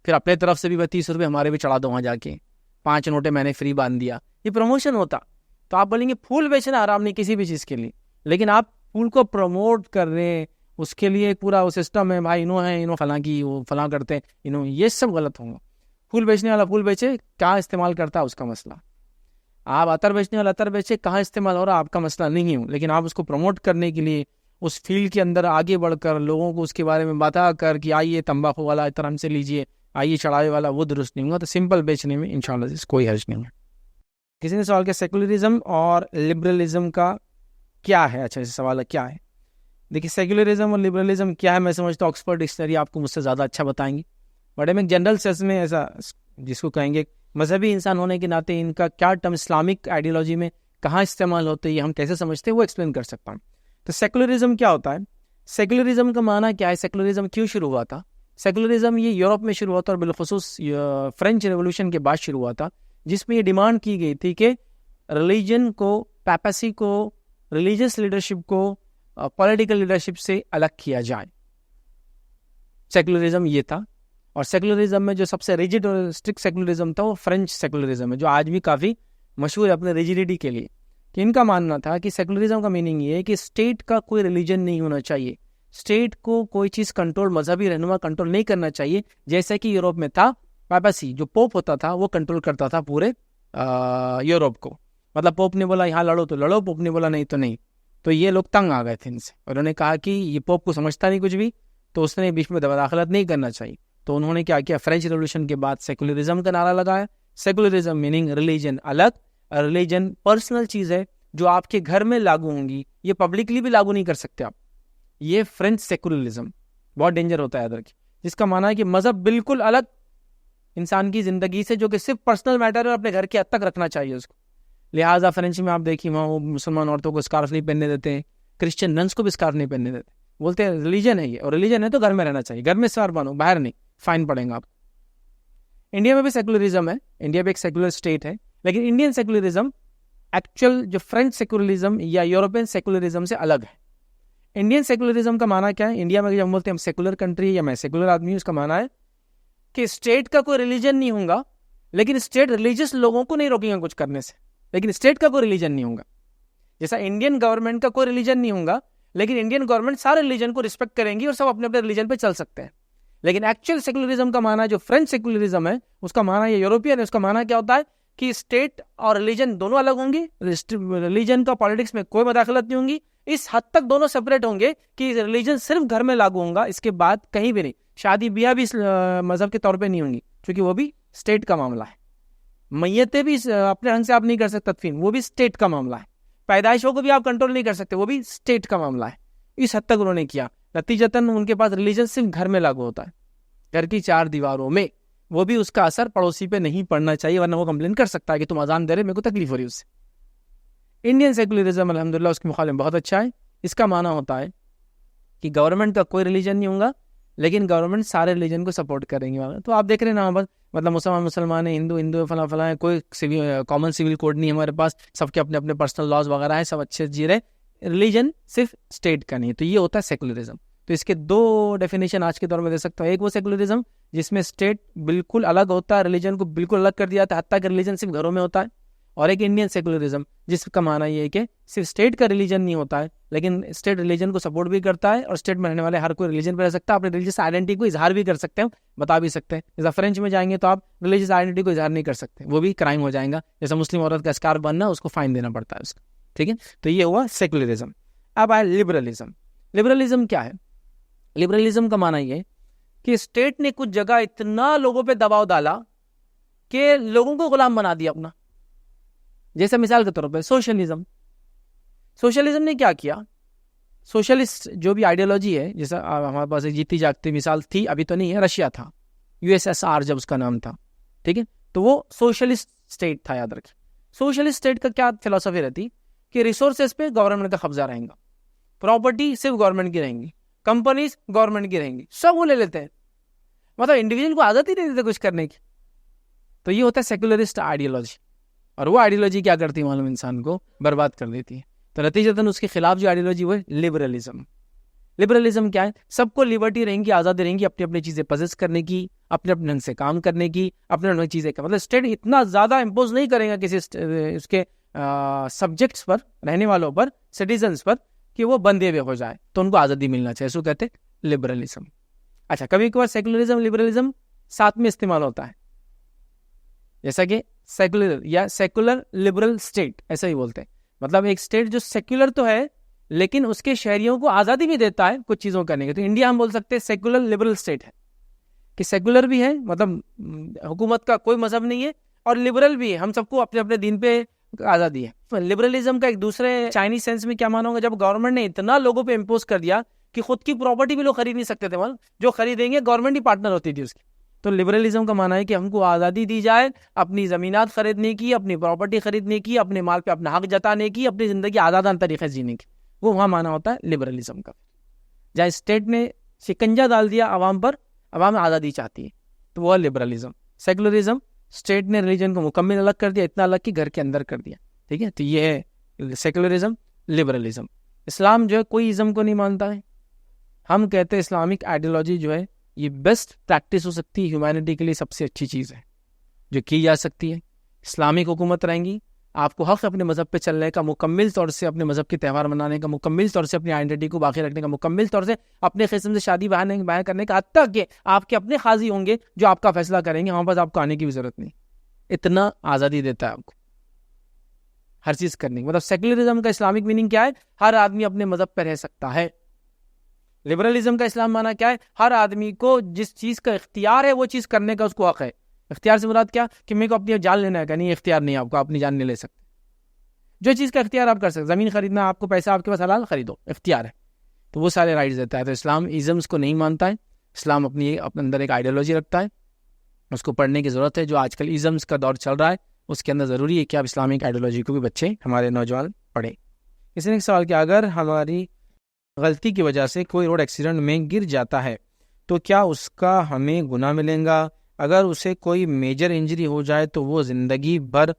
پھر اپنے طرف سے بھی 30 روپے ہمارے بھی چڑھا دو، وہاں جا کے 5 نوٹیں میں نے فری باندھ دیا، یہ پروموشن ہوتا. تو آپ بولیں گے پھول بیچنا حرام نہیں کسی بھی چیز کے لیے، لیکن آپ پھول کو پروموٹ کر رہے ہیں، اس کے لیے ایک پورا وہ سسٹم ہے، بھائی انہوں ہیں، انہوں فلاں کی، وہ فلاں کرتے ہیں، انہوں، یہ سب غلط ہوں گا. پھول بیچنے والا پھول بیچے، کہاں استعمال کرتا ہے اس کا مسئلہ. آپ عطر بیچنے والا عطر بیچے، کہاں استعمال ہو رہا آپ کا مسئلہ نہیں ہوں، لیکن آپ اس کو پروموٹ کرنے کے لیے اس فیلڈ کے اندر آگے بڑھ کر لوگوں کو اس کے بارے میں بتا کر کہ آئیے تمباکو والا عطر ہم سے لیجیے، آئیے چڑھاوے والا، وہ درست نہیں ہوگا. تو سمپل بیچنے میں انشاءاللہ کوئی حرج نہیں ہے. کسی نے سوال کیا سیکولرزم اور لبرلزم کا کیا ہے، اچھا سوال ہے کیا ہے. دیکھیے سیکولرزم اور لبرلزم کیا ہے، میں سمجھتا ہوں آکسفورڈ ڈکشنری آپ کو مجھ سے زیادہ اچھا بتائیں گی، بٹ میں جنرل سینس میں ایسا جس کو کہیں گے مذہبی انسان ہونے کے ناطے ان کا کیا ٹرم اسلامک آئیڈیالوجی میں کہاں استعمال ہوتے ہیں، یہ ہم کیسے سمجھتے ہیں، وہ ایکسپلین کر سکتا ہوں. تو سیکولرزم کیا ہوتا ہے؟ سیکولرزم کا معنی کیا ہے؟ سیکولرزم کیوں شروع ہوا تھا؟ سیکولرزم یہ یورپ میں شروع ہوا تھا اور بالخصوص فرینچ ریولوشن کے بعد شروع ہوا تھا، جس میں یہ ڈیمانڈ کی گئی تھی کہ ریلیجن کو، پیپسی کو، ریلیجس لیڈرشپ کو پولیٹیکل لیڈرشپ سے الگ کیا جائے. سیکولرزم یہ تھا. اور سیکولرزم میں جو سب سے ریجڈ اور اسٹرکٹ سیکولرزم تھا وہ فرینچ سیکولرزم ہے، جو آج بھی کافی مشہور ہے اپنے ریجیڈیٹی کے لیے. کہ ان کا ماننا تھا کہ سیکولرزم کا میننگ یہ ہے کہ اسٹیٹ کا کوئی ریلیجن نہیں ہونا چاہیے، اسٹیٹ کو کوئی چیز کنٹرول، مذہبی رہنما کنٹرول نہیں کرنا چاہیے، جیسا کہ یورپ میں تھا. پیپسی جو پوپ ہوتا تھا وہ کنٹرول کرتا تھا پورے یورپ کو. مطلب پوپ نے بولا یہاں لڑو تو لڑو، پوپ نے بولا نہیں تو نہیں. تو یہ لوگ تنگ آ گئے تھے ان سے، اور انہوں نے کہا کہ یہ پوپ کو سمجھتا نہیں کچھ بھی، تو اس نے بیچ میں مداخلت نہیں کرنا چاہیے. تو انہوں نے کیا کیا؟ فرینچ ریولوشن کے بعد سیکولرزم کا نعرہ لگایا. سیکولرزم میننگ ریلیجن الگ. ریلیجن پرسنل چیز ہے جو آپ کے گھر میں لاگو ہوں گی، یہ پبلکلی بھی لاگو نہیں کر سکتے آپ. یہ فرینچ سیکولرزم بہت ڈینجر ہوتا ہے ادھر کی، جس کا معنی ہے کہ مذہب بالکل الگ انسان کی زندگی سے، جو کہ صرف پرسنل میٹر ہے اور اپنے گھر کے حد تک رکھنا چاہیے اس کو. لہٰذا فرینچ میں آپ دیکھیے وہاں وہ مسلمان عورتوں کو اسکارف نہیں پہننے دیتے ہیں، کرسچن ننس کو بھی اسکارف نہیں پہننے دیتے، بولتے ہیں ریلیجن ہے یہ، اور ریلیجن ہے تو گھر میں رہنا چاہیے، گھر میں اسکارف باندھو، باہر نہیں، فائن پڑیں گا آپ. انڈیا میں بھی سیکولرزم ہے، انڈیا بھی ایک سیکولر اسٹیٹ ہے، لیکن انڈین سیکولرزم ایکچوئل جو فرینچ سیکولرزم یا یورپین سیکولرزم سے الگ ہے. انڈین سیکولرزم کا معنی کیا ہے؟ انڈیا میں جب ہم بولتے ہیں ہم سیکولر کنٹری یا میں سیکولر آدمی ہوں، اس کا معنی ہے کہ اسٹیٹ کا کوئی ریلیجن نہیں ہوگا، لیکن اسٹیٹ ریلیجس لوگوں کو نہیں روکیں گا کچھ کرنے سے، لیکن اسٹیٹ کا کوئی ریلیجن نہیں ہوگا. جیسا انڈین گورنمنٹ کا کوئی ریلیجن نہیں ہوگا، لیکن انڈین گورنمنٹ سارے ریلیجن کو رسپیکٹ کریں گی اور سب اپنے اپنے ریلیجن پہ چل سکتے ہیں. لیکن ایکچوئل سیکولرزم کا معنی جو فرینچ سیکولرزم ہے اس کا معنی، یہ یوروپین ہے، اس کا معنی کیا ہوتا ہے کہ اسٹیٹ اور ریلیجن دونوں الگ ہوں گی، ریلیجن کا پالیٹکس میں کوئی مداخلت نہیں ہوں گی، اس حد تک دونوں سپریٹ ہوں گے کہ ریلیجن صرف گھر میں لاگو ہوں گا، اس کے بعد کہیں بھی نہیں. شادی بیاہ بھی مذہب کے طور پہ نہیں ہوں گی کیونکہ وہ بھی اسٹیٹ کا معاملہ ہے. میتیں بھی اپنے ڈھنگ سے آپ نہیں کر سکتے تدفین، وہ بھی اسٹیٹ کا معاملہ ہے. پیدائشوں کو بھی آپ کنٹرول نہیں کر سکتے، وہ بھی اسٹیٹ کا معاملہ ہے. اس حد تک انہوں نے کیا. نتیجتاً ان کے پاس ریلیجن صرف گھر میں لاگو ہوتا ہے، گھر کی 4 دیواروں میں. وہ بھی اس کا اثر پڑوسی پہ نہیں پڑنا چاہیے، ورنہ وہ کمپلین کر سکتا ہے کہ تم اذان دے رہے، میرے کو تکلیف ہو رہی ہے اس سے. انڈین سیکولرزم الحمدللہ اس کے مقابلے میں بہت اچھا ہے. اس کا معنی ہوتا ہے کہ گورنمنٹ کا کوئی ریلیجن نہیں ہوگا، لیکن گورنمنٹ سارے ریلیجن کو سپورٹ کریں گے. تو آپ دیکھ رہے ہیں نا، بس مطلب مسلمان ہیں، ہندو فلاں فلاں، کوئی کامن سول کوڈ نہیں ہے ہمارے پاس، سب کے اپنے اپنے پرسنل لاز وغیرہ ہیں، سب اچھے جی رہے. ریلیجن صرف اسٹیٹ کا نہیں. تو یہ ہوتا ہے سیکولرزم. تو اس کے 2 ڈیفینیشن آج کے دور میں دے سکتا ہوں. ایک وہ سیکولرزم جس میں اسٹیٹ بالکل الگ ہوتا ہے، ریلیجن کو بالکل الگ کر دیا جاتا ہے، حتیٰ کہ ریلیجن صرف گھروں میں ہوتا ہے. اور ایک انڈین سیکولرزم جس کا معنی یہ ہے کہ صرف اسٹیٹ کا ریلیجن نہیں ہوتا ہے، لیکن اسٹیٹ ریلیجن کو سپورٹ بھی کرتا ہے، اور اسٹیٹ میں رہنے والے ہر کوئی ریلیجن پہ رہ سکتا ہے، اپنے ریلیجس آئیڈینٹی کو اظہار بھی کر سکتے ہیں، بتا بھی سکتے ہیں. جیسا فرینچ میں جائیں گے تو آپ ریلیجس آئیڈینٹی کو اظہار نہیں کر سکتے، وہ بھی کرائم ہو جائے گا. جیسا مسلم عورت کا اسکارف بننا، اس کو فائن دینا پڑتا ہے اس کا. ٹھیک ہے، تو یہ ہوا سیکولرزم. اب آئے لبرلزم. لبرلزم کیا ہے؟ لبرلزم کا معنی یہ کہ اسٹیٹ نے کچھ جگہ اتنا لوگوں پہ دباؤ ڈالا کہ لوگوں کو غلام بنا دیا اپنا. جیسے مثال کے طور پہ سوشلزم. سوشلزم نے کیا کیا؟ سوشلسٹ جو بھی آئیڈیالوجی ہے، جیسا ہمارے پاس ایک جیتی جاگتی مثال تھی، ابھی تو نہیں ہے، رشیا تھا، USSR جب اس کا نام تھا. ٹھیک ہے، تو وہ سوشلسٹ اسٹیٹ تھا. یاد رکھیں، سوشلسٹ اسٹیٹ کا کیا فلسفی رہتی کہ ریسورسز پہ گورنمنٹ کا قبضہ رہیں گا، پراپرٹی صرف گورنمنٹ کی رہیں گی، کمپنیز گورنمنٹ کی رہیں گی، سب وہ لے لیتے ہیں، مطلب انڈیویجول کو عادت ہی نہیں دیتے کچھ کرنے کی. تو یہ ہوتا ہے سیکولرسٹ آئیڈیالوجی. اور وہ آئیڈیالوجی کیا کرتی ہے؟ معلوم انسان کو برباد کر دیتی ہے. تو نتیجتاً اس کے خلاف جو آئیڈیالوجی وہ ہے لبرلزم. لبرلزم کیا ہے؟ سب کو لیبرٹی رہیں گی، آزادی رہیں گی اپنی اپنی چیزیں پوزیس کرنے کی، اپنے اپنے ڈھنگ سے کام کرنے کی، اپنے اپنے چیزیں کا، مطلب اسٹیٹ اتنا زیادہ امپوز نہیں کرے گا کسی اس کے سبجیکٹس پر، رہنے والوں پر، سٹیزنس پر، کہ وہ بندے ہوئے ہو جائے. تو ان کو آزادی ملنا چاہیے، سو کہتے ہیں لبرلزم. اچھا، کبھی کبھار سیکولرزم لبرلزم ساتھ میں استعمال ہوتا ہے، جیسا کہ سیکولر یا سیکولر لبرل اسٹیٹ، ایسا ہی بولتے ہیں. مطلب ایک اسٹیٹ جو سیکولر تو ہے لیکن اس کے شہریوں کو آزادی بھی دیتا ہے کچھ چیزوں کرنے کی. تو انڈیا ہم بول سکتے ہیں سیکولر لبرل اسٹیٹ ہے، کہ سیکولر بھی ہے، مطلب حکومت کا کوئی مذہب نہیں ہے، اور لبرل بھی ہے، ہم سب کو اپنے اپنے دین پہ آزادی ہے. لبرلزم کا ایک دوسرے چائنیز سینس میں کیا مانا ہوگا؟ جب گورنمنٹ نے اتنا لوگوں پہ امپوز کر دیا کہ خود کی پراپرٹی بھی لوگ خرید نہیں سکتے تھے، جو خریدیں گے گورنمنٹ ہی پارٹنر ہوتی تھی اس کی. تو لبرلزم کا معنی ہے کہ ہم کو آزادی دی جائے اپنی زمینات خریدنے کی، اپنی پراپرٹی خریدنے کی، اپنے مال پہ اپنا حق جتانے کی، اپنی زندگی آزادانہ طریقے سے جینے کی. وہ وہاں مانا ہوتا ہے لبرلزم کا. جہاں اسٹیٹ نے شکنجا ڈال دیا عوام پر, عوام آزادی چاہتی ہے, تو وہ لبرلزم. سیکولرزم, اسٹیٹ نے ریلیجن کو مکمل الگ کر دیا, اتنا الگ کہ گھر کے اندر کر دیا. ٹھیک ہے, تو یہ ہے سیکولرزم, لبرلزم. اسلام جو ہے کوئی ازم کو نہیں مانتا ہے. ہم کہتے ہیں اسلامک آئیڈیالوجی جو ہے یہ بیسٹ پریکٹس ہو سکتی ہے, ہیومینٹی کے لیے سب سے اچھی چیز ہے جو کی جا سکتی ہے. اسلامک حکومت رہیں گی, آپ کو حق اپنے مذہب پہ چلنے کا, مکمل طور سے اپنے مذہب کے تہوار منانے کا, مکمل طور سے اپنی آئیڈینٹی کو باقی رکھنے کا, مکمل طور سے اپنے قسم سے شادی بیان کرنے کا, حتیٰ کہ آپ کے اپنے قاضی ہوں گے جو آپ کا فیصلہ کریں گے, وہاں پر آپ کو آنے کی بھی ضرورت نہیں. اتنا آزادی دیتا ہے آپ کو ہر چیز کرنے کی. مطلب سیکولرزم کا اسلامک میننگ کیا ہے؟ ہر آدمی اپنے مذہب پہ رہ سکتا ہے. لبرلزم کا اسلام مانا کیا ہے؟ ہر آدمی کو جس چیز کا اختیار ہے وہ چیز کرنے کا اس کو حق ہے. اختیار سے مراد کیا کہ میرے کو اپنی جان لینا ہے, کہ نہیں اختیار نہیں, آپ کو اپنی جان نہیں لے سکتے. جو چیز کا اختیار آپ کر سکتے, زمین خریدنا آپ کو, پیسہ آپ کے پاس حلال, خریدو, اختیار ہے. تو وہ سارے رائٹس دیتا ہے. تو اسلام ازمس کو نہیں مانتا ہے. اسلام اپنے اندر ایک آئیڈیالوجی رکھتا ہے, اس کو پڑھنے کی ضرورت ہے. جو آج کل ازمس کا دور چل رہا ہے اس کے اندر ضروری ہے کہ آپ اسلامک آئیڈیالوجی کو بھی بچے, ہمارے نوجوان پڑھیں. کسی نے ایک سوال کیا, اگر ہماری غلطی کی وجہ سے کوئی روڈ ایکسیڈنٹ میں گر جاتا ہے تو کیا اس کا ہمیں گناہ ملیں گا؟ اگر اسے کوئی میجر انجری ہو جائے تو وہ زندگی بھر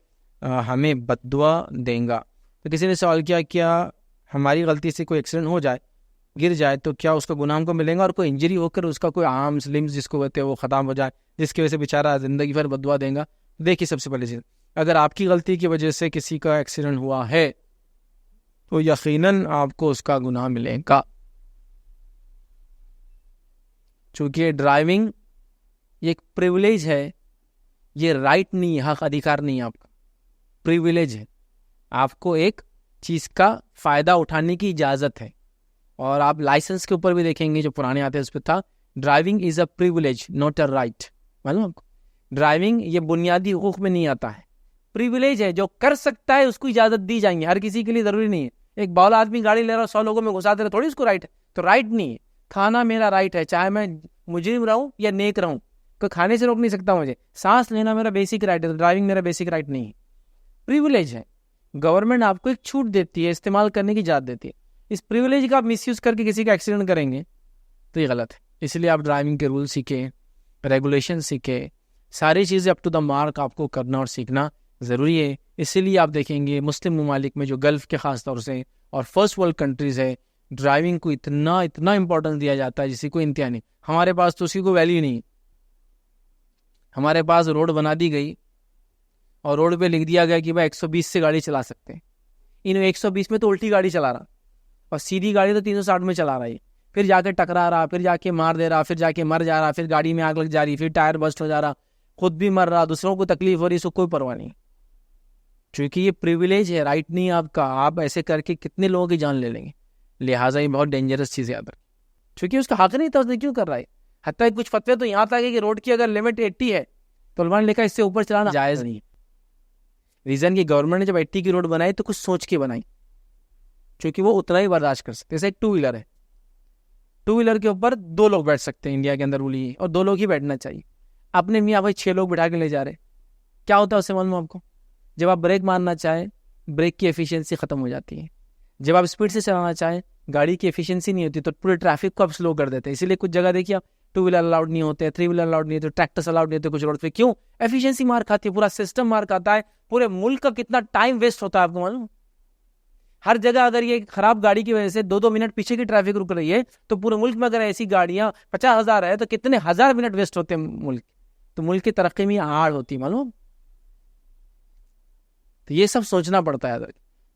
ہمیں بد دعا دیں گا. تو کسی نے سوال کیا, کیا ہماری غلطی سے کوئی ایکسیڈنٹ ہو جائے, گر جائے, تو کیا اس کا گناہ ہم کو ملیں گا؟ اور کوئی انجری ہو کر اس کا کوئی عام لمز جس کو کہتے ہیں وہ ختم ہو جائے, جس کی وجہ سے بیچارہ زندگی بھر بد دعا دیں گا؟ دیکھیے, سب سے پہلی چیز, اگر آپ کی غلطی کی وجہ سے کسی کا ایکسیڈنٹ ہوا ہے تو یقیناً آپ کو اس کا گناہ ملے گا. چونکہ ڈرائیونگ یہ ایک پریولیج ہے, یہ رائٹ نہیں ہے, حق ادھیکار نہیں ہے, آپ کا پریولیج ہے. آپ کو ایک چیز کا فائدہ اٹھانے کی اجازت ہے. اور آپ لائسنس کے اوپر بھی دیکھیں گے جو پرانے آتے ہیں اس پہ تھا, driving is a privilege not a right. معلوم آپ کو, ڈرائیونگ یہ بنیادی حقوق میں نہیں آتا ہے, پریولیج ہے. جو کر سکتا ہے اس کو اجازت دی جائیں گی, ہر کسی کے لیے ضروری نہیں ہے. ایک باولا آدمی گاڑی لے رہا 100 لوگوں میں گھسا دے رہا, تھوڑی اس کو رائٹ ہے. تو رائٹ نہیں ہے. کھانا میرا رائٹ ہے, چاہے میں مجرم رہوں یا نیک رہوں, کوئی کھانے سے روک نہیں سکتا مجھے. سانس لینا میرا بیسک رائٹ ہے, ڈرائیونگ میرا بیسک رائٹ نہیں ہے, پریولیج ہے. گورنمنٹ آپ کو ایک چھوٹ دیتی ہے, استعمال کرنے کی اجازت دیتی ہے. اس پریولیج کا آپ مس یوز کر کے کسی کا ایکسیڈنٹ کریں گے تو یہ غلط ہے. اس لیے آپ ڈرائیونگ کے رول سیکھیں, ریگولیشن سیکھیں, ساری چیزیں اپ ٹو دا مارک آپ کو کرنا اور سیکھنا ضروری ہے. اسی لیے آپ دیکھیں گے مسلم ممالک میں, جو گلف کے خاص طور سے اور فرسٹ ورلڈ کنٹریز ہے, ڈرائیونگ کو اتنا امپورٹنس دیا جاتا ہے جس کی کوئی انتہا نہیں. ہمارے پاس تو اسی کو ویلیو نہیں. ہمارے پاس روڈ بنا دی گئی اور روڈ پہ لکھ دیا گیا کہ بھائی 120 سے گاڑی چلا سکتے ہیں. ان 120 میں تو الٹی گاڑی چلا رہا, اور سیدھی گاڑی تو 360 میں چلا رہا ہے. پھر جا کے ٹکرا رہا, پھر جا کے مار دے رہا, پھر جا کے مر جا رہا, پھر گاڑی میں آگ لگ جا رہی, پھر ٹائر بسٹ ہو جا رہا, خود بھی مر رہا, دوسروں کو تکلیف ہو رہی, اس کو کوئی پرواہ نہیں. چونکہ یہ پریویلیج ہے, رائٹ نہیں آپ کا. آپ ایسے کر کے کتنے لوگوں کی جان لے لیں گے. لہٰذا یہ بہت ڈینجرس چیز ہے یاد رکھیں, چونکہ اس کا حق نہیں تھا, اس نے کیوں کر رہا ہے. حتیٰ کچھ فتوے تو یہاں تک ہے کہ روڈ کی اگر لمٹ 80 ہے تو علماء نے لکھا اس سے اوپر چلانا جائز نہیں. ریزن کی گورنمنٹ نے جب 80 کی روڈ بنائی تو کچھ سوچ کے بنائی, چونکہ وہ اتنا ہی برداشت کر سکتے. جیسے ایک 2 ویلر ہے, 2 ویلر کے اوپر 2 لوگ بیٹھ سکتے ہیں, انڈیا کے اندر رول یہ, اور 2 لوگ ہی بیٹھنا چاہیے. اپنے میاں بھائی 6 لوگ بٹھا کے لے جا رہے, کیا ہوتا ہے اس سے معلوم آپ کو؟ جب آپ بریک مارنا چاہیں بریک کی ایفیشنسی ختم ہو جاتی ہے. جب آپ اسپیڈ سے چلانا چاہیں گاڑی کی ایفیشنسی نہیں ہوتی, تو پورے ٹریفک کو آپ سلو کر دیتے ہیں. اسی لیے کچھ جگہ دیکھیے آپ 2 ویلر الاؤڈ نہیں ہوتے, 3 ویلر الاؤڈ نہیں ہوتے, ٹریکٹرس الاؤڈ نہیں ہوتے کچھ روڈ پہ. کیوں؟ ایفیشنسی مار کھاتی ہے, پورا سسٹم مار کھاتا ہے. پورے ملک کا کتنا ٹائم ویسٹ ہوتا ہے آپ کو معلوم؟ ہر جگہ اگر یہ خراب گاڑی کی وجہ سے 2-2 منٹ پیچھے کی ٹریفک رک رہی ہے, تو پورے ملک میں اگر ایسی گاڑیاں 50,000 ہے تو کتنے ہزار منٹ ویسٹ ہوتے ہیں ملک. تو ملک کی ترقی میں آڑ ہوتی ہے معلوم. تو یہ سب سوچنا پڑتا ہے.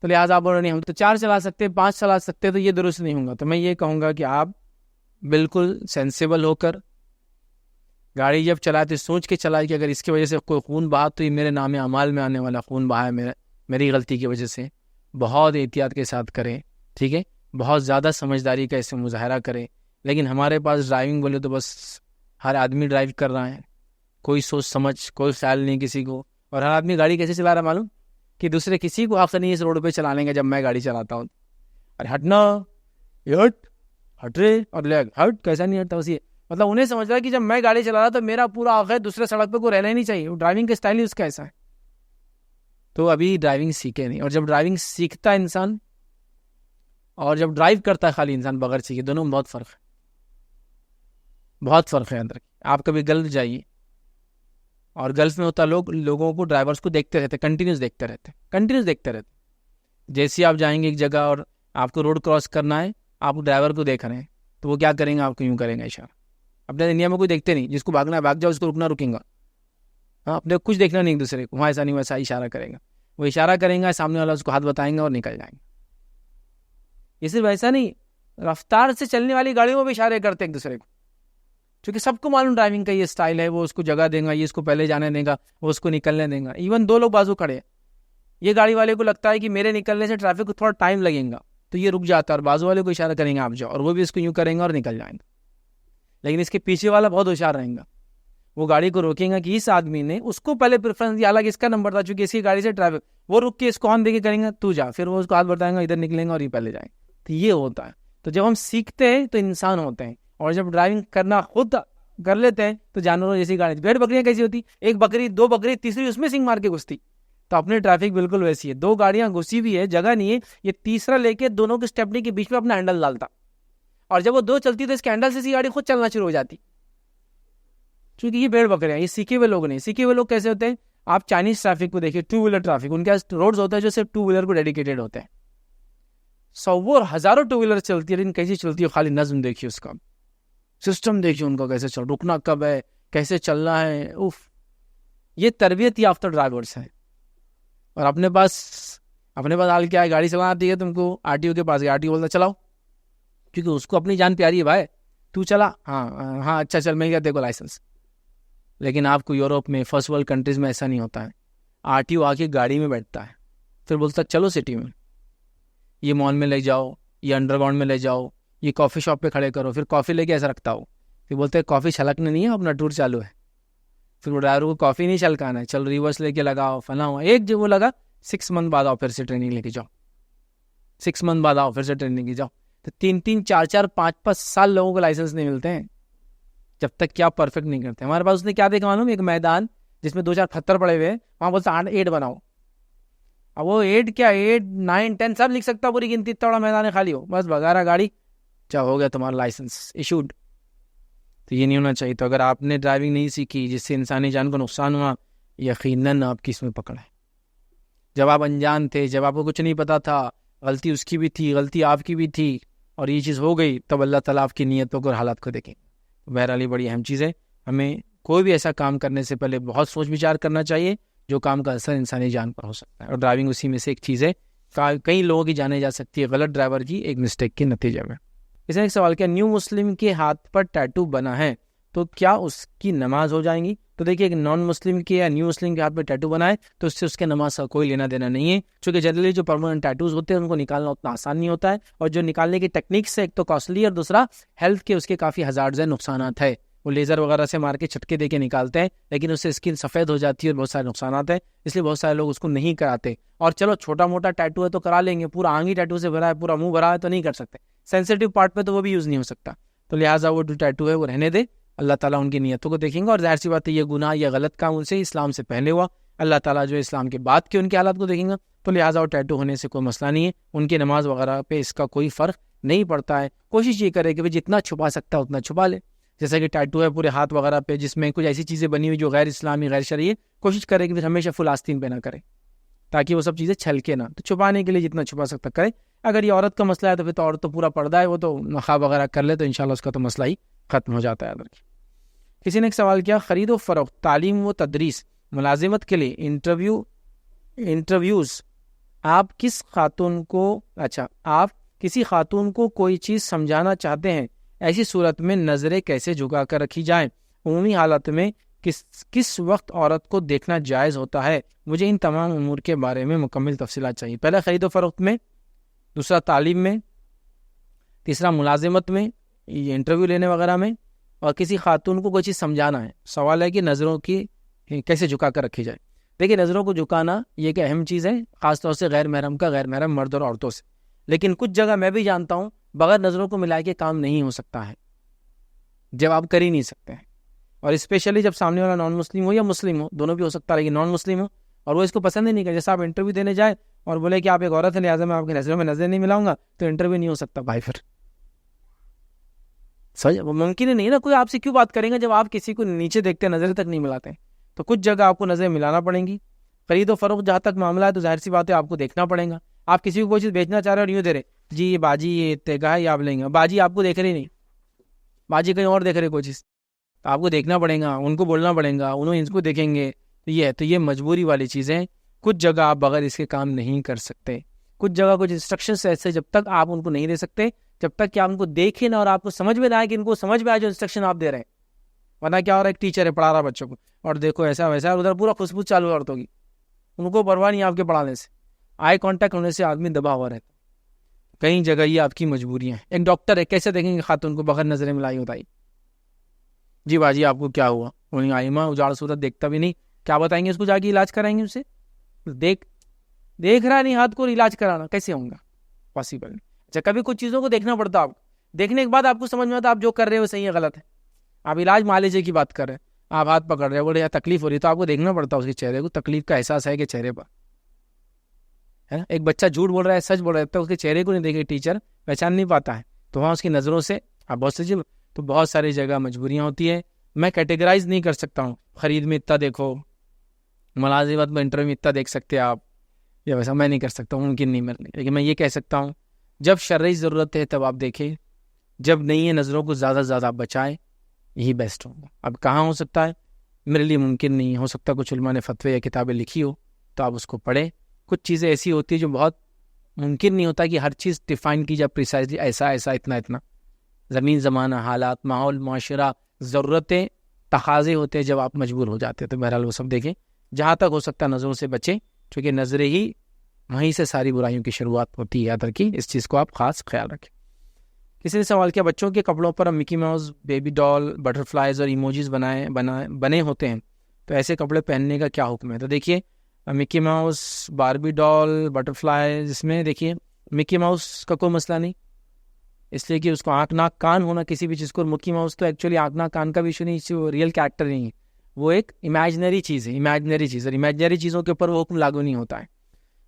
تو لہٰذا آپ بول رہے نہیں ہم تو 4 چلا سکتے, 5 چلا سکتے, تو یہ درست نہیں ہوگا. تو میں یہ کہوں گا کہ آپ بالکل سینسیبل ہو کر گاڑی جب چلائے تو سوچ کے چلائے کہ اگر اس کی وجہ سے کوئی خون بہا تو یہ میرے نام اعمال میں آنے والا خون بہا ہے میری غلطی کی وجہ سے. بہت احتیاط کے ساتھ کریں, ٹھیک ہے, بہت زیادہ سمجھداری کا اسے مظاہرہ کریں. لیکن ہمارے پاس ڈرائیونگ بولے تو بس ہر آدمی ڈرائیو کر رہا ہے, کوئی سوچ سمجھ کوئی خیال نہیں کسی کو. اور ہر آدمی گاڑی کیسے چلا رہا ہے معلوم؟ کہ دوسرے کسی کو حق نہیں اس روڈ پہ چلانے کا جب میں گاڑی چلاتا ہوں. اور ہٹنا, ہٹ رے, اور لیگ ہٹ, کیسا نہیں ہٹتا اسی. مطلب انہیں سمجھ رہا ہے کہ جب میں گاڑی چلا رہا تو میرا پورا حق ہے, دوسرے سڑک پہ کوئی رہنا ہی نہیں چاہیے. وہ ڈرائیونگ کا اسٹائل ہی اس کا ایسا ہے. تو ابھی ڈرائیونگ سیکھے نہیں, اور جب ڈرائیونگ سیکھتا ہے انسان اور جب ڈرائیو کرتا ہے خالی انسان بغیر سیکھے، دونوں میں بہت فرق ہے، بہت فرق ہے اندر۔ آپ کبھی گلف جائیے، اور گلف میں ہوتا لوگوں کو ڈرائیورس کو دیکھتے رہتے، کنٹینیوس دیکھتے رہتے۔ جیسے آپ جائیں گے ایک جگہ اور آپ کو روڈ کراس کرنا ہے، آپ ڈرائیور کو دیکھ رہے ہیں تو وہ کیا کریں گے؟ آپ کو یوں کریں گے اشارہ۔ اپنے انڈیا میں کوئی دیکھتے نہیں، جس کو بھاگنا ہے بھاگ جاؤ، اس کو رکنا رکیں گا، ہاں، اپنے کچھ دیکھنا نہیں ایک دوسرے کو، وہاں ایسا نہیں، ویسا اشارہ کرے گا، وہ اشارہ کریں گا، سامنے والا اس کو ہاتھ بتائیں گا اور نکل جائیں گے۔ یہ صرف ایسا نہیں، رفتار سے چلنے والی گاڑیوں میں بھی اشارے کرتے ایک دوسرے کو، کیونکہ سب کو معلوم ڈرائیونگ کا یہ سٹائل ہے، وہ اس کو جگہ دے گا، یہ اس کو پہلے جانے دے گا، وہ اس کو نکلنے دے گا۔ ایون دو لوگ بازو کھڑے ہیں، یہ گاڑی والے کو لگتا ہے کہ میرے نکلنے سے ٹریفک کو تھوڑا ٹائم لگے گا تو یہ رک جاتا ہے، اور بازو والے کو اشارہ کریں گے آپ جاؤ، اور وہ بھی اس کو یوں کریں گا اور نکل جائیں گے۔ لیکن اس کے پیچھے والا بہت ہوشیار رہے گا، وہ گاڑی کو روکیں گا کہ اس آدمی نے اس کو پہلے پریفرنس دیا، حالانکہ اس کا نمبر تھا، چونکہ اس کی گاڑی سے ٹریفک، وہ رک کے اس کو ہارن دے کے کریں گا تو جا، پھر وہ اس کو ہاتھ بتائیں گا، ادھر نکلیں گا اور یہ پہلے جائیں۔ تو یہ ہوتا ہے۔ تو جب ہم سیکھتے ہیں تو انسان ہوتے ہیں، اور جب ڈرائیونگ کرنا خود کر لیتے ہیں تو جانوروں جیسی گاڑی۔ بھیڑ بکریاں کیسی ہوتی؟ ایک بکری، دو بکری، تیسری اس میں سنگ مار کے گھستی۔ تو اپنے ٹریفک بالکل ویسی ہے، دو گاڑیاں گھسی ہوئی ہے، جگہ نہیں ہے، یہ تیسرا لے کے دونوں کی اسٹیپنی کے بیچ میں اپنا ہینڈل ڈالتا، اور جب وہ دو چلتی تو اس کے ہینڈل سے گاڑی خود چلنا شروع ہو جاتی، کیونکہ یہ بھیڑ بکریاں، یہ سیکھے ہوئے لوگ نہیں۔ سیکھے ہوئے لوگ کیسے ہوتے ہیں؟ آپ چائنیز ٹریفک کو دیکھیے، ٹو ویلر ٹریفک، ان کے روڈز ہوتے ہیں جو صرف ٹو ویلر کو ڈیڈیکیٹڈ ہوتے ہیں، سو ہزاروں ٹو ویلر چلتی ہے، لیکن کیسی چلتی ہے؟ خالی نظم دیکھیے، اس کا سسٹم دیکھیے، ان کا کیسے چل، رکنا کب ہے، کیسے چلنا ہے، اوف، یہ تربیت یافتہ ڈرائیورس ہیں۔ اور اپنے پاس حال کیا ہے؟ گاڑی چلانا آتی ہے تم کو، آر ٹی او کے پاس گیا، آر ٹی او بولتا چلاؤ، کیونکہ اس کو اپنی جان پیاری ہے، بھائی تو چلا، ہاں اچھا چل، مل گیا دیکھو لائسنس۔ لیکن آپ کو یورپ میں، فرسٹ ورلڈ کنٹریز میں ایسا نہیں ہوتا ہے، آر ٹی او آ کے گاڑی میں بیٹھتا ہے، پھر بولتا چلو سٹی میں، یہ مال میں لے جاؤ، یہ انڈر گراؤنڈ میں لے جاؤ، یہ کافی شاپ پہ کھڑے کرو، پھر کافی لے کے ایسا رکھتا ہو، پھر بولتے کافی چھلکنے نہیں ہے، اپنا ٹور چالو ہے، پھر وہ ڈرائیور کو کافی نہیں چھلکانا ہے، چل ریورس لے کے لگاؤ، فلاں ہوا، ایک جو وہ لگا 6 منتھ بعد آؤ، پھر سے ٹریننگ لے کے جاؤ، 6 منتھ بعد آؤ، پھر سے ٹریننگ لے کے جاؤ۔ تو 3 4 5 سال لوگوں کو لائسنس نہیں ملتے ہیں جب تک کیا پرفیکٹ نہیں کرتے۔ ہمارے پاس اس نے کیا دیکھا معلوم؟ ایک میدان جس میں 2 4 پتھر پڑے ہوئے ہیں، وہاں بولتا 8 بناؤ، اب وہ 8 کیا 8 9 10 سب لکھ سکتا، پوری گنتی، اتنا بڑا میدان ہے خالی ہو، بس بغیرہ گاڑی چاہ ہو گیا تمہارا لائسنس ایشوڈ۔ تو یہ نہیں ہونا چاہیے۔ تو اگر آپ نے ڈرائیونگ نہیں سیکھی جس سے انسانی جان کو نقصان ہوا، یقیناً آپ کی اس میں پکڑ ہے۔ جب آپ انجان تھے، جب آپ کو کچھ نہیں پتا تھا، غلطی اس کی بھی تھی، غلطی آپ کی بھی تھی، اور یہ چیز ہو گئی، تب اللہ تعالیٰ آپ کی نیتوں کو اور حالات کو دیکھیں۔ بہرحال یہ بڑی اہم چیز ہے، ہمیں کوئی بھی ایسا کام کرنے سے پہلے بہت سوچ وچار کرنا چاہیے جو کام کا اثر انسانی جان پر ہو سکتا ہے، اور ڈرائیونگ اسی میں سے ایک چیز ہے۔ کئی لوگوں کی جانیں جا سکتی ہے غلط ڈرائیور کی ایک مسٹیک کے نتیجے میں۔ اس نے ایک سوال کیا، نیو مسلم کے ہاتھ پر ٹیٹو بنا ہے تو کیا اس کی نماز ہو جائیں گی؟ تو دیکھیے، ایک نان مسلم کے یا نیو مسلم کے ہاتھ پہ ٹیٹو بنا ہے تو اس سے اس کے نماز کا کوئی لینا دینا نہیں ہے، چونکہ جنرلی جو پرماننٹ ٹیٹوز ہوتے ہیں ان کو نکالنا اتنا آسان نہیں ہوتا ہے، اور جو نکالنے کی ٹیکنیکس ہے ایک تو کاسٹلی ہے، اور دوسرا ہیلتھ کے اس کے کافی ہزارڈز ہیں، نقصانات ہے۔ وہ لیزر وغیرہ سے مار کے چھٹکے دے کے نکالتے ہیں، لیکن اس سے اسکن سفید ہو جاتی ہے اور بہت سارے نقصانات ہیں، اس لیے بہت سارے لوگ اس کو نہیں کراتے۔ اور چلو چھوٹا موٹا ٹیٹو ہے تو کرا لیں گے، پورا آنگی ٹیٹو سے بھرا ہے، پورا منہ بھرا ہے تو نہیں کر سکتے، سینسیٹیو پارٹ پہ تو وہ بھی یوز نہیں ہو سکتا، تو لہٰذا وہ جو ٹیٹو ہے وہ رہنے دے، اللہ تعالیٰ ان کی نیتوں کو دیکھیں گا۔ اور ظاہر سی بات ہے یہ گناہ یا غلط کام ان سے اسلام سے پہلے ہوا، اللہ تعالیٰ جو اسلام کے بعد کے ان کے حالات کو دیکھیں گا، تو لہٰذا وہ ٹیٹو ہونے سے کوئی مسئلہ نہیں ہے، ان کی نماز وغیرہ پہ اس کا کوئی فرق نہیں پڑتا ہے۔ کوشش یہ کرے کہ جتنا چھپا سکتا ہے اتنا چھپا لے، جیسا کہ ٹیٹو ہے پورے ہاتھ وغیرہ پہ جس میں کچھ ایسی چیزیں بنی ہوئی جو غیر اسلامی غیر شرعی ہے، کوشش کرے کہ پھر ہمیشہ فل آستین پہ نہ کرے تاکہ وہ سب چیزیں چھلکے نہ، تو چھپانے کے لیے جتنا چھپا سکتا کرے۔ اگر یہ عورت کا مسئلہ ہے تو پھر تو عورت تو پورا پردہ ہے، وہ تو نقاب وغیرہ کر لے تو انشاءاللہ اس کا تو مسئلہ ہی ختم ہو جاتا ہے۔ کسی نے ایک سوال کیا، خرید و فروخت، تعلیم و تدریس، ملازمت کے لیے انٹرویوز، آپ کسی خاتون کو کوئی چیز سمجھانا چاہتے ہیں، ایسی صورت میں نظریں کیسے جھکا کر رکھی جائیں؟ عمومی حالت میں کس وقت عورت کو دیکھنا جائز ہوتا ہے؟ مجھے ان تمام امور کے بارے میں مکمل تفصیلات چاہیے۔ پہلا خرید و فروخت میں، دوسرا تعلیم میں، تیسرا ملازمت میں، یہ انٹرویو لینے وغیرہ میں، اور کسی خاتون کو کوئی چیز سمجھانا ہے۔ سوال ہے کہ نظروں کی کیسے جھکا کر رکھی جائے۔ دیکھیے، نظروں کو جھکانا یہ ایک اہم چیز ہے، خاص طور سے غیر محرم مرد اور عورتوں سے، لیکن کچھ جگہ میں بھی جانتا ہوں بغیر نظروں کو ملائے کے کام نہیں ہو سکتا ہے، جب آپ کر ہی نہیں سکتے ہیں، اور اسپیشلی جب سامنے والا نان مسلم ہو یا مسلم ہو، دونوں بھی ہو سکتا ہے، لیکن نان مسلم ہو اور وہ اس کو پسند ہی نہیں کرے، جیسا آپ انٹرویو دینے جائیں اور بولے کہ آپ ایک عورت ہے لہٰذا میں آپ کی نظروں میں نظر نہیں ملاؤں گا, تو انٹرویو نہیں ہو سکتا بھائی. پھر سمجھ, وہ ممکن ہی نہیں نا. کوئی آپ سے کیوں بات کریں گا جب آپ کسی کو نیچے دیکھتے نظر تک نہیں ملاتے ہیں؟ تو کچھ جگہ آپ کو نظریں ملانا پڑیں گی. خرید و فروخت جہاں تک معاملہ ہے تو ظاہر سی بات ہے آپ کو دیکھنا پڑے گا. آپ کسی کو کوئی چیز بیچنا چاہ رہے اور یوں دے رہے, جی یہ باجی یہ اتنے کا ہے, یہ آپ لیں گے. باجی آپ کو دیکھ رہے نہیں, باجی کہیں اور دیکھ رہے کوئی چیز, تو آپ کو دیکھنا پڑے گا, ان کو بولنا پڑے گا, انہوں ان کو دیکھیں گے. تو یہ مجبوری والی چیزیں. کچھ جگہ آپ بغیر اس کے کام نہیں کر سکتے. کچھ جگہ کچھ انسٹرکشنز ایسے جب تک آپ ان کو نہیں دے سکتے, جب تک کہ آپ ان کو دیکھیں نا اور آپ کو سمجھ میں نہ آئے کہ ان کو سمجھ میں آئے جو انسٹرکشن آپ دے رہے ہیں. ورنہ کیا ہو رہا ہے, ایک ٹیچر ہے پڑھا رہا بچوں کو, اور دیکھو ایسا ویسا, اور ادھر پورا خوشبو چالو عورتوں کی, ان کو پرواہ نہیں آپ کے پڑھانے سے. آئی کانٹیکٹ ہونے سے آدمی دبا ہوا رہتا. کئی جگہ یہ آپ کی مجبوریاں ہیں. ایک ڈاکٹر ہے, کیسے دیکھیں گے خاتون کو بغیر نظریں ملائی ہوتا ہے؟ جی باجی آپ کو کیا ہوا؟ وہیں آئی ماں اجاڑ صورت دیکھتا بھی نہیں, کیا بتائیں گے اس کو؟ جا کے علاج کرائیں گے اسے؟ دیکھ رہا نہیں ہاتھ کو, علاج کرانا کیسے ہوں گا؟ پاسبل نہیں. اچھا, کبھی کچھ چیزوں کو دیکھنا پڑتا, آپ دیکھنے کے بعد آپ کو سمجھ میں آتا آپ جو کر رہے ہو صحیح ہے غلط ہے. آپ علاج معالجے کی بات کر رہے ہیں, آپ ہاتھ پکڑ رہے ہو, بولے یار تکلیف ہو رہی ہے, تو آپ کو دیکھنا پڑتا اس کے چہرے کو, تکلیف کا احساس ہے کہ چہرے پر ہے نا. ایک بچہ جھوٹ بول رہا ہے سچ بول رہا ہے, تو اس کے چہرے کو نہیں دیکھے ٹیچر پہچان نہیں پاتا ہے, تو وہاں اس کی نظروں سے آپ بہت سی. تو بہت ساری جگہ مجبوریاں ہوتی ہے. میں کیٹیگرائز نہیں کر سکتا ہوں, خرید میں اتنا دیکھو, ملازمت میں انٹرویو میں اتنا دیکھ سکتے آپ, یا ویسا میں نہیں کر سکتا ہوں, ممکن نہیں میرے لیے. لیکن میں یہ کہہ سکتا ہوں جب شرعی ضرورت ہے تب آپ دیکھیں, جب نہیں ہے نظروں کو زیادہ سے زیادہ آپ بچائیں, یہی بیسٹ ہوگا. اب کہاں ہو سکتا ہے؟ میرے لیے ممکن نہیں ہو سکتا. کچھ علماء نے فتوے یا کتابیں لکھی ہو تو آپ اس کو پڑھیں. کچھ چیزیں ایسی ہوتی ہیں جو بہت ممکن نہیں ہوتا کہ ہر چیز ڈیفائن کی جائے پریسائزلی, ایسا اتنا. زمین زمانہ, حالات, ماحول, معاشرہ, ضرورتیں, تقاضے ہوتے ہیں جب آپ مجبور ہو جاتے ہیں. تو بہرحال وہ سب دیکھیں, جہاں تک ہو سکتا ہے نظروں سے بچیں, چونکہ نظریں ہی وہیں سے ساری برائیوں کی شروعات ہوتی ہے. یاد رکھیں, اس چیز کو آپ خاص خیال رکھیں. کسی نے سوال کیا, بچوں کے کپڑوں پر مکی ماؤس, بیبی ڈال, بٹر فلائز اور ایموجیز بنے ہوتے ہیں, تو ایسے کپڑے پہننے کا کیا حکم ہے؟ تو دیکھیے, مکی ماؤس, باربی ڈال, بٹر فلائز, اس میں دیکھیے مکی ماؤس کا کوئی مسئلہ نہیں, اس لیے کہ اس کو آنکھ ناک کان ہونا کسی بھی چیز کو. مکی ماؤس تو ایکچولی آنکھ ناک کان کا بھی ایشو نہیں, وہ ریئل کریکٹر نہیں ہے, وہ ایک امیجنری چیز ہے, اور امیجنری چیزوں کے اوپر وہ حکم لاگو نہیں ہوتا ہے.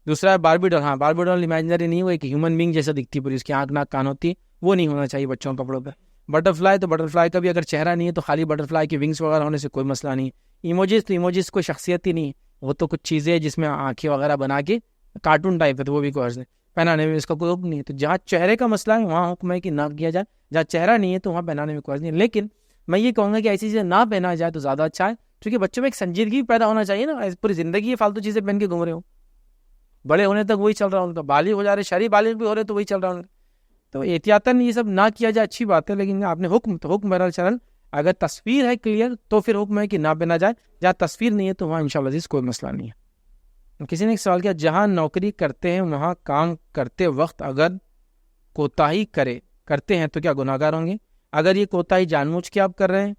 دوسرا ہے باربی ڈال. ہاں, باربی ڈال امیجنری نہیں, وہ ایک ہیومن بینگ جیسا دکھتی پوری, اس کی آنکھ ناک کان ہوتی ہے, وہ نہیں ہونا چاہیے بچوں کے کپڑوں پہ. بٹر فلائی, تو بٹر فلائی کا بھی اگر چہرہ نہیں ہے تو خالی بٹر فلائی کی ونگس وغیرہ ہونے سے کوئی مسئلہ نہیں. ایموجیز, تو ایموجیز کوئی شخصیت ہی نہیں ہے, وہ تو کچھ چیزیں ہیں جس میں آنکھیں وغیرہ بنا کے کارٹون ٹائپ ہے, تو وہ بھی کوئی عرض نہیں. پہنانے میں اس کا کوئی حکم نہیں ہے. تو جہاں چہرے کا مسئلہ ہے وہاں حکم ہے کہ نہ کیا جائے, جہاں چہرہ نہیں ہے تو وہاں پہنانے میں کوئی عرض نہیں. لیکن میں یہ کہوں گا کہ ایسی چیزیں نہ پہنا جائے تو زیادہ اچھا ہے, کیونکہ بچوں میں ایک سنجیدگی پیدا ہونا چاہیے نا. پوری زندگی یہ فالتو چیزیں پہن کے گھوم رہے ہو, بڑے ہونے تک وہی چل رہا ہوں, بالغ ہو جا رہے, شرعی بالغ بھی ہو رہے تو وہی چل رہا ہوں. تو احتیاطاً یہ سب نہ کیا جائے, اچھی بات ہے. لیکن آپ نے حکم بہرحال چلن, اگر تصویر ہے کلیئر تو پھر حکم ہے کہ نہ پہنا جائے, جہاں تصویر نہیں ہے تو وہاں انشاءاللہ عزیز کوئی مسئلہ نہیں ہے. کسی نے ایک سوال کیا, جہاں نوکری کرتے ہیں وہاں کام کرتے وقت اگر کوتاہی کرتے ہیں تو کیا گناہ گار ہوں گے؟ اگر یہ کوتاہی جان بوجھ کے آپ کر رہے ہیں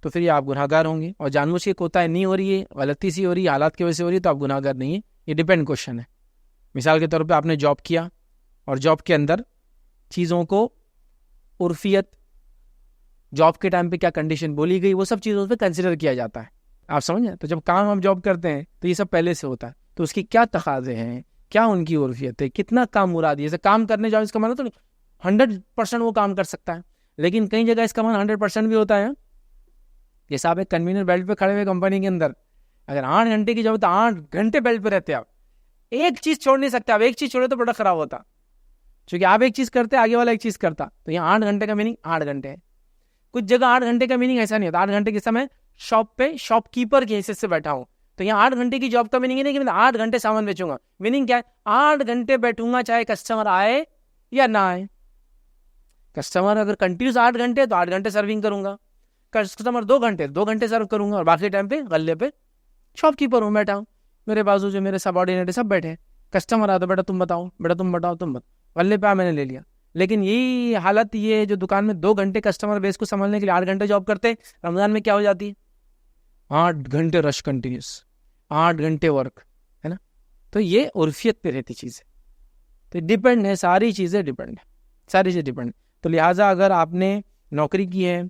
تو پھر یہ آپ گناہ گار ہوں گے, اور جان بوجھ کے کوتاہی نہیں ہو رہی ہے, غلطی سی ہو رہی ہے, حالات کی وجہ سے ہو رہی ہے, تو آپ گناہ گار نہیں ہیں. یہ ڈیپینڈ کوشچن ہے. مثال کے طور پہ آپ نے جاب کیا اور جاب کے اندر چیزوں کو عرفیت, جاب کے ٹائم پہ کیا کنڈیشن بولی گئی, وہ سب چیزوں پہ کنسیڈر کیا جاتا ہے. آپ سمجھیں, تو جب کام ہم جاب کرتے ہیں تو یہ سب پہلے سے ہوتا ہے, تو اس کی کیا تقاضے ہیں, کیا ان کی عرفیت ہے, کتنا کام مراد ہے. جیسے کام کرنے جاؤ اس کا معنی تو 100% وہ کام کر سکتا ہے, لیکن کئی جگہ اس کا معنی 100% بھی ہوتا ہے. جیسے آپ ایک کنوینئر بیلٹ پہ کھڑے ہوئے کمپنی کے اندر, اگر 8 گھنٹے کی جاب تو 8 گھنٹے بیلٹ پہ رہتے, آپ ایک چیز چھوڑ نہیں سکتے. آپ ایک چیز چھوڑے تو بڑا خراب ہوتا, چونکہ آپ ایک چیز کرتے آگے والا ایک چیز کرتا. تو یہاں 8 گھنٹے کا میننگ 8 گھنٹے ہے. کچھ جگہ 8 گھنٹے کا میننگ ایسا نہیں ہوتا. 8 گھنٹے کے سمے شاپ پہ شاپ کیپر کی حیثیت سے بیٹھا ہوں, تو یہاں 8 گھنٹے کی جاب کا میننگ نہیں کہ میں 8 گھنٹے سامان بیچوں گا. میننگ کیا ہے, 8 گھنٹے بیٹھوں گا چاہے کسٹمر آئے یا نہ آئے. کسٹمر اگر کنٹینیوس 8 گھنٹے تو 8 گھنٹے سرونگ کروں گا, کسٹمر 2 گھنٹے سرو کروں گا, اور باقی ٹائم پہ غلے پہ شاپ کیپر ہوں, بیٹھا ہوں. میرے بازو جو میرے سب آرڈینیٹ سب بیٹھے, کسٹمر آتا, بیٹا تم بتاؤ, بیٹا تم بتاؤ, غلے پہ میں نے لے لیا. لیکن یہی حالت, یہ جو دکان میں 2 گھنٹے کسٹمر بیس کو سنبھالنے کے لیے 8 گھنٹے جاب کرتے, رمضان میں کیا ہو جاتی ہے, 8 گھنٹے رش کنٹینیوس, 8 گھنٹے ورک, ہے نا. تو یہ عرفیت پہ رہتی چیز ہے. تو ڈیپینڈ ہے, ساری چیزیں ڈیپینڈ ہے, ساری چیزیں ڈیپینڈ. تو لہٰذا اگر آپ نے نوکری کی ہے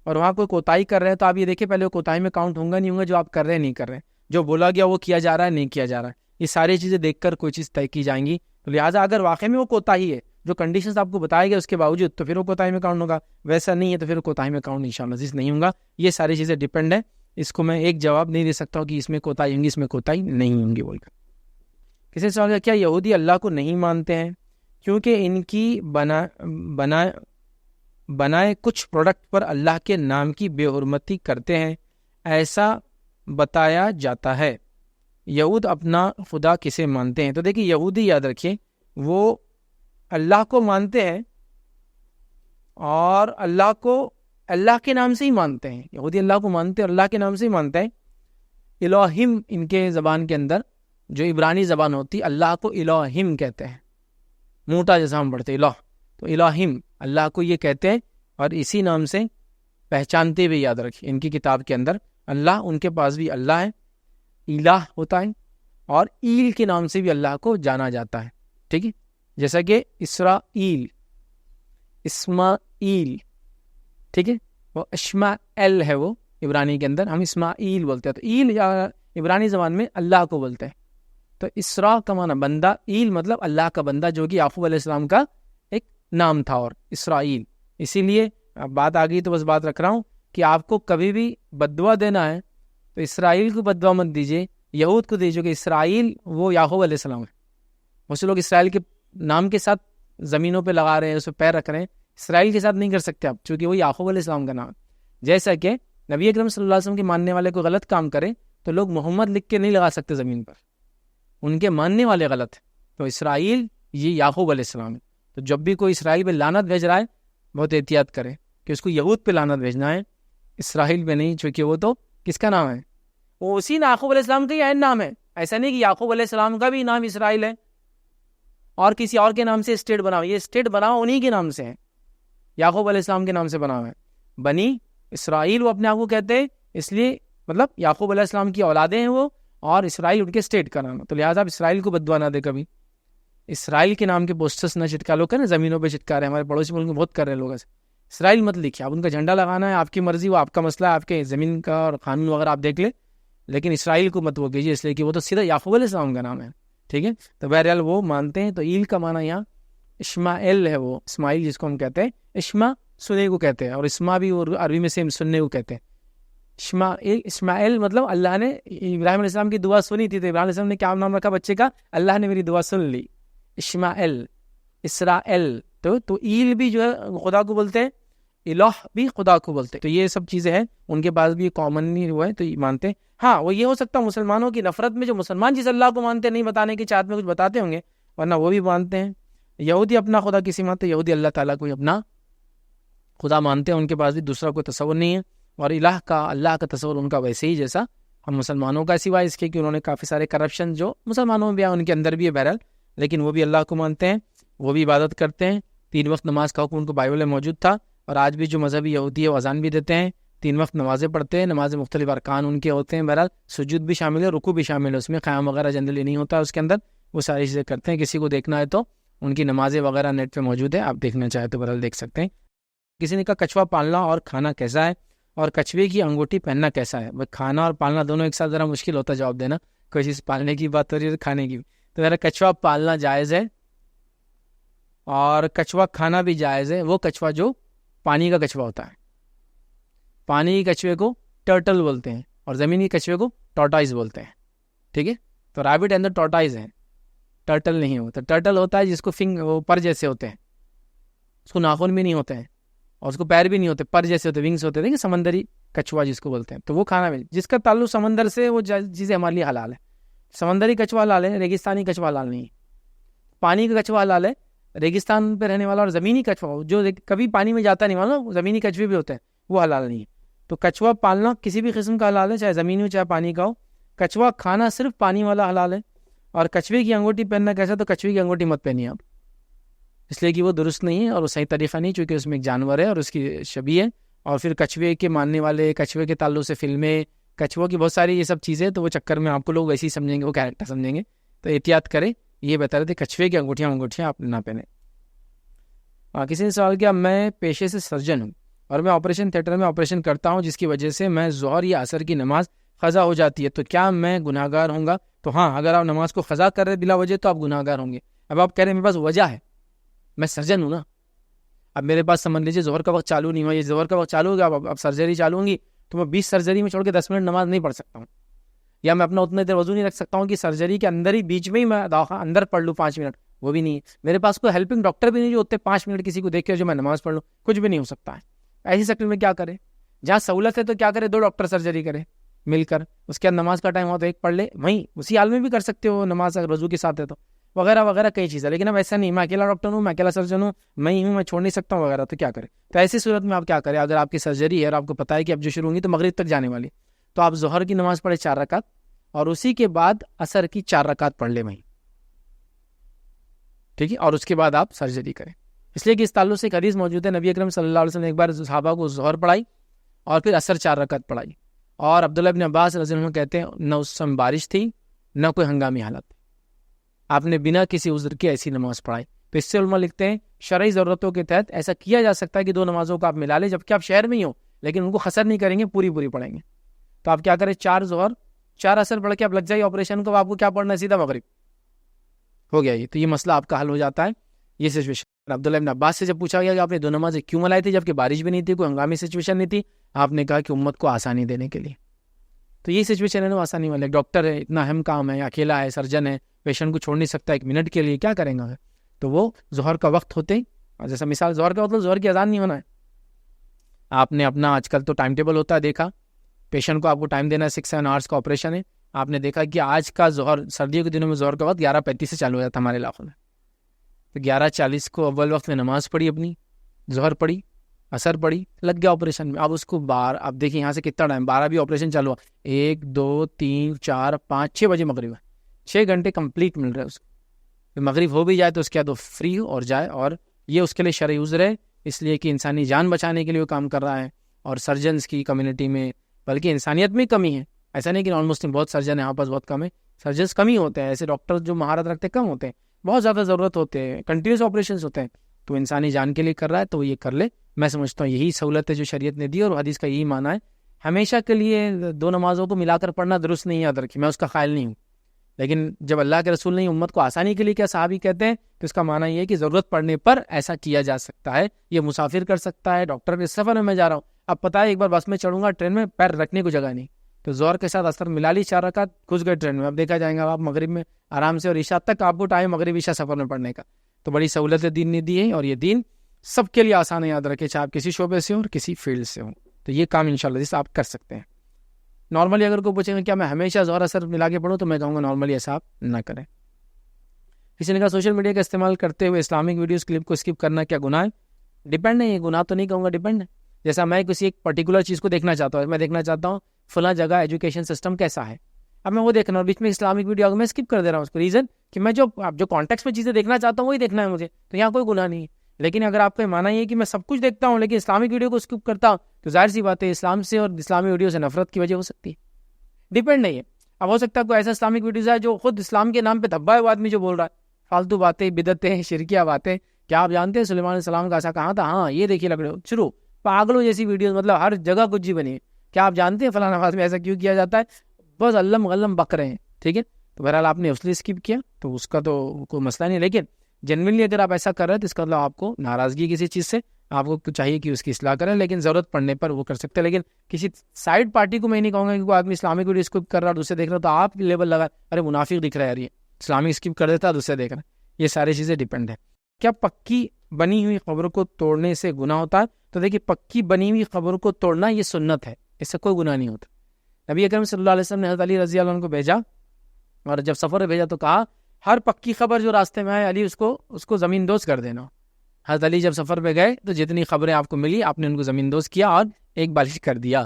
اور وہاں کوئی کوتاہی کر رہے ہیں تو آپ یہ دیکھیں پہلے وہ کوتاہی میں کاؤنٹ ہوں گا نہیں ہوں گا, جو آپ کر رہے ہیں نہیں کر رہے ہیں, جو بولا گیا وہ کیا جا رہا ہے نہیں کیا جا رہا ہے. یہ ساری چیزیں دیکھ کر کوئی چیز طے کی جائیں گی. تو لہٰذا اگر واقعی میں وہ کوتاہی ہے جو کنڈیشنز آپ کو بتائے گئے اس کے باوجود, تو پھر وہ کوتاہی میں کاؤنٹ ہوگا. ویسا نہیں ہے تو پھر کوتاہی میں کاؤنٹ انشاءاللہ عزیز نہیں ہوگا. یہ ساری چیزیں ڈپینڈ ہے. اس کو میں ایک جواب نہیں دے سکتا ہوں کہ اس میں کوتاہی ہوں گی, اس میں کوتاہی نہیں ہوں گی بول کر. کسی سوال کا کیا یہودی اللہ کو نہیں مانتے ہیں کیونکہ ان کی بنائے کچھ پروڈکٹ پر اللہ کے نام کی بے حرمتی کرتے ہیں, ایسا بتایا جاتا ہے. یہود اپنا خدا کسے مانتے ہیں؟ تو دیکھیے یہودی یاد رکھیے وہ اللہ کو مانتے ہیں اور اللہ کو اللہ کے نام سے ہی مانتے ہیں. یہودی اللہ کو مانتے ہیں اور اللہ کے نام سے ہی مانتے ہیں. الہیم ان کے زبان کے اندر جو عبرانی زبان ہوتی ہے اللہ کو الہیم کہتے ہیں, موٹا جیسا ہم پڑھتے الہ, تو الہیم اللہ کو یہ کہتے ہیں اور اسی نام سے پہچانتے ہوئے یاد رکھیں. ان کی کتاب کے اندر اللہ, ان کے پاس بھی اللہ ہے, الہ ہوتا ہے, اور ایل کے نام سے بھی اللہ کو جانا جاتا ہے. ٹھیک ہے, جیسا کہ اسرائیل, اسماعیل, ٹھیک ہے, وہ اشماعیل ہے, وہ عبرانی کے اندر ہم اسماعیل بولتے ہیں. تو ایل یا عبرانی زبان میں اللہ کو بولتے ہیں. تو اسرا کا معنی بندہ, ایل مطلب اللہ کا بندہ جو کہ یعقوب علیہ السلام کا ایک نام تھا, اور اسرائیل. اسی لیے بات آ گئی تو بس بات رکھ رہا ہوں کہ آپ کو کبھی بھی بد دعا دینا ہے تو اسرائیل کو بد دعا مت دیجیے, یہود کو دیجیے کہ اسرائیل وہ یعقوب علیہ السلام ہے. بہت سے لوگ اسرائیل کے نام کے ساتھ زمینوں پہ لگا رہے ہیں, اس پہ پیر رکھ رہے ہیں. اسرائیل کے ساتھ نہیں کر سکتے آپ, چونکہ وہ یعقوب علیہ السلام کا نام ہے. جیسا کہ نبی اکرم صلی اللہ علیہ وسلم کے ماننے والے کو غلط کام کرے تو لوگ محمد لکھ کے نہیں لگا سکتے زمین پر, ان کے ماننے والے غلط ہیں. تو اسرائیل یہ یعقوب علیہ السلام ہے. تو جب بھی کوئی اسرائیل پہ لعنت بھیج رہا ہے بہت احتیاط کرے کہ اس کو یہود پہ لعنت بھیجنا ہے, اسرائیل پہ نہیں, چونکہ وہ تو کس کا نام ہے, وہ اسی یعقوب علیہ السلام کا ہی عین نام ہے. ایسا نہیں کہ یعقوب علیہ السلام کا بھی نام اسرائیل ہے اور کسی اور کے نام سے اسٹیٹ بنا ہوا. یہ اسٹیٹ بنا ہوا انہی کے نام سے ہے, یعقوب علیہ السلام کے نام سے بنا ہوا ہے. بنی اسرائیل وہ اپنے آپ کو کہتے ہیں, اس لیے مطلب یعقوب علیہ السلام کی اولادیں ہیں وہ, اور اسرائیل ان کے اسٹیٹ کا نام ہے. تو لہٰذا آپ اسرائیل کو بد دعا نہ دے کبھی. اسرائیل کے نام کے پوسٹرس نہ چٹکا, لوگ نا زمینوں پہ چٹکا رہے ہیں, ہمارے پڑوسی ملک میں بہت کر رہے ہیں لوگ ایسے. اسرائیل مت لکھیے, آپ ان کا جھنڈا لگانا ہے آپ کی مرضی, وہ آپ کا مسئلہ ہے, آپ کے زمین کا اور قانون وغیرہ آپ دیکھ لیں, لیکن اسرائیل کو مت وہ کیجیے, اس لیے کہ وہ تو سیدھا یعقوب علیہ السلام کا نام ہے. ٹھیک ہے, تو بہرحال وہ مانتے ہیں. تو ایل کا معنی یہاں اشماعیل ہے, وہ اسماعیل جس کو ہم کہتے ہیں, اشما سننے کو کہتے ہیں, اور اسما بھی عربی میں سے سننے کو کہتے ہیں. اسماعیل مطلب اللہ نے ابراہیم علیہ السلام کی دعا سنی تھی, تو ابراہیم علیہ السلام نے کیا نام رکھا بچے کا, اللہ نے میری دعا سن لی, اسماعیل, اسرائیل. تو ایل بھی جو ہے خدا کو بولتے ہیں, الہ بھی خدا کو بولتے ہیں. تو یہ سب چیزیں ہیں, ان کے پاس بھی کامنلی ہوا ہے, تو یہ مانتے ہیں. ہاں وہ یہ ہو سکتا ہے مسلمانوں کی نفرت میں جو مسلمان جس اللہ کو مانتے ہیں نہیں بتانے کی چاہت میں کچھ بتاتے ہوں گے, ورنہ وہ بھی مانتے ہیں. یہودی اپنا خدا کسی مانتے, یہودی اللہ تعالیٰ کو اپنا خدا مانتے ہیں, ان کے پاس بھی دوسرا کوئی تصور نہیں ہے, اور الہ کا, اللہ کا تصور ان کا ویسے ہی جیسا ہم مسلمانوں کا, سوائے اس کے کہ انہوں نے کافی سارے کرپشن جو مسلمانوں میں بھی ہیں ان کے اندر بھی ہے بہرحال, لیکن وہ بھی اللہ کو مانتے ہیں, وہ بھی عبادت کرتے ہیں. 3 وقت نماز کا حکم ان کو بائبل میں موجود تھا, اور آج بھی جو مذہبی یہودی ہے وہ اذان بھی دیتے ہیں, 3 وقت نمازیں پڑھتے ہیں, نماز مختلف ارکان ان کے ہوتے ہیں, بہرحال سجود بھی شامل ہے, رکوع بھی شامل ہے, اس میں قیام وغیرہ جنرلی نہیں ہوتا ہے اس کے اندر, وہ ساری چیزیں کرتے ہیں. کسی کو دیکھنا ہے تو ان کی نمازیں وغیرہ نیٹ پہ موجود ہے, آپ دیکھنا چاہے تو بہرحال دیکھ سکتے ہیں. کسی نے کہا کچھوا پالنا اور کھانا کیسا ہے, اور کچھوے کی انگوٹھی پہننا کیسا ہے؟ کھانا اور پالنا دونوں ایک ساتھ ذرا مشکل ہوتا ہے جواب دینا, کوئی چیز پالنے کی بات ہو رہی ہے کھانے کی بھی. تو ذرا کچھوا پالنا جائز ہے اور کچھوا کھانا بھی جائز ہے. وہ کچھوا جو پانی کا کچھوا ہوتا ہے, پانی کے کچھوے کو ٹرٹل بولتے ہیں, اور زمینی کچھوے کو ٹورٹائز بولتے ہیں. ٹھیک ہے, تو ریبٹ اندر ٹورٹائز ہے, ٹرٹل نہیں ہوتا. ٹرٹل ہوتا ہے جس کو وہ پر جیسے ہوتے ہیں, اس کو ناخن بھی نہیں ہوتے ہیں, اور اس کو پیر بھی نہیں ہوتے, پر جیسے ہوتے, ونگس ہوتے ہیں, سمندری کچھوا جس کو بولتے ہیں. تو وہ کھانا بھی جس کا تعلق سمندر سے, وہ چیزیں ہمارے لیے حلال ہے. سمندری کچھوا حلال ہے, ریگستانی کچھوا حلال نہیں ہے. پانی کا کچھوا حلال ہے, ریگستان پہ رہنے والا, اور زمینی کچھوا جو کبھی پانی میں جاتا نہیں والا, زمینی کچھوے بھی ہوتے ہیں, وہ حلال نہیں ہے. تو کچھوا پالنا کسی بھی قسم کا حلال ہے, چاہے زمینی ہو چاہے پانی کا ہو. کچھوا کھانا صرف پانی والا حلال ہے. اور کچھوے کی انگوٹھی پہننا کیسا, تو کچھوے کی انگوٹھی مت پہنیے آپ, اس لیے کہ وہ درست نہیں ہے اور وہ صحیح طریقہ نہیں, چونکہ اس میں ایک جانور ہے اور اس کی شبیہ ہے. اور پھر کچھوے کے ماننے والے, کچھوے کے تعلق سے فلمیں, کچھووں کی بہت ساری یہ سب چیزیں, تو وہ چکر میں آپ کو لوگ ویسے ہی سمجھیں گے, وہ کیریکٹر سمجھیں گے. تو احتیاط کریں, یہ بتا رہے تھے کچھوے کی انگوٹھیاں آپ نہ پہنیں. کسی نے سوال کیا, میں پیشے سے سرجن ہوں اور میں آپریشن تھیٹر میں آپریشن کرتا ہوں, جس کی وجہ سے میں ظہر یا عصر کی نماز قضا ہو جاتی ہے, تو کیا میں گناہگار ہوں گا؟ تو ہاں اگر آپ نماز کو قضا کر رہے بلا وجہ تو آپ گناہ گار ہوں گے. اب آپ کہہ رہے ہیں میرے پاس وجہ ہے, میں سرجن ہوں نا, اب میرے پاس سمجھ لیجیے ظہر کا وقت چالو نہیں ہوا, یہ ظہر کا وقت چالو ہوگا, اب سرجری چالو ہوں گی تو میں 20 سرجری میں چھوڑ کے 10 منٹ نماز نہیں پڑھ سکتا ہوں, یا میں اپنا اتنے دیر وضو نہیں رکھ سکتا ہوں کہ سرجری کے اندر ہی بیچ میں ہی میں اندر پڑھ لوں 5 منٹ, وہ بھی نہیں ہے. میرے پاس کوئی ہیلپنگ ڈاکٹر بھی نہیں جو اتنے 5 منٹ کسی کو دیکھ کے جو میں نماز پڑھ لوں, کچھ بھی نہیں ہو سکتا ہے. ایسی شکل میں کیا کرے, جہاں سہولت ہے تو کیا کرے, 2 ڈاکٹر سرجری کرے مل کر, اس کے بعد نماز کا ٹائم ہو تو ایک پڑھ لے, وہیں اسی حال میں بھی کر سکتے ہو نماز اگر وضو کے ساتھ ہے تو, وغیرہ وغیرہ کئی چیزیں. لیکن اب ایسا نہیں, میں اکیلا ڈاکٹر ہوں, میں اکیلا سرجن ہوں, میں ہی ہوں, میں چھوڑ نہیں سکتا ہوں وغیرہ, تو کیا کرے. تو ایسی صورت میں آپ کیا کریں, اگر آپ کی سرجری ہے اور آپ کو پتہ ہے کہ اب جو شروع ہوگی تو مغرب تک جانے والی, تو آپ ظہر کی نماز پڑھے 4 رکعت اور اسی کے بعد عصر کی 4 رکعت پڑھ لیں وہیں, ٹھیک ہے, اور اس کے بعد آپ سرجری کریں. اس لیے کہ اس تعلق سے ایک حدیث موجود ہے, نبی اکرم صلی اللہ علیہ وسلم نے ایک بار صحابہ کو ظہر پڑھائی اور پھر عصر 4 رکعت پڑھائی, اور عبداللہ ابن عباس رضی اللہ عنہ کہتے ہیں نہ اس سم بارش تھی نہ کوئی ہنگامی حالت تھی, آپ نے بنا کسی عذر کے ایسی نماز پڑھائی. تو اس سے علماء لکھتے ہیں شرعی ضرورتوں کے تحت ایسا کیا جا سکتا ہے کہ 2 نمازوں کو آپ ملا لیں, جبکہ آپ شہر میں ہی ہو, لیکن ان کو خسر نہیں کریں گے, پوری پڑھیں گے. تو آپ کیا کریں, 4 ظہر 4 عصر پڑھ کے آپ لگ جائیے آپریشن کو, آپ کو کیا پڑھنا ہے, سیدھا مغرب ہو گیا. یہ تو یہ مسئلہ آپ کا حل ہو جاتا ہے. یہ سچویشن عبداللہ ابن عباس سے جب پوچھا گیا کہ آپ نے 2 نمازیں کیوں ملائی تھی جبکہ بارش بھی نہیں تھی, کوئی ہنگامی سچویشن نہیں تھی, آپ نے کہا کہ امت کو آسانی دینے کے لیے. تو یہ سچویشن ہے نا آسانی والے, ڈاکٹر ہے, اتنا اہم کام ہے, اکیلا ہے, سرجن ہے, پیشنٹ کو چھوڑ نہیں سکتا 1 منٹ کے لیے, کیا کریں گا. تو وہ ظہر کا وقت ہوتے ہی, جیسا مثال ظہر کا مطلب ظہر کی اذان نہیں ہونا ہے, آپ نے اپنا آج کل تو ٹائم ٹیبل ہوتا ہے, دیکھا پیشنٹ کو آپ کو ٹائم دینا ہے, 6-7 آورس کا آپریشن ہے, آپ نے دیکھا کہ آج کا ظہر سردیوں کے دنوں میں ظہر کا وقت 11:35 سے چالو ہو جاتا ہے ہمارے علاقوں میں, تو 11:40 کو اول وقت میں نماز پڑھی, اپنی ظہر پڑھی, عصر پڑھی, لگ گیا آپریشن میں. اب اس کو اب دیکھیں یہاں سے کتنا ٹائم, 12 بھی آپریشن چالو ہوا, 1 2 3 4 5 6 بجے مغرب ہے, 6 گھنٹے کمپلیٹ مل رہے ہیں اس کو. مغرب ہو بھی جائے تو اس کے بعد وہ فری ہو اور جائے, اور یہ اس کے لیے شرعی عذر ہے, اس لیے کہ انسانی جان بچانے کے لیے وہ کام کر رہا ہے. اور سرجنز کی کمیونٹی میں بلکہ انسانیت میں کمی ہے, ایسا نہیں کہ نان مسلم بہت سرجن ہیں, آپس بہت کم ہے, سرجنز کم ہی ہوتے ہیں, ایسے ڈاکٹر جو مہارت رکھتے ہیں کم ہوتے ہیں, بہت زیادہ ضرورت ہوتے ہیں, کنٹینیوس آپریشنز ہوتے ہیں. تو انسانی جان کے لیے کر رہا ہے تو وہ یہ کر لے. میں سمجھتا ہوں یہی سہولت ہے جو شریعت نے دی, اور حدیث کا یہی معنی ہے. ہمیشہ کے لیے 2 نمازوں کو ملا کر پڑھنا درست نہیں ہے, یاد رکھیے, میں اس کا قائل نہیں ہوں, لیکن جب اللہ کے رسول نے امت کو آسانی کے لیے کیا صحابی کہتے ہیں, تو اس کا معنی یہ ہے کہ ضرورت پڑنے پر ایسا کیا جا سکتا ہے. یہ مسافر کر سکتا ہے, ڈاکٹر کے سفر میں جا رہا ہوں, اب پتہ ہے ایک بار بس میں چڑھوں گا, ٹرین میں پیر رکھنے کو جگہ نہیں, تو ظہر کے ساتھ عصر ملا لی 4 رکعت, گھس گئے ٹرین میں, اب دیکھا جائے گا آپ مغرب میں آرام سے, اور عشاء تک آپ کو ٹائم مغرب عشاء سفر میں پڑھنے کا. تو بڑی سہولت دین نے دی ہے, اور یہ دین سب کے لیے آسان ہے, یاد رکھے, چاہے آپ کسی شعبے سے ہوں اور کسی فیلڈ سے ہوں. تو یہ کام انشاءاللہ جس آپ کر سکتے ہیں. نارملی اگر کوئی پوچھیں گے کیا میں ہمیشہ ظہر عصر ملا کے پڑھوں, تو میں کہوں گا نارملی ایسا آپ نہ کریں. کسی نے کہا سوشل میڈیا کا استعمال کرتے ہوئے اسلامک ویڈیوز کلپ کو اسکپ کرنا کیا گناہ ہے؟ ڈیپینڈ ہے, یہ گناہ تو نہیں کہوں گا, ڈیپینڈ ہے. جیسا میں کسی ایک پرٹیکولر چیز کو دیکھنا چاہتا ہوں, میں دیکھنا چاہتا ہوں فلاں جگہ ایجوکیشن سسٹم کیسا ہے, اب میں وہ دیکھنا, اور بیچ میں اسلامک ویڈیو میں اسکپ کر دے رہا ہوں اس کو, ریزن کہ میں جو کانٹیکس میں چیزیں دیکھنا چاہتا ہوں وہی دیکھنا ہے مجھے, تو یہاں کوئی گناہ نہیں ہے. لیکن اگر آپ کا ماننا یہ ہے کہ میں سب کچھ دیکھتا ہوں لیکن اسلامک ویڈیو کو اسکپ کرتا ہوں, تو ظاہر سی بات ہے اسلام سے اور اسلامی ویڈیو سے نفرت کی وجہ ہو سکتی ہے. ڈیپینڈ نہیں ہے. اب ہو سکتا ہے کوئی ایسا اسلامک ویڈیوز ہے جو خود اسلام کے نام پہ دھبا ہے وہ آدمی جو بول رہا ہے, فالتو باتیں, بدعتیں, شرکیہ باتیں. کیا آپ جانتے ہیں سلیمان علیہ السلام کا ایسا کہاں تھا؟ ہاں یہ دیکھیے لگ رہے ہو شروع پاگلوں جیسی ویڈیوز, مطلب ہر جگہ کچھ ہی بنی ہے. کیا آپ جانتے ہیں فلاں نماز میں ایسا کیوں کیا جاتا ہے؟ بس علم غلم بک رہے ہیں, ٹھیک ہے. تو بہرحال آپ نے اس لیے اسکپ کیا تو اس کا تو کوئی مسئلہ نہیں, لیکن جنرلی اگر آپ ایسا کر رہے ہیں تو اس کا مطلب آپ کو ناراضگی کسی چیز سے, آپ کو چاہیے کہ اس کی اصلاح کریں, لیکن ضرورت پڑنے پر وہ کر سکتے ہیں. لیکن کسی سائڈ پارٹی کو میں نہیں کہوں گا کہ کوئی آدمی اسلامک ویڈیو اسکپ کر رہا ہے دوسرے دیکھ رہا, تو آپ لیبل لگا ارے منافق دکھ رہا ہے یار, یہ اسلامک اسکپ کر دیتا ہے دوسرے دیکھ رہا ہے. یہ ساری چیزیں ڈیپینڈ ہے. کیا پکی بنی ہوئی خبروں کو توڑنے سے گناہ ہوتا ہے؟ تو دیکھیے پکی بنی ہوئی خبروں کو توڑنا یہ سنت ہے, اس سے کوئی گناہ نہیں ہوتا. نبی اکرم صلی اللہ علیہ وسلم نے حضرت علی رضی اللہ عنہ کو بھیجا, اور جب سفر میں بھیجا تو کہا ہر پکی خبر جو راستے میں آئے علی اس کو زمین دوز کر دینا. حضرت علی جب سفر پہ گئے تو جتنی خبریں آپ کو ملی آپ نے ان کو زمین دوز کیا اور ایک بالش کر دیا,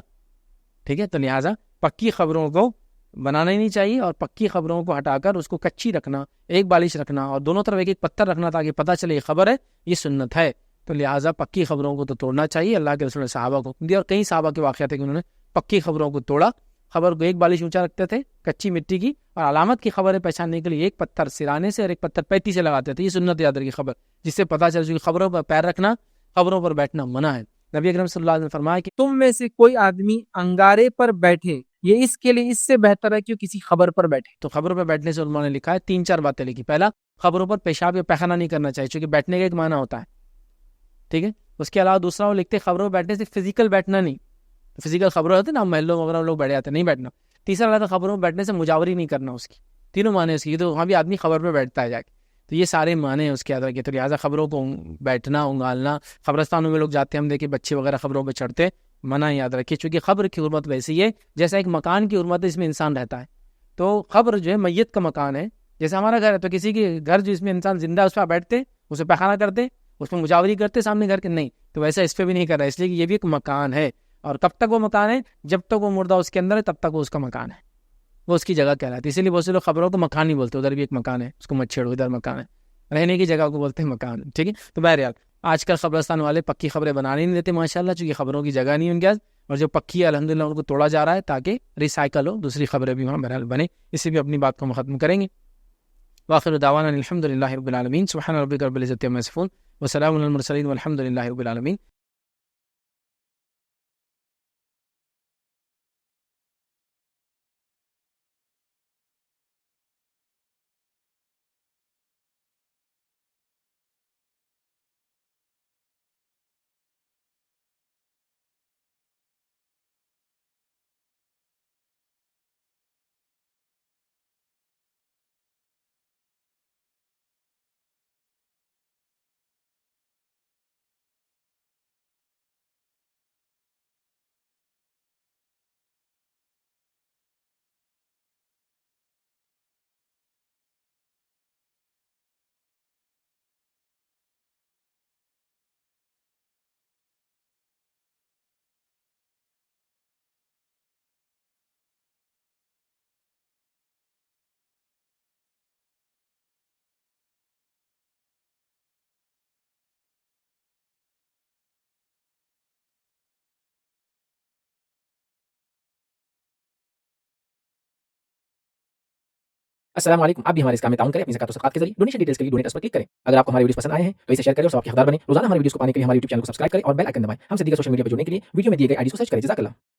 ٹھیک ہے. تو لہٰذا پکی خبروں کو بنانا ہی نہیں چاہیے, اور پکی خبروں کو ہٹا کر اس کو کچی رکھنا, ایک بالش رکھنا, اور دونوں طرف ایک ایک پتھر رکھنا تاکہ پتہ چلے یہ خبر ہے, یہ سنت ہے. تو لہٰذا پکی خبروں کو تو توڑنا چاہیے. اللہ کے رسول نے صحابہ کو دیا, اور کئی صحابہ کے واقعات ہیں کہ انہوں نے پکی خبروں کو توڑا. خبر کو ایک بالش اونچا رکھتے تھے کچی مٹی کی, اور علامت کی خبریں پہچاننے کے لیے ایک پتھر سرانے سے اور ایک پتھر پیتی سے لگاتے تھے. یہ سنت یاد رکھی خبر, جس سے پتہ چل چکی خبروں پر پیر رکھنا, خبروں پر بیٹھنا منع ہے. نبی اکرم صلی اللہ علیہ وسلم نے فرمایا کہ تم میں سے کوئی آدمی انگارے پر بیٹھے یہ اس کے لیے اس سے بہتر ہے کہ وہ کسی خبر پر بیٹھے. تو خبروں پہ بیٹھنے سے علماء نے لکھا ہے 3-4 باتیں لکھی. پہلا، خبروں پر پیشاب یا پیخانہ نہیں کرنا چاہیے، چونکہ بیٹھنے کا ایک معنی ہوتا ہے. ٹھیک ہے. اس کے علاوہ دوسرا وہ لکھتے خبروں پہ بیٹھنے سے فزیکل بیٹھنا نہیں، فزیکل خبریں ہوتی ہیں نا، محلوں وغیرہ لوگ بیٹھ جاتے ہیں، نہیں بیٹھنا. تیسرا لگتا خبروں پہ بیٹھنے سے مجاوری نہیں کرنا اس کی. تینوں معنی اس کی. تو وہاں بھی آدمی خبر پہ بیٹھتا ہے جا کے. تو یہ سارے معنی ہیں اس کے اندر کے. تو لہٰذا خبروں کو بیٹھنا، انگالنا، قبرستانوں میں لوگ جاتے ہیں، ہم دیکھیں بچے وغیرہ خبروں پہ چڑھتے، منع یاد رکھیے. چونکہ خبر کی حرمت ویسی ہے جیسا ایک مکان کی حرمت ہے جس میں انسان رہتا ہے. تو قبر جو ہے میت کا مکان ہے. جیسے ہمارا گھر ہے تو کسی کے گھر جس میں انسان زندہ ہے اس پہ بیٹھتے، اسے پیخانہ کرتے، اس میں مجاوری کرتے سامنے گھر کے، نہیں. تو ویسا اس پہ بھی نہیں کر رہا، اس لیے کہ یہ بھی ایک مکان ہے. اور کب تک وہ مکان ہے؟ جب تک وہ مردہ اس کے اندر ہے تب تک وہ اس کا مکان ہے، وہ اس کی جگہ کہلاتی ہے. اسی لیے بہت سے لوگ خبروں کو مکان نہیں بولتے، ادھر بھی ایک مکان ہے، اس کو مت چھیڑو، ادھر مکان ہے. رہنے کی جگہ کو بولتے ہیں مکان. ٹھیک ہے. تو بہرحال آج کل قبرستان والے پکی خبریں بنانے نہیں دیتے ماشاءاللہ، چونکہ خبروں کی جگہ نہیں ان کے پاس. اور جو پکی ہے الحمدللہ ان کو توڑا جا رہا ہے تاکہ ریسائکل ہو، دوسری خبریں بھی وہاں بہرحال بنے. اس سے بھی اپنی بات کو ہم ختم کریں گے. وآخر دعوانا الحمدللہ رب العالمین. سبحان ربک رب العزۃ عما یصفون وسلام علی المرسلین والحمدللہ رب العالمین. السلام علیکم. آپ بھی ہمارے اس کام میں تعاون کریں اپنی زکات و صدقات کے ذریعے. ڈونیشن ڈیٹیلز کے لیے ڈونیٹ پر کلک کریں. اگر آپ کو ہمارے ویڈیوز پسند آئے ہیں تو اسے شیئر کریں اور ثواب کے حقدار بنیں. روزانہ ہمارے ویڈیوز کو پانے کے لیے ہمارے یوٹیوب چینل کو سبسکرائب کریں اور بیل آئکن دبائیں. ہم سے دیگر سوشل میڈیا پر جڑنے کے لیے ویڈیو میں دیے گئے آئی ڈی کو سرچ کریں. جزاک اللہ.